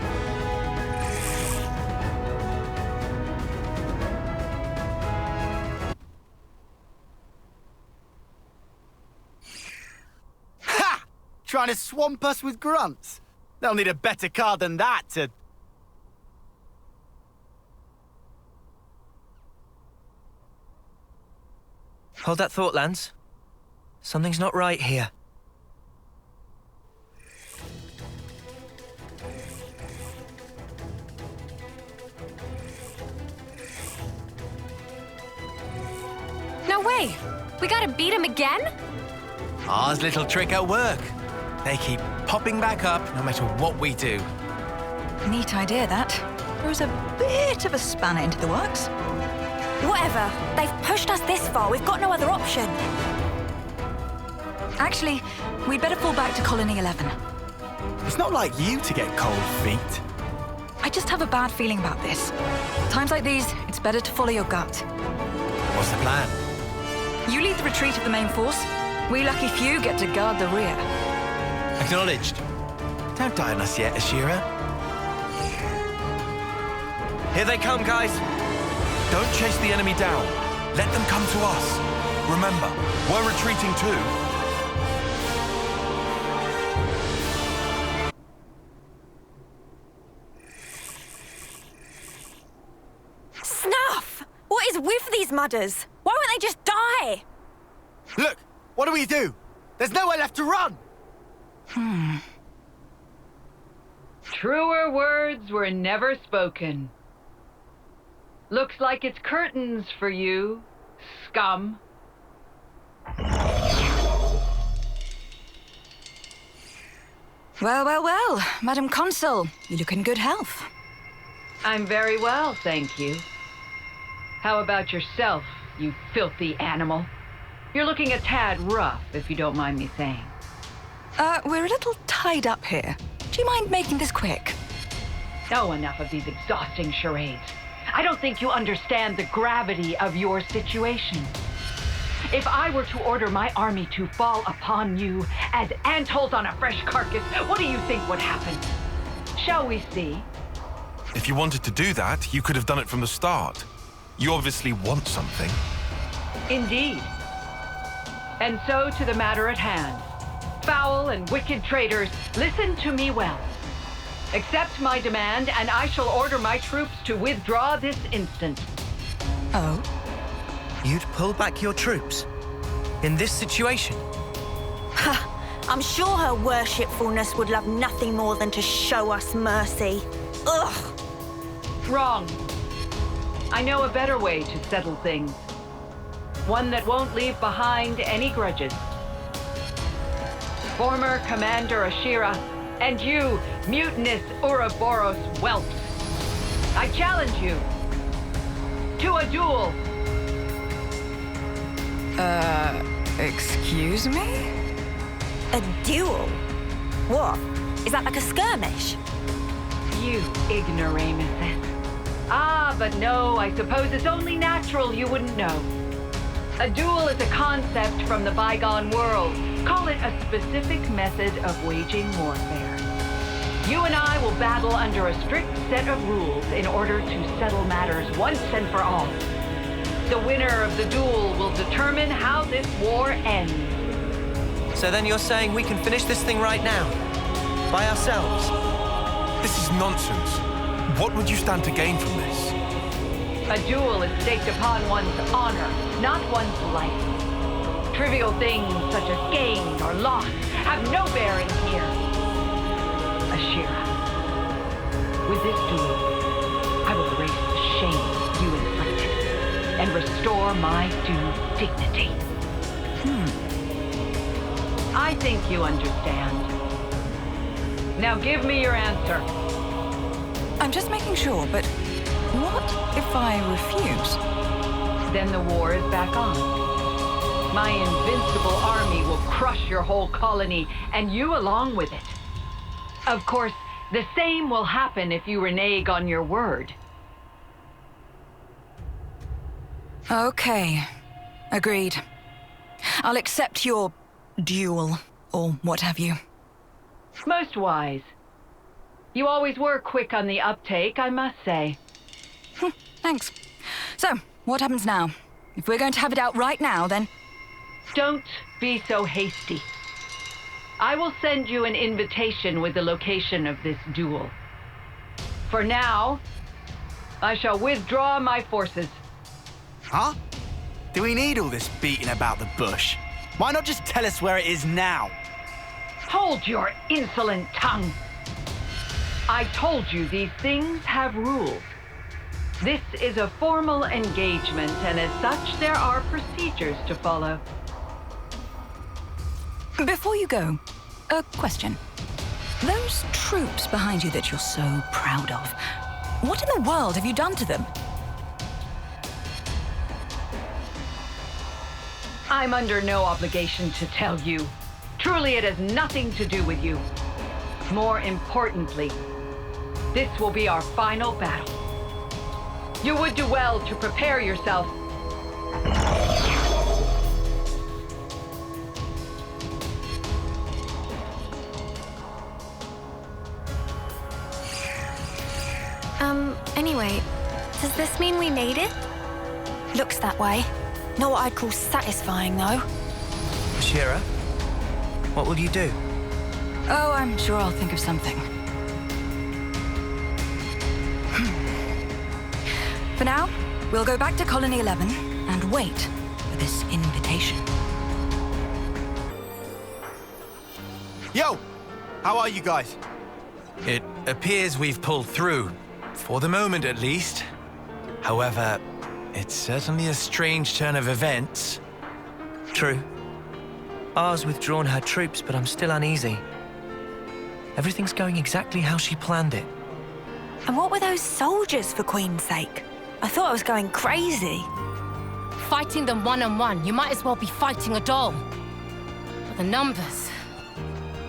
Ha! Trying to swamp us with grunts? They'll need a better card than that to... Hold that thought, Lance. Something's not right here. No way! We gotta beat him again? Ours little trick at work. They keep popping back up no matter what we do. Neat idea, that. Throws a bit of a spanner into the works. Whatever. They've pushed us this far. We've got no other option. Actually, we'd better fall back to Colony 11. It's not like you to get cold feet. I just have a bad feeling about this. Times like these, it's better to follow your gut. What's the plan? You lead the retreat of the main force. We lucky few get to guard the rear. Acknowledged. Don't die on us yet, Ashira. Here they come, guys. Don't chase the enemy down. Let them come to us. Remember, we're retreating too. Snuff! What is with these mudders? Why won't they just die? Look, what do? There's nowhere left to run! Truer words were never spoken. Looks like it's curtains for you, scum. Well, Madam Consul, you look in good health. I'm very well, thank you. How about yourself, you filthy animal? You're looking a tad rough, if you don't mind me saying. We're a little tied up here. Do you mind making this quick? Oh, enough of these exhausting charades. I don't think you understand the gravity of your situation. If I were to order my army to fall upon you as antholes on a fresh carcass, what do you think would happen? Shall we see? If you wanted to do that, you could have done it from the start. You obviously want something. Indeed. And so to the matter at hand. Foul and wicked traitors, listen to me well. Accept my demand, and I shall order my troops to withdraw this instant. Oh? You'd pull back your troops? In this situation? I'm sure her worshipfulness would love nothing more than to show us mercy. Ugh! Wrong. I know a better way to settle things. One that won't leave behind any grudges. Former Commander Ashira, and you, mutinous Ouroboros whelps. I challenge you to a duel. Excuse me? A duel? What? Is that like a skirmish? You ignoramuses. Ah, but no, I suppose it's only natural you wouldn't know. A duel is a concept from the bygone world. Call it a specific method of waging warfare. You and I will battle under a strict set of rules in order to settle matters once and for all. The winner of the duel will determine how this war ends. So then you're saying we can finish this thing right now? By ourselves? This is nonsense. What would you stand to gain from this? A duel is staked upon one's honor, not one's life. Trivial things such as gain or loss have no bearing here. Ashira, with this duel, I will erase the shame you inflicted and restore my due dignity. I think you understand. Now give me your answer. I'm just making sure, but what if I refuse? Then the war is back on. My invincible army will crush your whole colony, and you along with it. Of course, the same will happen if you renege on your word. Okay. Agreed. I'll accept your duel, or what have you. Most wise. You always were quick on the uptake, I must say. Thanks. So, what happens now? If we're going to have it out right now, then... Don't be so hasty. I will send you an invitation with the location of this duel. For now, I shall withdraw my forces. Huh? Do we need all this beating about the bush? Why not just tell us where it is now? Hold your insolent tongue. I told you these things have rules. This is a formal engagement, and as such, there are procedures to follow. Before you go, a question. Those troops behind you that you're so proud of, what in the world have you done to them? I'm under no obligation to tell you. Truly, it has nothing to do with you. More importantly, this will be our final battle. You would do well to prepare yourself. Anyway, does this mean we made it? Looks that way. Not what I'd call satisfying, though. Ashira, what will you do? Oh, I'm sure I'll think of something. For now, we'll go back to Colony 11 and wait for this invitation. Yo! How are you guys? It appears we've pulled through. For the moment, at least. However, it's certainly a strange turn of events. True. Ar's withdrawn her troops, but I'm still uneasy. Everything's going exactly how she planned it. And what were those soldiers, for Queen's sake? I thought I was going crazy. Fighting them one-on-one, you might as well be fighting a doll. But the numbers,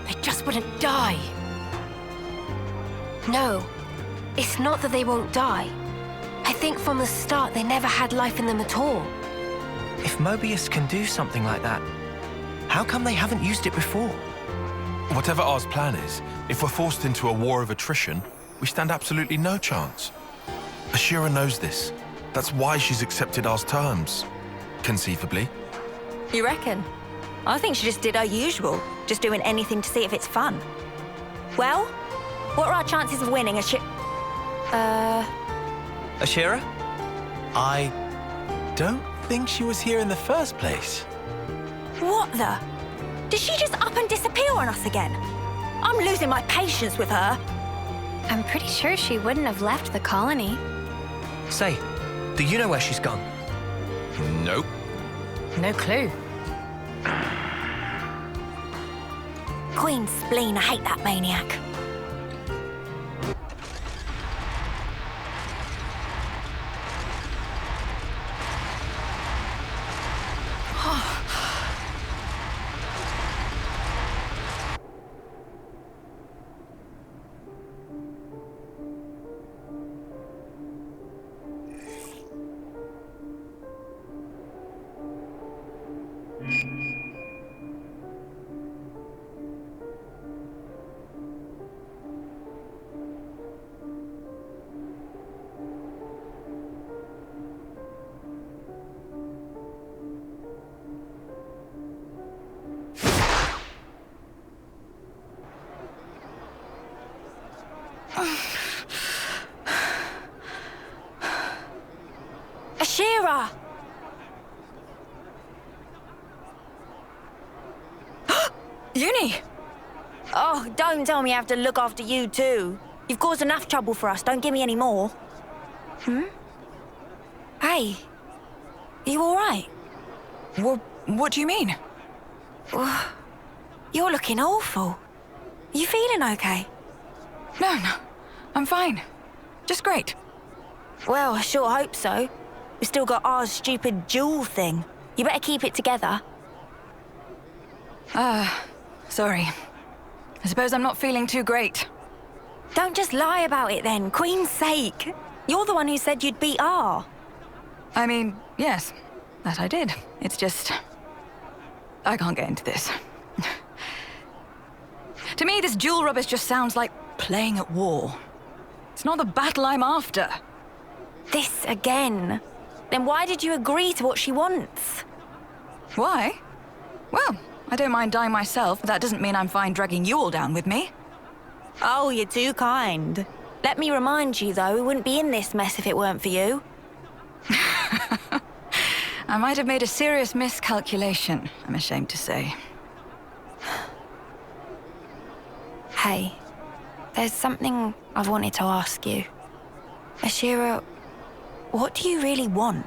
they just wouldn't die. No, it's not that they won't die. I think from the start they never had life in them at all. If Mobius can do something like that, how come they haven't used it before? Whatever R's plan is, if we're forced into a war of attrition, we stand absolutely no chance. Ashira knows this. That's why she's accepted R's terms. Conceivably. You reckon? I think she just did her usual, just doing anything to see if it's fun. Well, what are our chances of winning Ashira? I don't think she was here in the first place. What the? Did she just up and disappear on us again? I'm losing my patience with her. I'm pretty sure she wouldn't have left the colony. Say, do you know where she's gone? Nope. No clue. Queen's spleen, I hate that maniac. Ashira! Uni! Oh, don't tell me I have to look after you too. You've caused enough trouble for us. Don't give me any more. Hey, you all right? What do you mean? You're looking awful. You feeling okay? No, I'm fine. Just great. Well, I sure hope so. We've still got our stupid jewel thing. You better keep it together. Sorry. I suppose I'm not feeling too great. Don't just lie about it then, Queen's sake. You're the one who said you'd beat R. I mean, yes, that I did. It's just... I can't get into this. To me, this jewel rubbish just sounds like playing at war. It's not the battle I'm after. This again. Then why did you agree to what she wants? Why? Well, I don't mind dying myself, but that doesn't mean I'm fine dragging you all down with me. Oh, you're too kind. Let me remind you, though, we wouldn't be in this mess if it weren't for you. I might have made a serious miscalculation, I'm ashamed to say. Hey, there's something I've wanted to ask you. Ashira, what do you really want?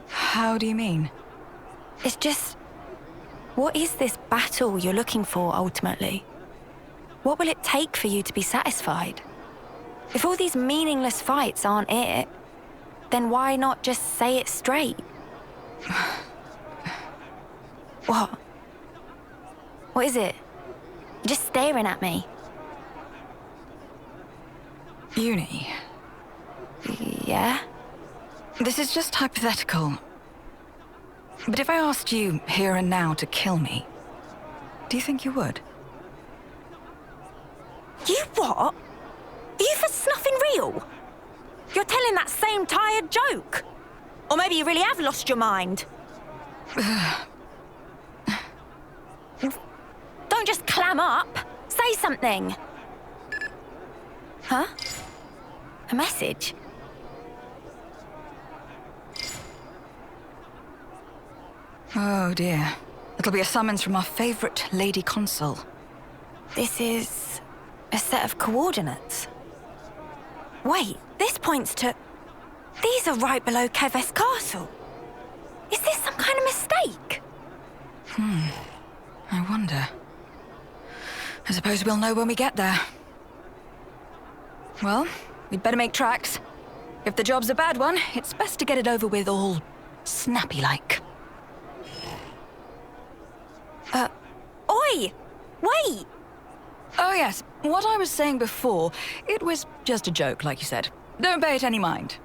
How do you mean? It's just... what is this battle you're looking for, ultimately? What will it take for you to be satisfied? If all these meaningless fights aren't it, then why not just say it straight? What? What is it? You're just staring at me. Uni. Yeah? This is just hypothetical. But if I asked you here and now to kill me, do you think you would? You what? Are you for snuffing real? You're telling that same tired joke? Or maybe you really have lost your mind? Don't just clam up. Say something. Huh? A message? Oh dear. It'll be a summons from our favorite Lady Consul. This is a set of coordinates. Wait, this points to... These are right below Keves Castle. Is this some kind of mistake? I wonder. I suppose we'll know when we get there. Well, we'd better make tracks. If the job's a bad one, it's best to get it over with all snappy-like. Oi! Wait! Oh yes, what I was saying before, it was just a joke, like you said. Don't pay it any mind.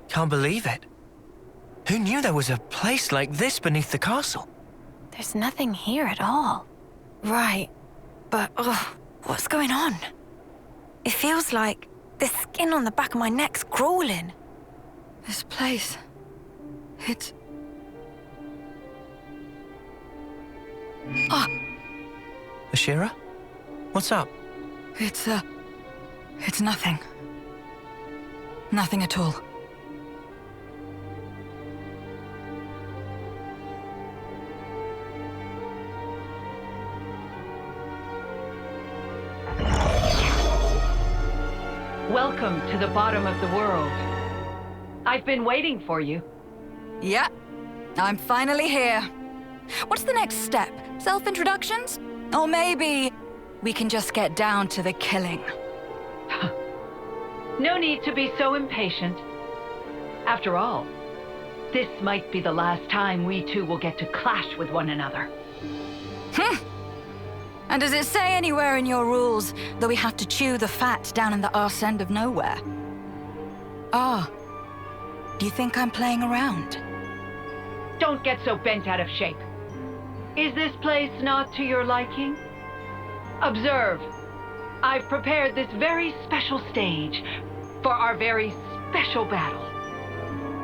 Can't believe it. Who knew there was a place like this beneath the castle? There's nothing here at all. Right, but what's going on? It feels like the skin on the back of my neck's crawling. This place... it's... Ah! Ashira? What's up? It's nothing. Nothing at all. Welcome to the bottom of the world. I've been waiting for you. Yeah, I'm finally here. What's the next step? Self-introductions? Or maybe we can just get down to the killing. No need to be so impatient. After all, this might be the last time we two will get to clash with one another. And does it say anywhere in your rules that we have to chew the fat down in the arse end of nowhere? Ah, do you think I'm playing around? Don't get so bent out of shape. Is this place not to your liking? Observe. I've prepared this very special stage for our very special battle.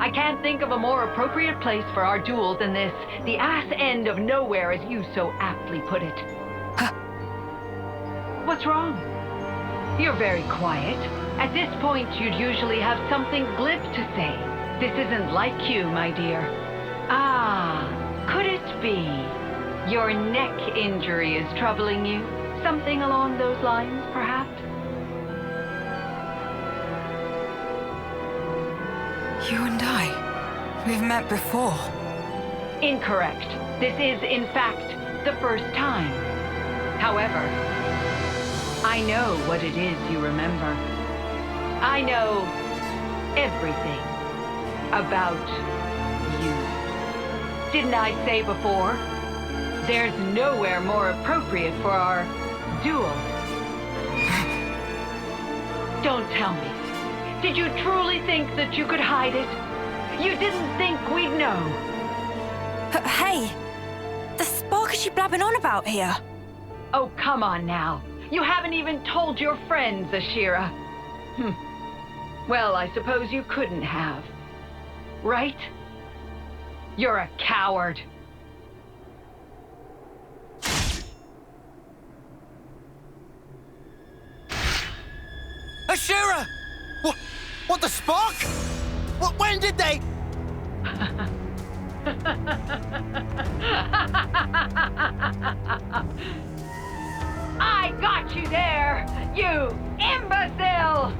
I can't think of a more appropriate place for our duel than this, the ass end of nowhere, as you so aptly put it. What's wrong? You're very quiet. At this point, you'd usually have something glib to say. This isn't like you, my dear. Ah, could it be your neck injury is troubling you? Something along those lines, perhaps? You and I, we've met before. Incorrect. This is, in fact, the first time. However, I know what it is you remember. I know everything about you. Didn't I say before? There's nowhere more appropriate for our duel. Don't tell me. Did you truly think that you could hide it? You didn't think we'd know? Hey, the spark is she blabbing on about here? Oh, come on now. You haven't even told your friends, Ashira. Well, I suppose you couldn't have. Right? You're a coward. Ashira! What the spark? When did they? I got you there, you imbecile!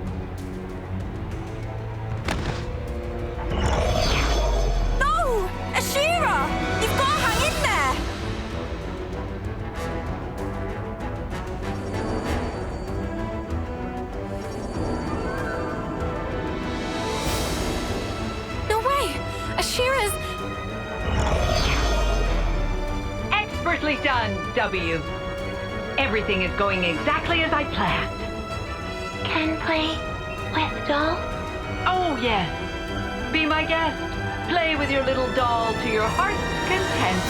No! Ashira! You've got to hang in there! No way! Ashira's... Expertly done, W. Everything is going exactly as I planned. Can play with doll? Oh, yes. Be my guest. Play with your little doll to your heart's content.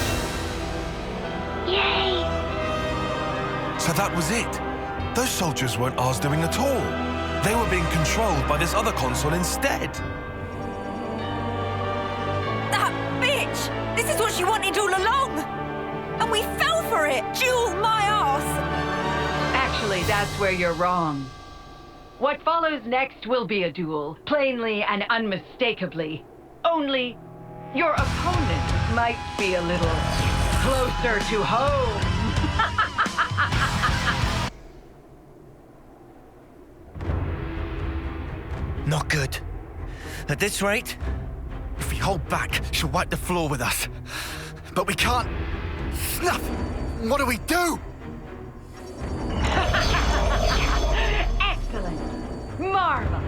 Yay! So that was it. Those soldiers weren't ours doing at all. They were being controlled by this other console instead. That bitch! This is what she wanted all along! And we fell for it! Jewel my ass! Actually, that's where you're wrong. What follows next will be a duel, plainly and unmistakably. Only, your opponent might be a little closer to home. Not good. At this rate, if we hold back, she'll wipe the floor with us. But we can't. Snuff! What do we do? Excellent. Marvelous.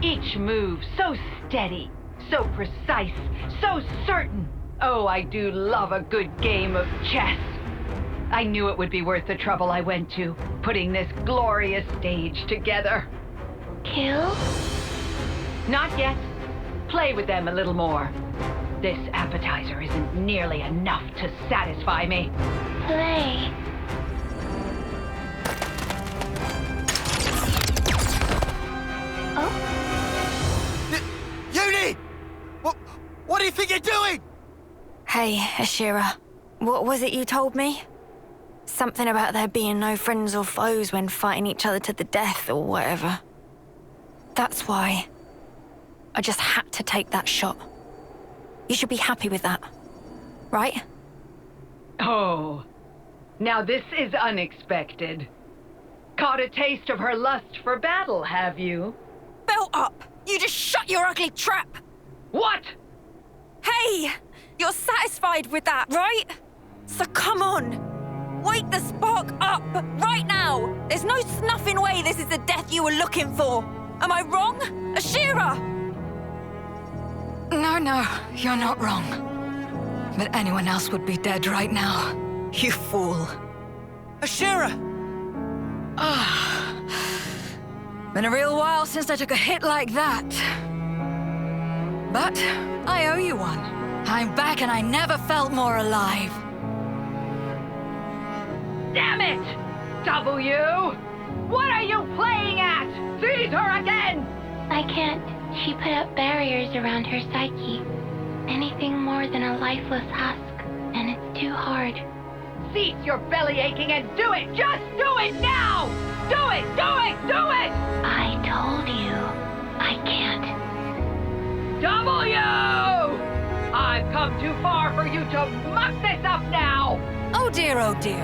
Each move so steady, so precise, so certain. Oh, I do love a good game of chess. I knew it would be worth the trouble I went to, putting this glorious stage together. Kill? Not yet. Play with them a little more. This appetizer isn't nearly enough to satisfy me. Play. Uni! What do you think you're doing? Hey, Ashira. What was it you told me? Something about there being no friends or foes when fighting each other to the death or whatever. That's why I just had to take that shot. You should be happy with that, right? Oh, now this is unexpected. Caught a taste of her lust for battle, have you? Belt up! You just shut your ugly trap! What? Hey! You're satisfied with that, right? So come on! Wake the spark up! Right now! There's no snuffing way this is the death you were looking for! Am I wrong? Ashira! No, you're not wrong. But anyone else would be dead right now. You fool. Ashira! Been a real while since I took a hit like that. But I owe you one. I'm back and I never felt more alive. Damn it! W! What are you playing at? Seize her again! I can't She put up barriers around her psyche. Anything more than a lifeless husk, and it's too hard. Cease your belly aching and do it! Just do it now! Do it! Do it! Do it! I told you, I can't. W! I've come too far for you to muck this up now! Oh dear, oh dear.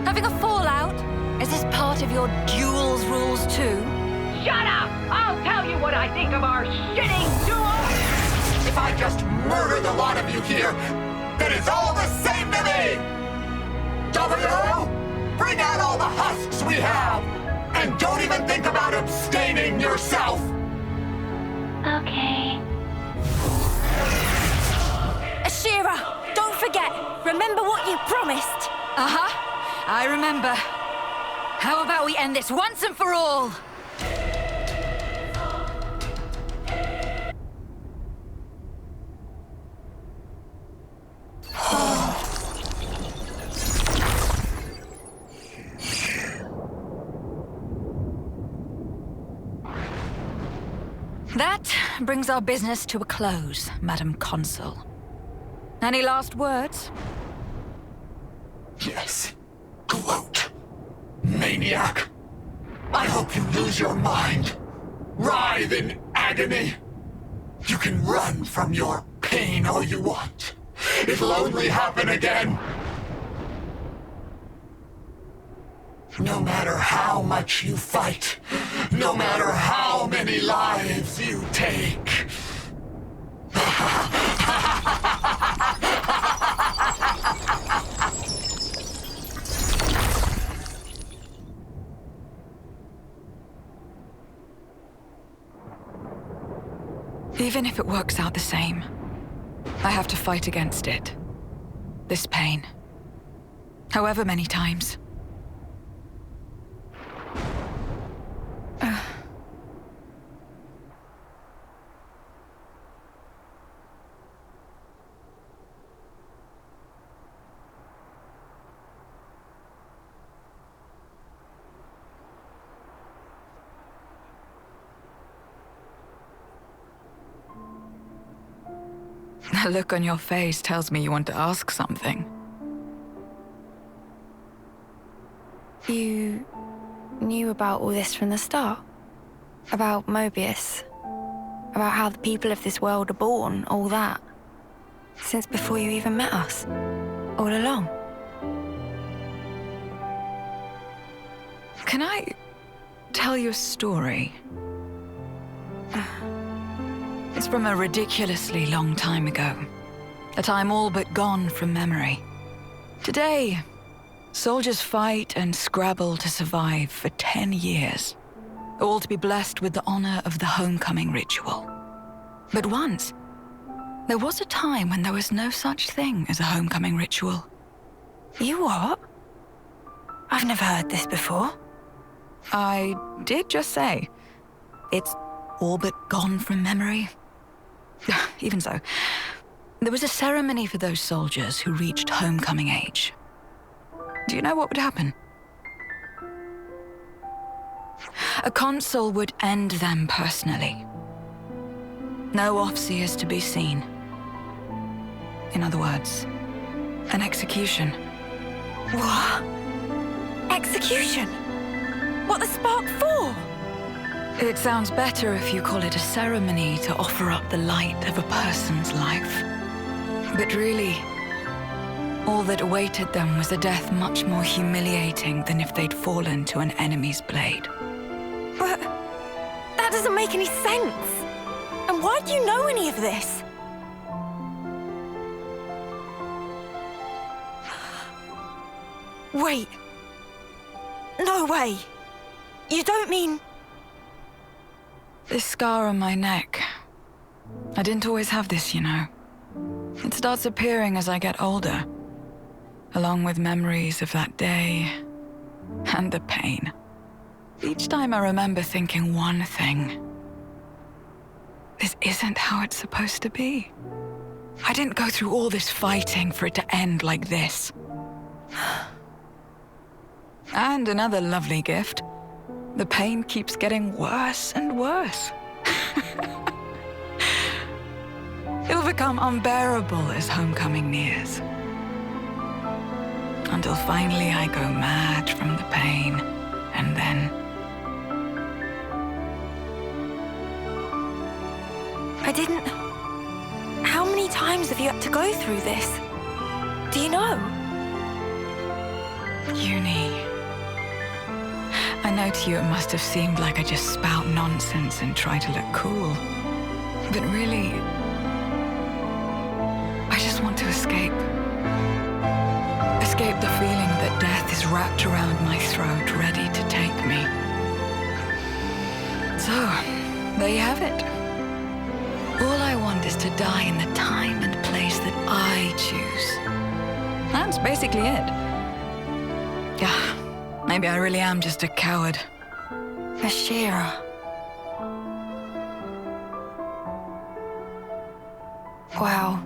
Having a fallout? Is this part of your duel's rules too? Shut up! I'll tell you what I think of our shitting duel! If I just murder the lot of you here, then it's all the same to me! W! Bring out all the husks we have! And don't even think about abstaining yourself! Okay. Ashira, don't forget! Remember what you promised! Uh-huh, I remember. How about we end this once and for all? That brings our business to a close, Madam Consul. Any last words? Yes. Gloat. Maniac. I hope you lose your mind. Writhe in agony. You can run from your pain all you want. It'll only happen again. No matter how much you fight, no matter how many lives you take. Even if it works out the same, I have to fight against it. This pain. However many times. The look on your face tells me you want to ask something. You knew about all this from the start? About Mobius? About how the people of this world are born, all that? Since before you even met us? All along? Can I tell you a story? It's from a ridiculously long time ago. A time all but gone from memory. Today, soldiers fight and scrabble to survive for 10 years. All to be blessed with the honor of the homecoming ritual. But once, there was a time when there was no such thing as a homecoming ritual. You what? I've never heard this before. I did just say, it's all but gone from memory. Even so, there was a ceremony for those soldiers who reached homecoming age. Do you know what would happen? A consul would end them personally. No officers to be seen. In other words, an execution. What? Execution? What the spark for? It sounds better if you call it a ceremony to offer up the light of a person's life. But really, all that awaited them was a death much more humiliating than if they'd fallen to an enemy's blade. But that doesn't make any sense. And why do you know any of this? Wait. No way. You don't mean... This scar on my neck. I didn't always have this, you know. It starts appearing as I get older, along with memories of that day and the pain. Each time I remember thinking one thing. This isn't how it's supposed to be. I didn't go through all this fighting for it to end like this. And another lovely gift. The pain keeps getting worse and worse. become unbearable as homecoming nears. Until finally I go mad from the pain, and then... I didn't... How many times have you had to go through this? Do you know? Uni. I know to you it must have seemed like I just spout nonsense and try to look cool. But really... I just want to escape. Escape the feeling that death is wrapped around my throat, ready to take me. So, there you have it. All I want is to die in the time and place that I choose. That's basically it. Yeah, maybe I really am just a coward. Ashira. Wow.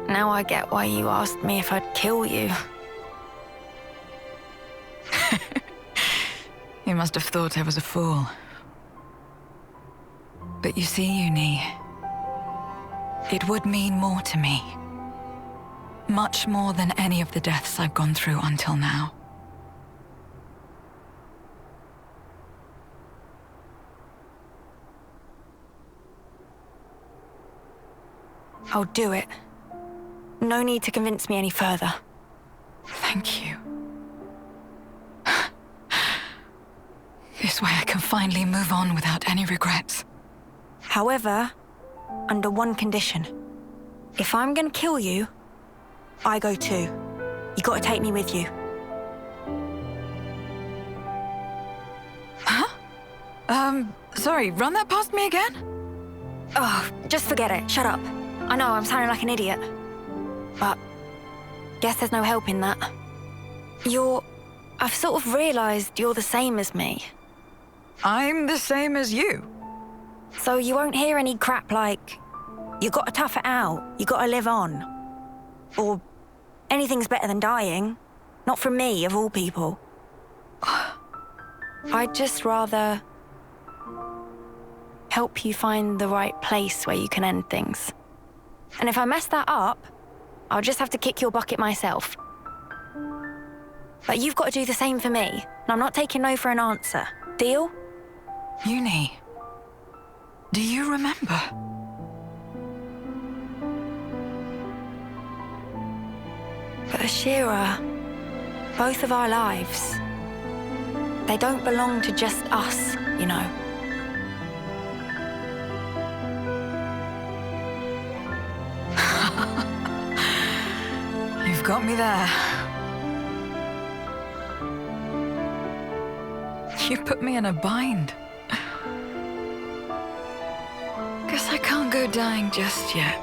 Now I get why you asked me if I'd kill you. You must have thought I was a fool. But you see, Uni, it would mean more to me. Much more than any of the deaths I've gone through until now. I'll do it. No need to convince me any further. Thank you. This way I can finally move on without any regrets. However, under one condition. If I'm gonna kill you, I go too. You gotta take me with you. Huh? Sorry, run that past me again? Oh, just forget it. Shut up. I know, I'm sounding like an idiot. But guess there's no help in that. I've sort of realized you're the same as me. I'm the same as you. So you won't hear any crap like, you gotta tough it out, you gotta live on. Or, anything's better than dying. Not from me, of all people. I'd just rather help you find the right place where you can end things. And if I mess that up, I'll just have to kick your bucket myself. But you've got to do the same for me, and I'm not taking no for an answer. Deal? Uni, do you remember? But Ashira, both of our lives, they don't belong to just us, you know. You've got me there. You put me in a bind. Guess I can't go dying just yet.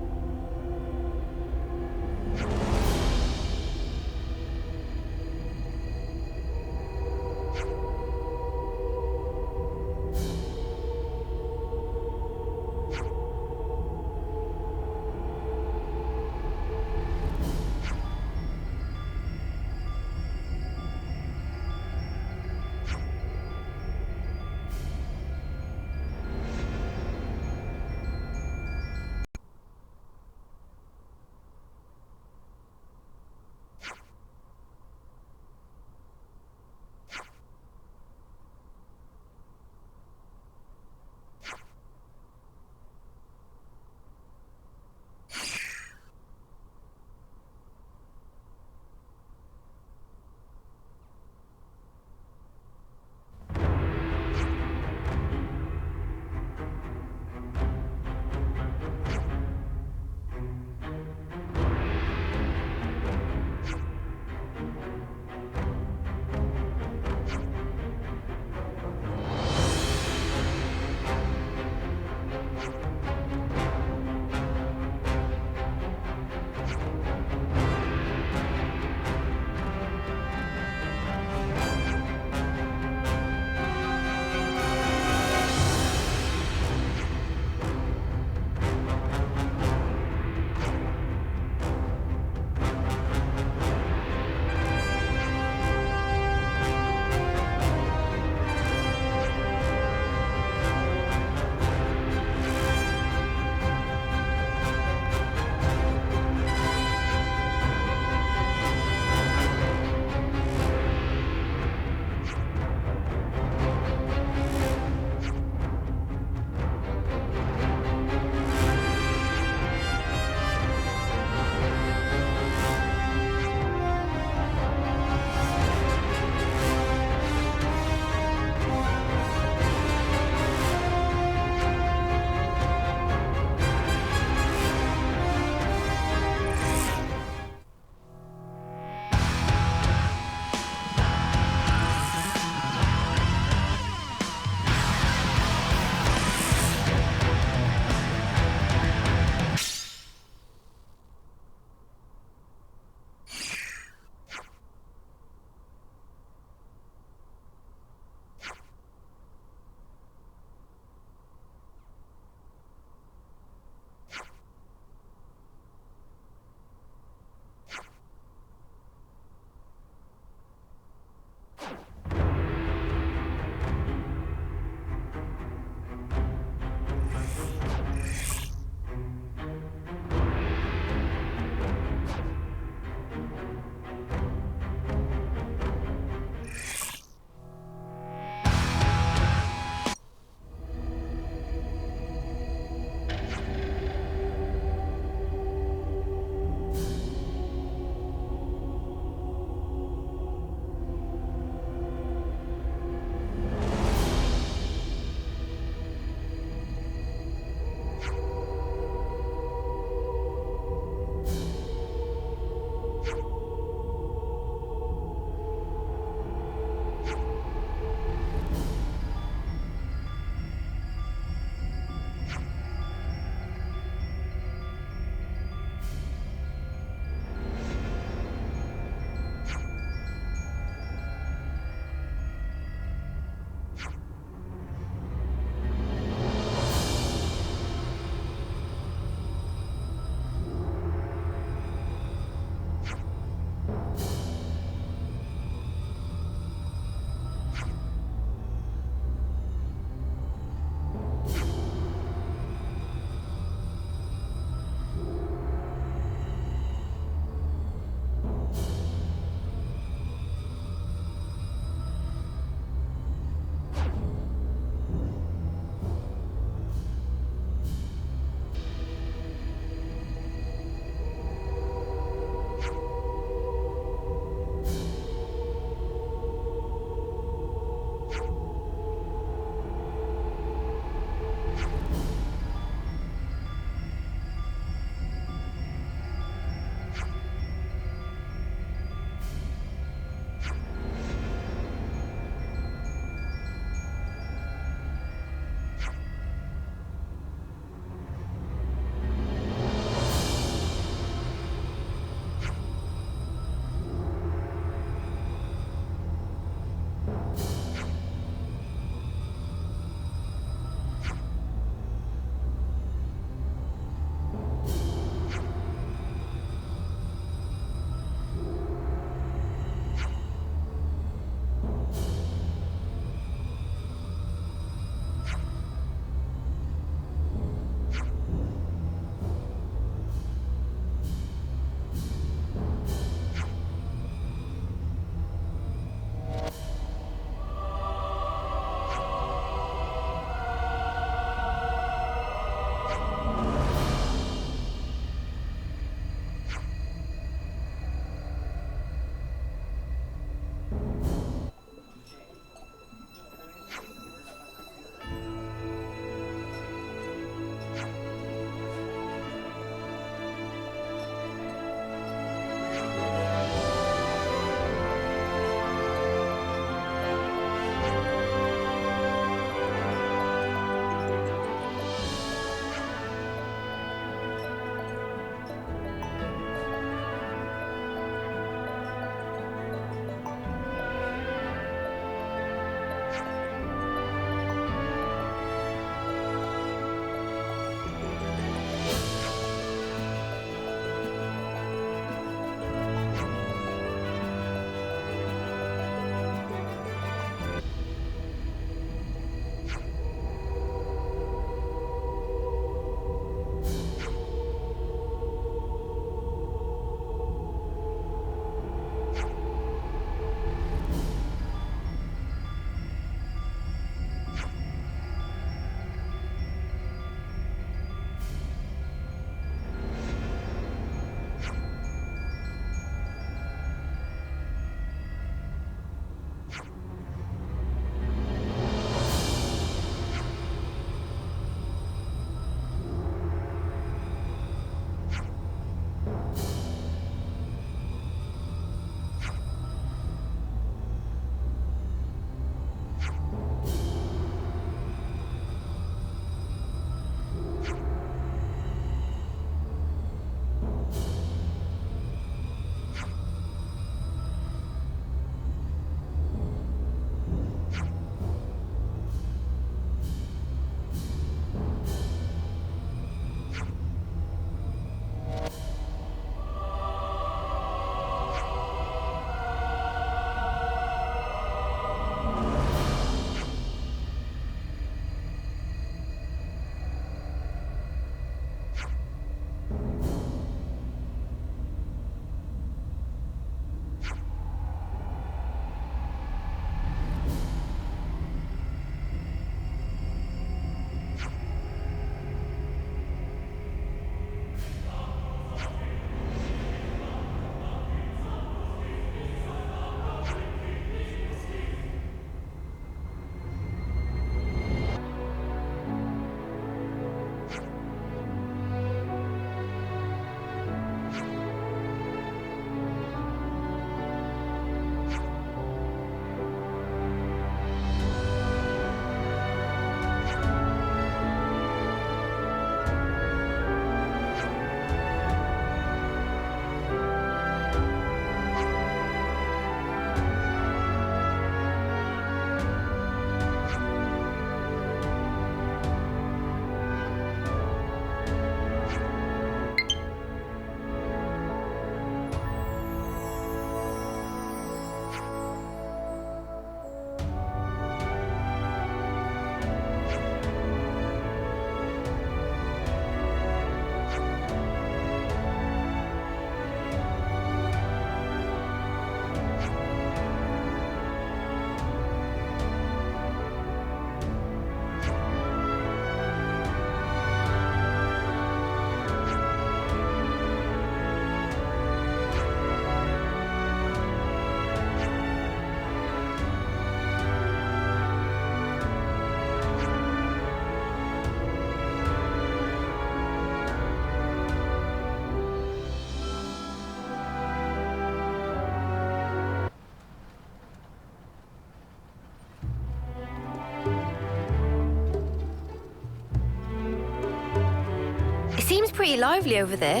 pretty lively over there.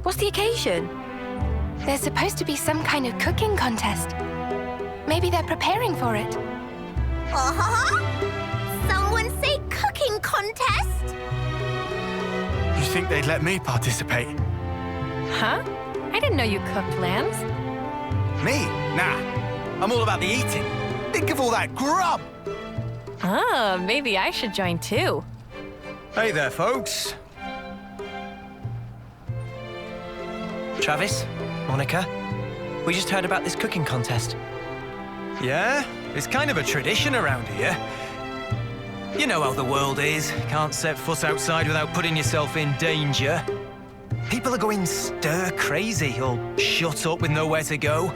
What's the occasion? There's supposed to be some kind of cooking contest. Maybe they're preparing for it. Someone say cooking contest? You think they'd let me participate? Huh? I didn't know you cooked lambs. Me? Nah. I'm all about the eating. Think of all that grub! Ah, maybe I should join too. Hey there, folks. Travis, Monica, we just heard about this cooking contest. Yeah, it's kind of a tradition around here. You know how the world is. Can't set foot outside without putting yourself in danger. People are going stir crazy or shut up with nowhere to go.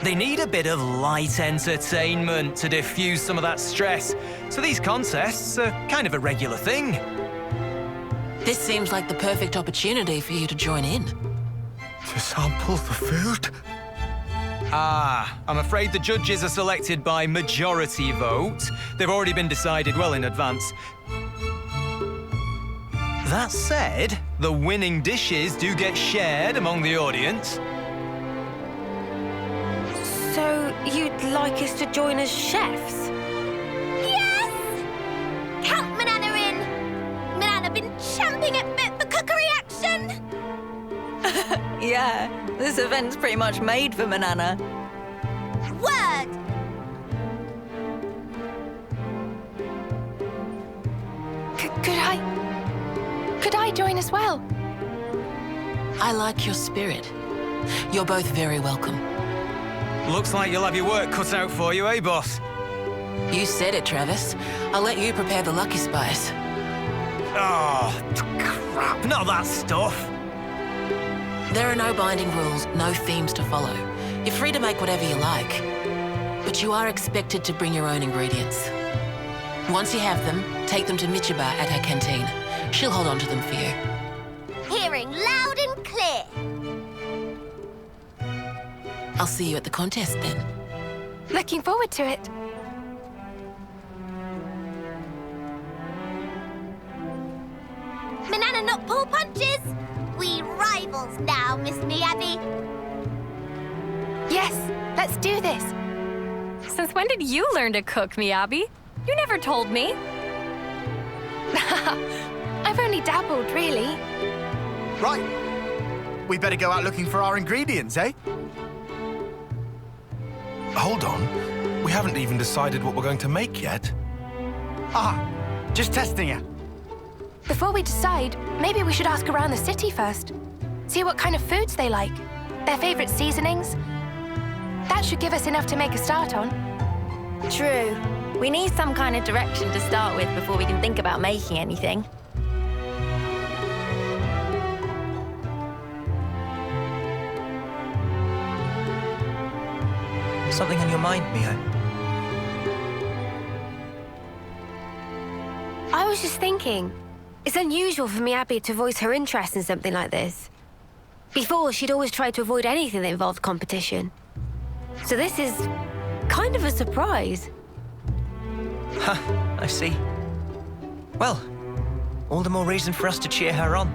They need a bit of light entertainment to diffuse some of that stress. So these contests are kind of a regular thing. This seems like the perfect opportunity for you to join in. To sample the food? Ah, I'm afraid the judges are selected by majority vote. They've already been decided well in advance. That said, the winning dishes do get shared among the audience. So, you'd like us to join as chefs? Yes! Count Manana in! Manana been champing at bit for cookery action! Yeah, this event's pretty much made for Manana. Word! Could I join as well? I like your spirit. You're both very welcome. Looks like you'll have your work cut out for you, eh, boss? You said it, Travis. I'll let you prepare the lucky spice. Oh, crap, not that stuff. There are no binding rules, no themes to follow. You're free to make whatever you like. But you are expected to bring your own ingredients. Once you have them, take them to Michiba at her canteen. She'll hold on to them for you. Hearing loud and clear. I'll see you at the contest then. Looking forward to it. Manana not pull punches. We rivals now, Miss Miyabi. Yes, let's do this. Since when did you learn to cook, Miyabi? You never told me. I've only dabbled, really. Right. We better go out looking for our ingredients, eh? Hold on. We haven't even decided what we're going to make yet. Ah, just testing it. Before we decide, maybe we should ask around the city first. See what kind of foods they like. Their favorite seasonings. That should give us enough to make a start on. True. We need some kind of direction to start with before we can think about making anything. Something on your mind, Mio? I was just thinking, it's unusual for Miyabi to voice her interest in something like this. Before, she'd always tried to avoid anything that involved competition. So this is kind of a surprise. Huh, I see. Well, all the more reason for us to cheer her on.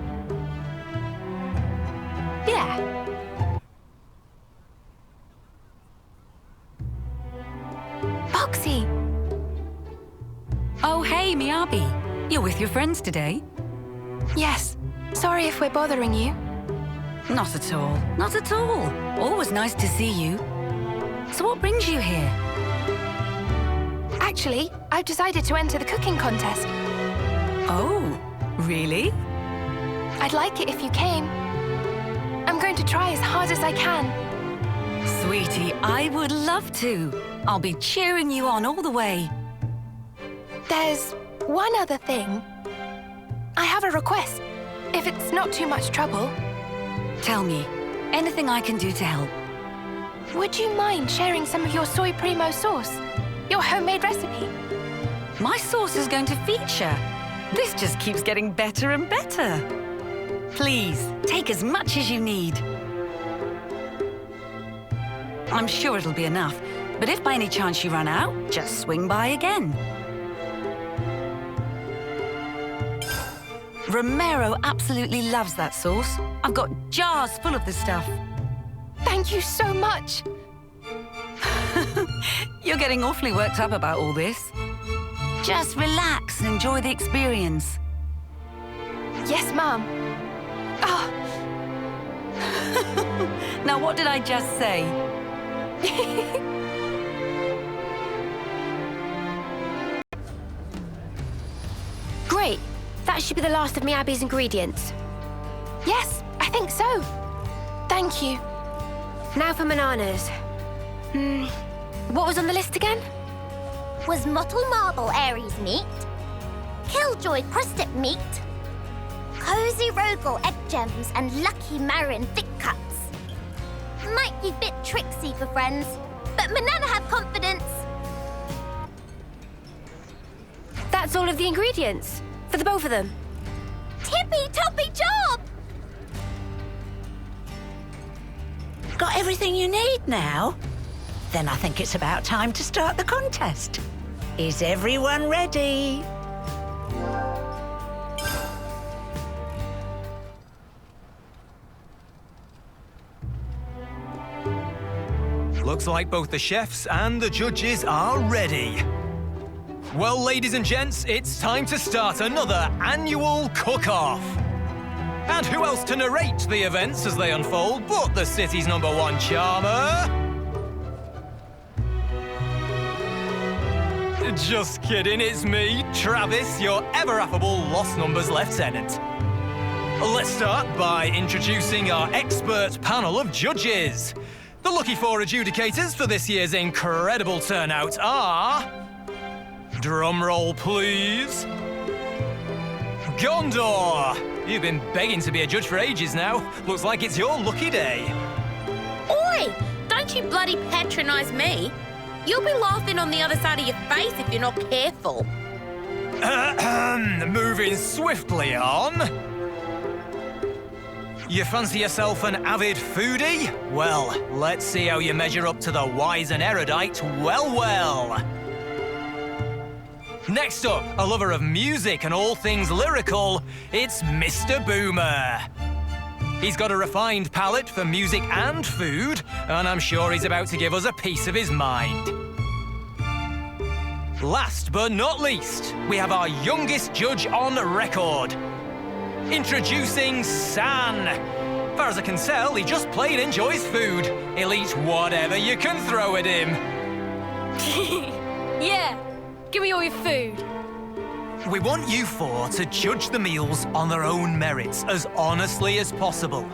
Yeah. Boxy! Oh, hey, Miyabi. You're with your friends today? Yes. Sorry if we're bothering you. Not at all. Not at all. Always nice to see you. So what brings you here? Actually, I've decided to enter the cooking contest. Oh, really? I'd like it if you came. I'm going to try as hard as I can. Sweetie, I would love to. I'll be cheering you on all the way. There's one other thing. I have a request, if it's not too much trouble. Tell me, anything I can do to help? Would you mind sharing some of your soy primo sauce? Your homemade recipe? My sauce is going to feature. This just keeps getting better and better. Please, take as much as you need. I'm sure it'll be enough, but if by any chance you run out, just swing by again. Romero absolutely loves that sauce. I've got jars full of the stuff. Thank you so much. You're getting awfully worked up about all this. Just relax and enjoy the experience. Yes, Mum. Oh. Now, what did I just say? Great. That should be the last of Miyabi's ingredients. Yes, I think so. Thank you. Now for bananas. What was on the list again? Was Mottle Marble Aries meat? Killjoy crusted meat? Cozy Rogel egg gems and Lucky Marin thick cuts. Might be a bit tricksy for friends, but Manana have confidence. That's all of the ingredients. For the both of them. Tippy-toppy job! Got everything you need now? Then I think it's about time to start the contest. Is everyone ready? Looks like both the chefs and the judges are ready. Well, ladies and gents, it's time to start another annual cook-off. And who else to narrate the events as they unfold but the city's #1 charmer? Just kidding, it's me, Travis, your ever-affable Lost Numbers Lieutenant. Let's start by introducing our expert panel of judges. The lucky 4 adjudicators for this year's incredible turnout are... Drum roll, please. Gondor! You've been begging to be a judge for ages now. Looks like it's your lucky day. Oi! Don't you bloody patronise me. You'll be laughing on the other side of your face if you're not careful. Moving swiftly on. You fancy yourself an avid foodie? Well, let's see how you measure up to the wise and erudite well. Next up, a lover of music and all things lyrical, it's Mr. Boomer. He's got a refined palate for music and food, and I'm sure he's about to give us a piece of his mind. Last but not least, we have our youngest judge on record. Introducing San. Far as I can tell, he just plain enjoys food. He'll eat whatever you can throw at him. Yeah, give me all your food. We want you 4 to judge the meals on their own merits as honestly as possible.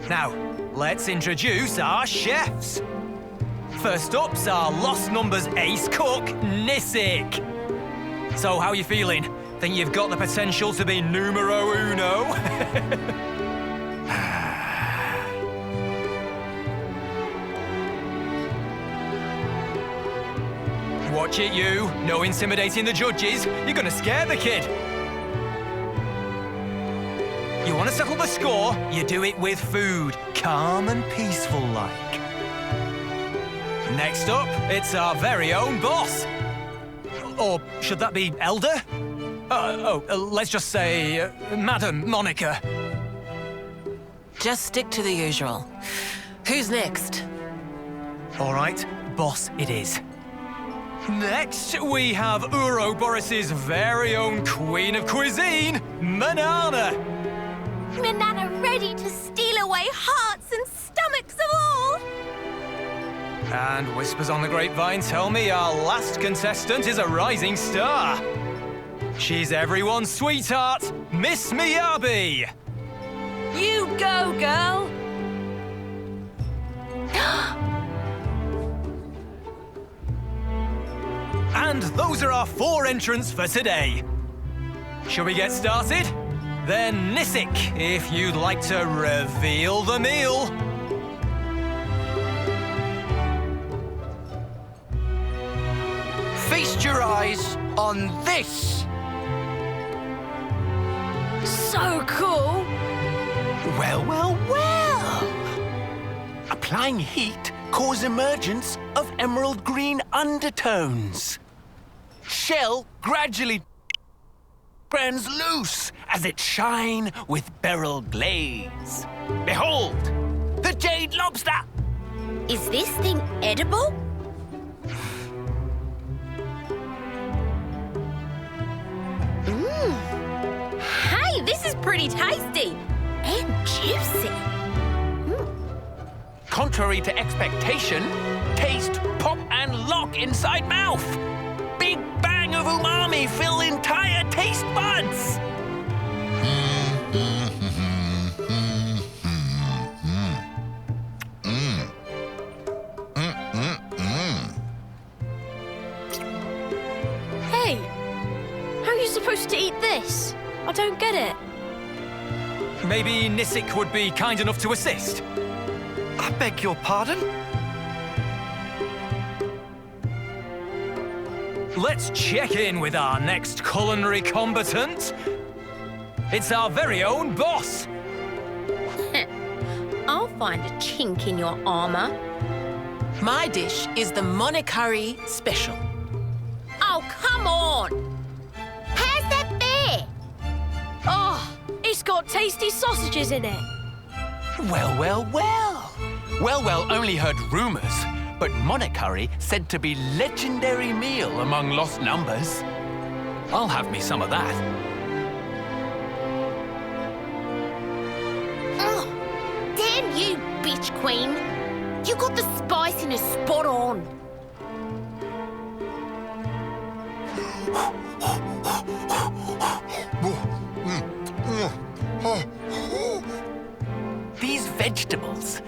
Now, let's introduce our chefs. First up's our Lost Numbers ace cook, Nisik. So, how you feeling? Think you've got the potential to be numero uno? Watch it, you. No intimidating the judges. You're gonna scare the kid. You want to settle the score? You do it with food. Calm and peaceful like. Next up, it's our very own boss. Or should that be Elder? Let's just say, Madam Monica. Just stick to the usual. Who's next? All right, boss it is. Next, we have Ouroboros' very own queen of cuisine, Manana. Manana ready to steal away hearts and stomachs of all. And whispers on the grapevine tell me our last contestant is a rising star. She's everyone's sweetheart, Miss Miyabi. You go, girl. And those are our 4 entrants for today. Shall we get started? Then Nisik, if you'd like to reveal the meal. Feast your eyes on this. So cool. Well. Applying heat causes emergence of emerald green undertones. Shell gradually burns loose as it shine with beryl glaze. Behold, the jade lobster! Is this thing edible? Hey, this is pretty tasty and juicy. Contrary to expectation, taste, pop, and lock inside mouth. Big bang of umami fill entire taste buds. Hey, how are you supposed to eat this? I don't get it. Maybe Nisik would be kind enough to assist. I beg your pardon? Let's check in with our next culinary combatant. It's our very own boss. I'll find a chink in your armor. My dish is the Monikari Special. Oh, come on! How's that fair? Oh, it's got tasty sausages in it. Well, well, well. Well only heard rumors, but Monikari said to be legendary meal among lost numbers. I'll have me some of that. Oh, damn you, bitch queen! You got the spiciness spot on. These vegetables,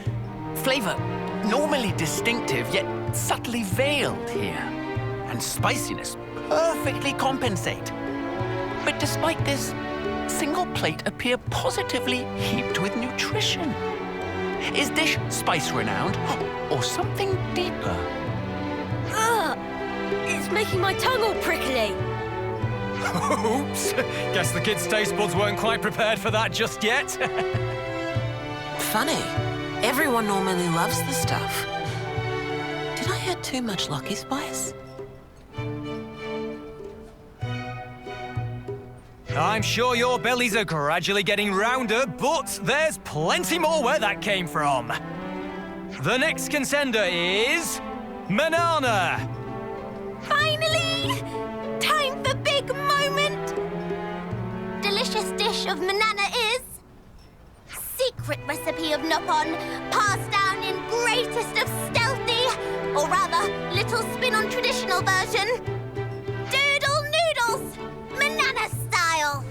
flavor normally distinctive yet subtly veiled here, and spiciness perfectly compensate. But despite this, single plate appear positively heaped with nutrition. Is dish spice renowned, or something deeper? Ugh! It's making my tongue all prickly. Oops! Guess the kids' taste buds weren't quite prepared for that just yet. Funny. Everyone normally loves the stuff. Did I add too much Lucky Spice? I'm sure your bellies are gradually getting rounder, but there's plenty more where that came from. The next contender is... Manana! Finally! Time for big moment! Delicious dish of manana is... secret recipe of Nopon, passed down in greatest of stealthy, or rather, little spin on traditional version. Doodle noodles, manana style.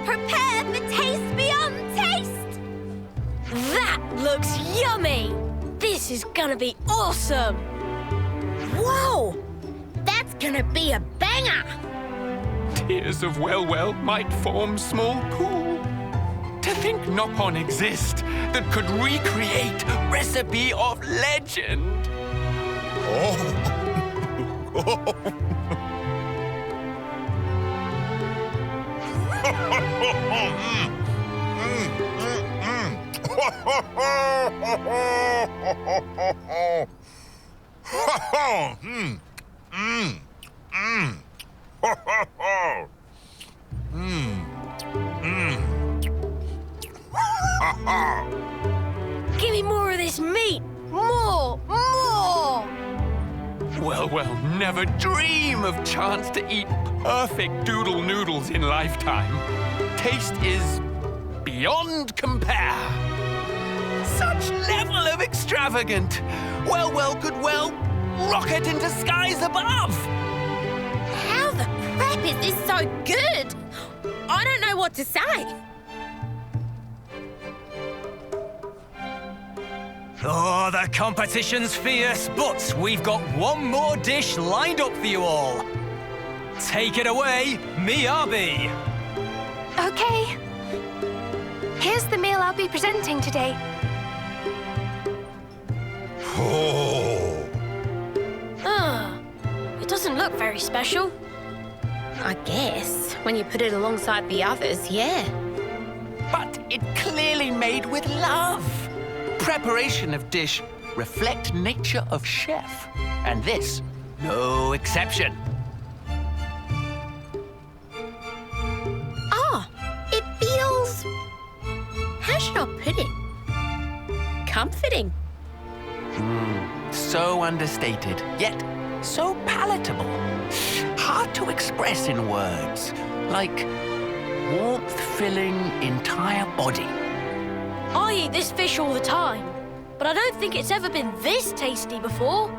Prepared for taste beyond taste. That looks yummy! This is gonna be awesome! Whoa! That's gonna be a banger! Tears of well might form small pool. To think Nopon exist that could recreate recipe of legend. Give me more of this meat! More! More! Well, never dream of chance to eat perfect doodle noodles in lifetime. Taste is beyond compare. Such level of extravagant. Well, could rocket into skies above. How the crap is this so good? I don't know what to say. Oh, the competition's fierce, but we've got one more dish lined up for you all. Take it away, Miyabi. Okay. Here's the meal I'll be presenting today. It doesn't look very special. I guess, when you put it alongside the others, yeah. But it clearly made with love. Preparation of dish reflect nature of chef, and this no exception. Ah, it How should I put it? Comforting. So understated, yet so palatable. Hard to express in words. Like warmth-filling entire body. I eat this fish all the time, but I don't think it's ever been this tasty before.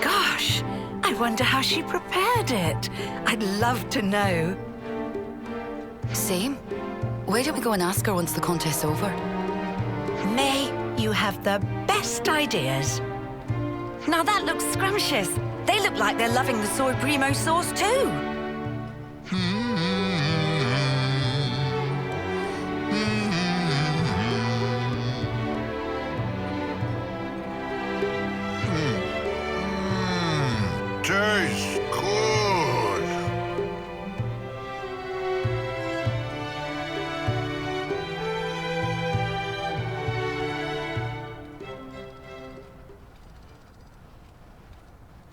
Gosh, I wonder how she prepared it. I'd love to know. Same. Why don't we go and ask her once the contest's over? May, you have the best ideas. Now that looks scrumptious. They look like they're loving the soy primo sauce too. Tastes good.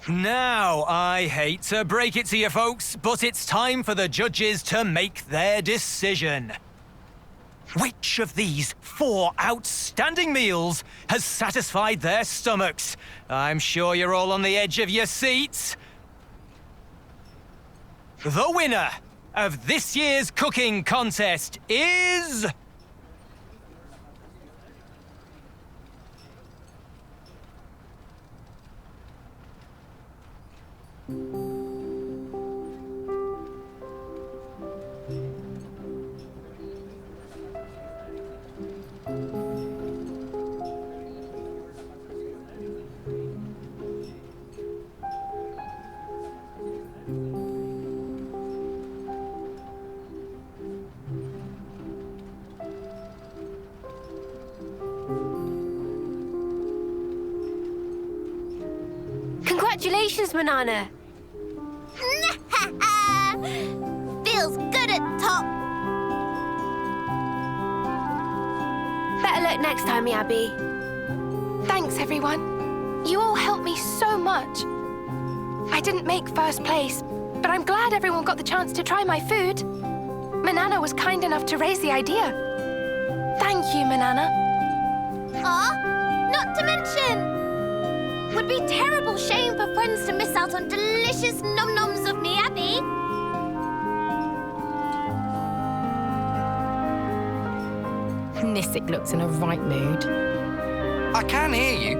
Now, I hate to break it to you folks, but it's time for the judges to make their decision. Which of these 4 outstanding meals has satisfied their stomachs? I'm sure you're all on the edge of your seats. The winner of this year's cooking contest is... Congratulations, Manana. Feels good at top. Better luck next time, Abby. Thanks, everyone. You all helped me so much. I didn't make first place, but I'm glad everyone got the chance to try my food. Manana was kind enough to raise the idea. Thank you, Manana. Not to mention, would be terrible shame for friends to miss out on delicious nom-noms of me, Abby. Nissick looks in a right mood. I can hear you.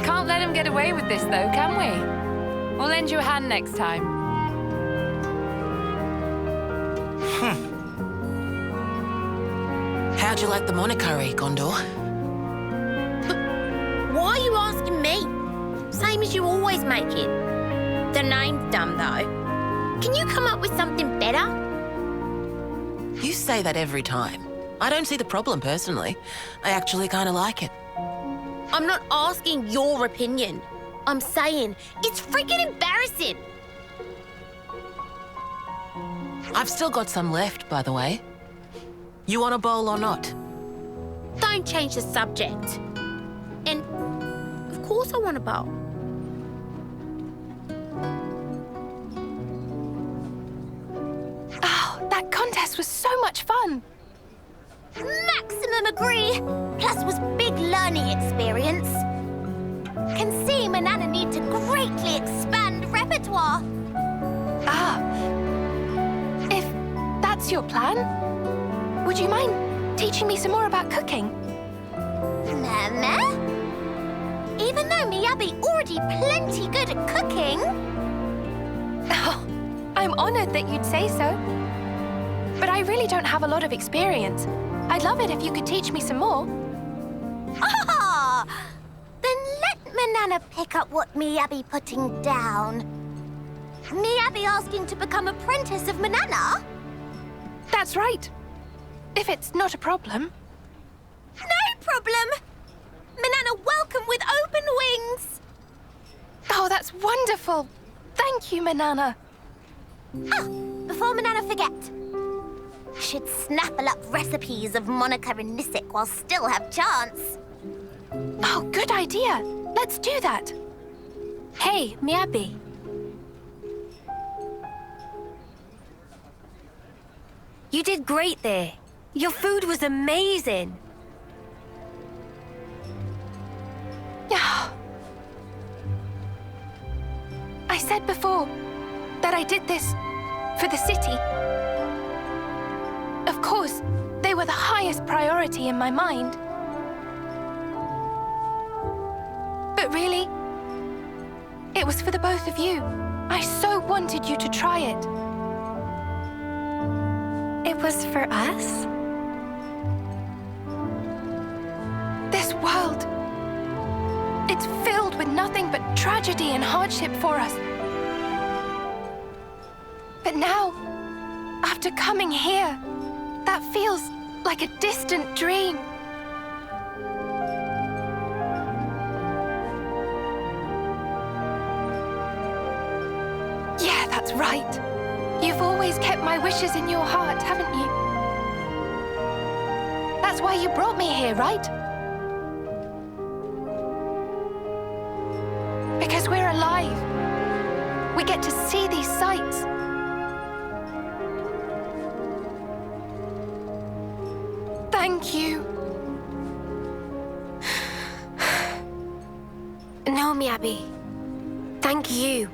Can't let him get away with this, though, can we? We'll lend you a hand next time. How'd you like the monokari, Gondor? Why are you asking me? Same as you always make it. The name's dumb, though. Can you come up with something better? You say that every time. I don't see the problem, personally. I actually kind of like it. I'm not asking your opinion. I'm saying it's freaking embarrassing. I've still got some left, by the way. You want a bowl or not? Don't change the subject. And of course I want a bowl. Oh, that contest was so much fun. Maximum agree. Plus was big learning experience. Can see Manana need to greatly expand repertoire. If that's your plan, would you mind teaching me some more about cooking? Mama? Even though Miyabi already plenty good at cooking. Oh, I'm honored that you'd say so. But I really don't have a lot of experience. I'd love it if you could teach me some more. Then let Manana pick up what Miyabi putting down. Miyabi asking to become apprentice of Manana? That's right. If it's not a problem. No problem. Manana welcome with open wings. Oh, that's wonderful. Thank you, Manana. Before Manana forget. Should snaffle up recipes of Monica and Nissick while still have chance. Oh, good idea. Let's do that. Hey, Miyabi. You did great there. Your food was amazing. Yeah. I said before that I did this for the city. Of course, they were the highest priority in my mind. But really, it was for the both of you. I so wanted you to try it. It was for us? This world, it's filled with nothing but tragedy and hardship for us. But now, after coming here, that feels like a distant dream. Yeah, that's right. You've always kept my wishes in your heart, haven't you? That's why you brought me here, right? Because we're alive. We get to see these sights. Thank you. No, Miyabi. Thank you.